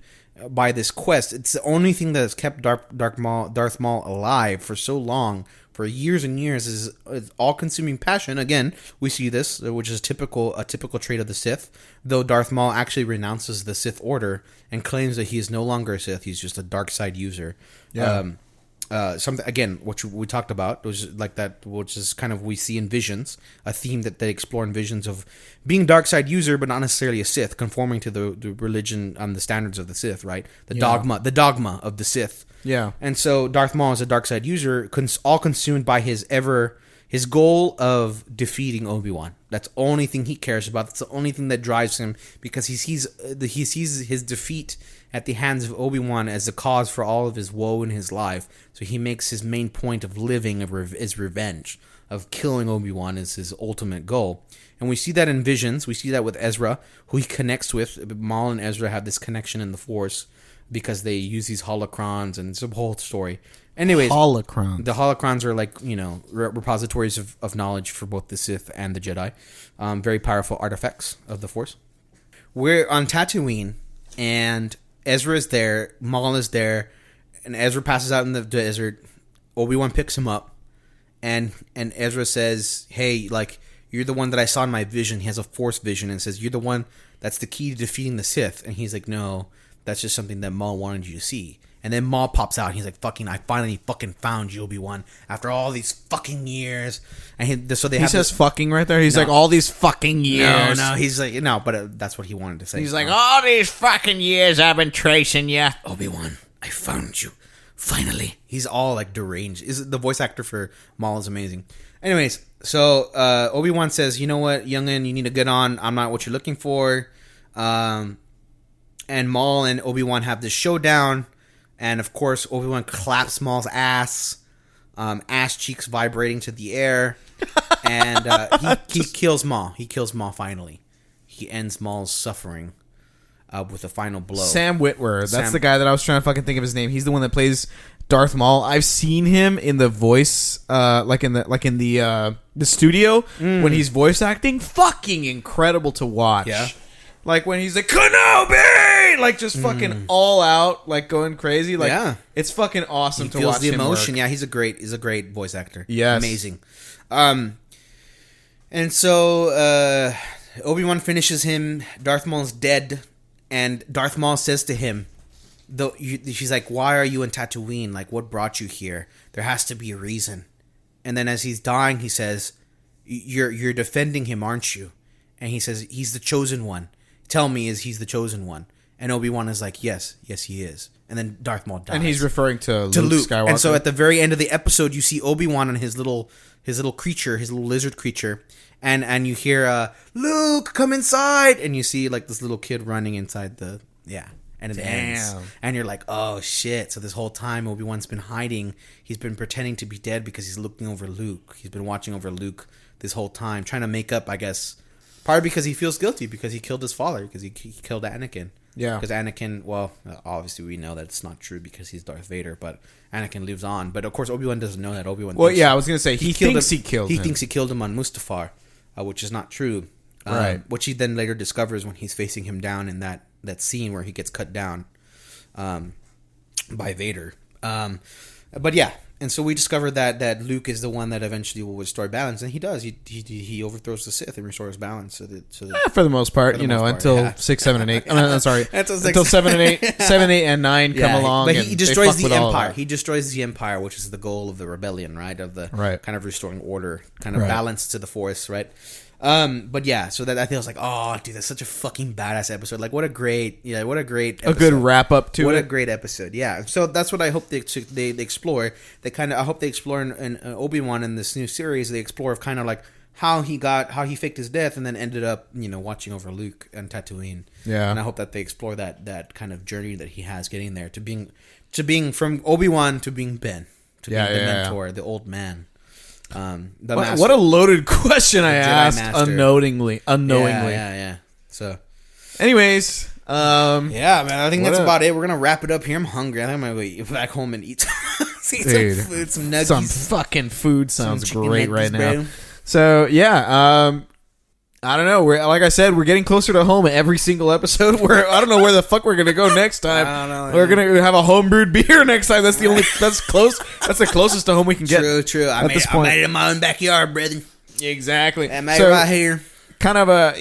Speaker 1: by this quest. It's the only thing that has kept Darth Maul alive for so long, for years and years, is all-consuming passion. Again, we see this, which is a typical trait of the Sith, though Darth Maul actually renounces the Sith Order and claims that he is no longer a Sith, he's just a dark side user. Yeah. something again, which we talked about, which is like that, which is kind of we see in Visions, a theme that they explore in Visions of being dark side user, but not necessarily a Sith, conforming to the religion and the standards of the Sith, right? The dogma of the Sith.
Speaker 2: Yeah.
Speaker 1: And so Darth Maul is a dark side user, all consumed by his goal of defeating Obi-Wan. That's the only thing he cares about. That's the only thing that drives him, because he sees his defeat at the hands of Obi-Wan as the cause for all of his woe in his life. So he makes his main point of living is revenge, of killing Obi-Wan is his ultimate goal. And we see that in Visions. We see that with Ezra, who he connects with. Maul and Ezra have this connection in the Force because they use these holocrons, and it's a whole story. Anyways,
Speaker 2: holocrons.
Speaker 1: The holocrons are like, repositories of knowledge for both the Sith and the Jedi. Very powerful artifacts of the Force. We're on Tatooine, and Ezra is there, Maul is there, and Ezra passes out in the desert. Obi-Wan picks him up, and Ezra says, hey, like, you're the one that I saw in my vision. He has a Force vision and says, you're the one that's the key to defeating the Sith. And he's like, no, that's just something that Maul wanted you to see. And then Maul pops out, and he's like, I finally fucking found you, Obi-Wan, after all these fucking years. And he says
Speaker 2: fucking right there? He's like, all these fucking years.
Speaker 1: No, he's like, no, but that's what he wanted to say.
Speaker 2: He's like, all these fucking years I've been tracing you.
Speaker 1: Obi-Wan, I found you. Finally. He's all like deranged. The voice actor for Maul is amazing. Anyways, so Obi-Wan says, you know what, youngin, you need to get on. I'm not what you're looking for. And Maul and Obi-Wan have this showdown. And of course, Obi-Wan claps Maul's ass cheeks vibrating to the air, and he kills Maul. He kills Maul finally. He ends Maul's suffering with a final blow.
Speaker 2: Sam Witwer, that's the guy that I was trying to fucking think of his name. He's the one that plays Darth Maul. I've seen him in the voice, like in the studio when he's voice acting. Fucking incredible to watch. Yeah. Like when he's like, Kenobi! Like just fucking all out, like going crazy. Like, yeah. It's fucking awesome to watch him work. He feels the emotion.
Speaker 1: Yeah, he's a great voice actor.
Speaker 2: Yes.
Speaker 1: Amazing. And so Obi-Wan finishes him. Darth Maul's dead. And Darth Maul says to him, she's like, why are you in Tatooine? Like, what brought you here? There has to be a reason. And then as he's dying, he says, you're defending him, aren't you? And he says, he's the chosen one. Tell me, is he's the chosen one? And Obi-Wan is like, yes, he is. And then Darth Maul dies.
Speaker 2: And he's referring to Luke Skywalker.
Speaker 1: And so at the very end of the episode, you see Obi-Wan and his little creature, his little lizard creature, and you hear, Luke, come inside! And you see like this little kid running inside and it ends. And you're like, oh shit. So this whole time Obi-Wan's been hiding. He's been pretending to be dead because he's looking over Luke. He's been watching over Luke this whole time, trying to make up, I guess. Probably because he feels guilty because he killed his father, because he killed Anakin.
Speaker 2: Yeah.
Speaker 1: Because Anakin, well, obviously we know that it's not true because he's Darth Vader, but Anakin lives on. But of course Obi-Wan doesn't know that. I
Speaker 2: was going to say, he thinks he killed him.
Speaker 1: He thinks he killed him on Mustafar, which is not true.
Speaker 2: Right.
Speaker 1: Which he then later discovers when he's facing him down in that scene where he gets cut down by Vader. But yeah. And so we discovered that Luke is the one that eventually will restore balance, and he does. He overthrows the Sith and restores balance.
Speaker 2: For the most part, until 6, 7, and 8. I'm sorry, until 7 and 8, 7, 8, and 9 come along.
Speaker 1: But he destroys the Empire. He destroys the Empire, which is the goal of the rebellion, right? Of the kind of restoring order, kind of balance to the Force, right? But yeah, so that I think I was like, oh, dude, that's such a fucking badass episode. Like, what a great episode.
Speaker 2: A good wrap up to
Speaker 1: what
Speaker 2: it.
Speaker 1: What a great episode. Yeah. So that's what I hope they explore. I hope they explore in Obi-Wan in this new series. They explore of kind of like how he faked his death and then ended up, watching over Luke and Tatooine.
Speaker 2: Yeah.
Speaker 1: And I hope that they explore that kind of journey that he has getting there to being from Obi-Wan to being Ben, to being the mentor, the old man.
Speaker 2: What a loaded question I asked master. unknowingly.
Speaker 1: Yeah. So,
Speaker 2: anyways,
Speaker 1: man, I think that's about it. We're gonna wrap it up here. I'm hungry. I think I'm gonna go back home and eat some food, some nuggies.
Speaker 2: Some fucking food sounds great right now. Bro. So yeah, I don't know. Like I said, we're getting closer to home every single episode. I don't know where the fuck we're gonna go next time.
Speaker 1: I don't know.
Speaker 2: We're gonna have a homebrewed beer next time. That's close. That's the closest to home we can get.
Speaker 1: True. I made it in my own backyard, brother.
Speaker 2: Exactly.
Speaker 1: I made it right here.
Speaker 2: kind of a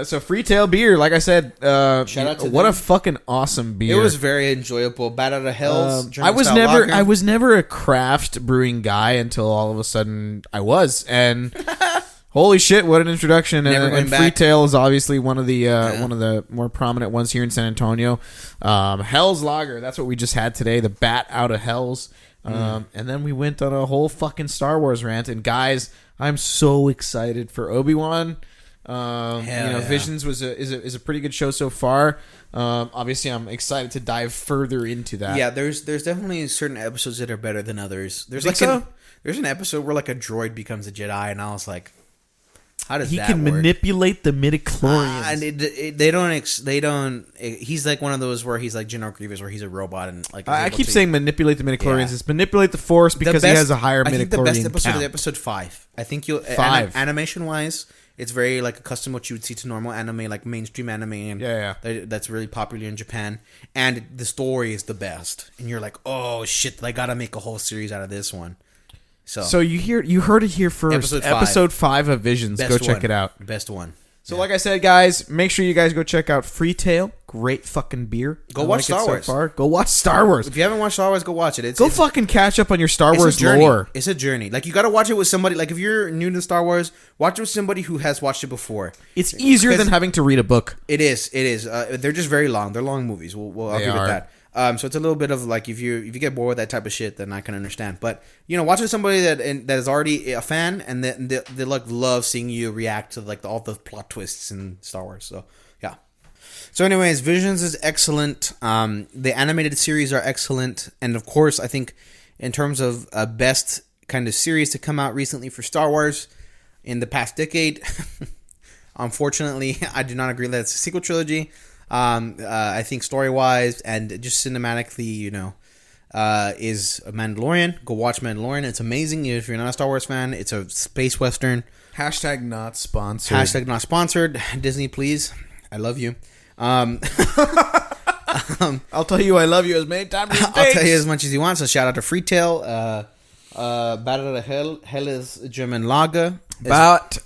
Speaker 2: so Freetail beer, like I said,
Speaker 1: Shout out to
Speaker 2: what
Speaker 1: them.
Speaker 2: a fucking awesome beer.
Speaker 1: It was very enjoyable. Bat out of Hell's.
Speaker 2: I was never a craft brewing guy until all of a sudden I was, and holy shit, what an introduction! And Freetail is obviously one of the more prominent ones here in San Antonio. Hell's Lager, that's what we just had today. The Bat out of Hell's, and then we went on a whole fucking Star Wars rant. And guys, I'm so excited for Obi-Wan. Visions is a pretty good show so far. Obviously, I'm excited to dive further into that.
Speaker 1: Yeah, there's definitely certain episodes that are better than others. There's there's an episode where like a droid becomes a Jedi, and I was like, how does
Speaker 2: he
Speaker 1: that
Speaker 2: can
Speaker 1: work?
Speaker 2: manipulate the midichlorians?
Speaker 1: And they don't. He's like one of those where he's like General Grievous, where he's a robot and like.
Speaker 2: I keep saying manipulate the midichlorians. It's manipulate the Force because he has a higher midichlorian. I think the best
Speaker 1: episode
Speaker 2: count.
Speaker 1: is episode 5. I think you'll animation wise. It's very like accustomed what you would see to normal anime, like mainstream anime, and that's really popular in Japan. And the story is the best, and you're like, oh shit, I gotta make a whole series out of this one. So
Speaker 2: you heard it here first. Episode 5 of Visions. Go check it out.
Speaker 1: Best one.
Speaker 2: So like I said, guys, make sure you guys go check out Freetail. Great fucking beer.
Speaker 1: Go watch Star Wars.
Speaker 2: Go watch Star Wars.
Speaker 1: If you haven't watched Star Wars, go watch it.
Speaker 2: Go fucking catch up on your Star Wars lore.
Speaker 1: It's a journey. Like, you got to watch it with somebody. Like, if you're new to Star Wars, watch it with somebody who has watched it before.
Speaker 2: It's easier than having to read a book.
Speaker 1: It is. They're just very long. They're long movies. I'll give it that. So it's a little bit of like, if you get bored with that type of shit, then I can understand. But watch with somebody that is already a fan, and they like love seeing you react to like all the plot twists in Star Wars. So yeah. So anyways, Visions is excellent. The animated series are excellent, and of course, I think in terms of best kind of series to come out recently for Star Wars in the past decade, unfortunately, I do not agree that it's a sequel trilogy. I think story-wise and just cinematically, is a Mandalorian. Go watch Mandalorian. It's amazing. If you're not a Star Wars fan, it's a space western.
Speaker 2: #not sponsored.
Speaker 1: #not sponsored. Disney, please. I love you.
Speaker 2: I'll tell you I love you as many times as it takes.
Speaker 1: I'll tell you as much as you want. So shout out to Freetail. Bat out of Hell. Hell is German lager.
Speaker 2: Bat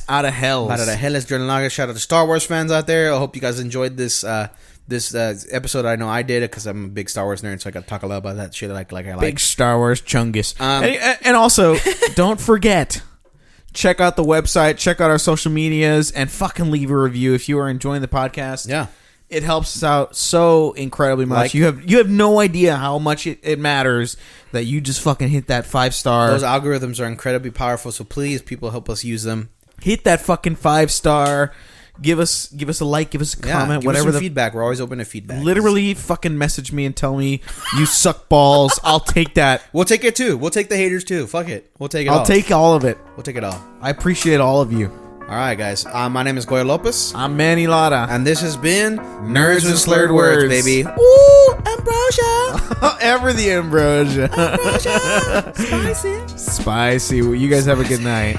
Speaker 2: out of Hell.
Speaker 1: Bat out of Hell is German lager. Shout out to Star Wars fans out there. I hope you guys enjoyed this episode. I know I did it because I'm a big Star Wars nerd, so I got to talk a lot about that shit like I like.
Speaker 2: Big Star Wars chungus. And also, don't forget, check out the website, check out our social medias, and fucking leave a review if you are enjoying the podcast.
Speaker 1: Yeah.
Speaker 2: It helps us out so incredibly much. You have no idea how much it matters that you just fucking hit that 5-star.
Speaker 1: Those algorithms are incredibly powerful, so please, people, help us use them.
Speaker 2: Hit that fucking 5-star. Give us a like, give us a comment,
Speaker 1: whatever. Us some feedback. We're always open to feedback.
Speaker 2: Literally, fucking message me and tell me you suck balls. I'll take that.
Speaker 1: We'll take it too. We'll take the haters too. Fuck it. We'll take it.
Speaker 2: I'll take all of it.
Speaker 1: We'll take it all.
Speaker 2: I appreciate all of you.
Speaker 1: All right, guys. My name is Goya Lopez.
Speaker 2: I'm Manny Lara.
Speaker 1: And this has been Nerds with Slurred Words, baby.
Speaker 2: Ooh, ambrosia. Ever the ambrosia.
Speaker 1: Ambrosia. Spicy.
Speaker 2: Spicy. Well, you guys have a good night.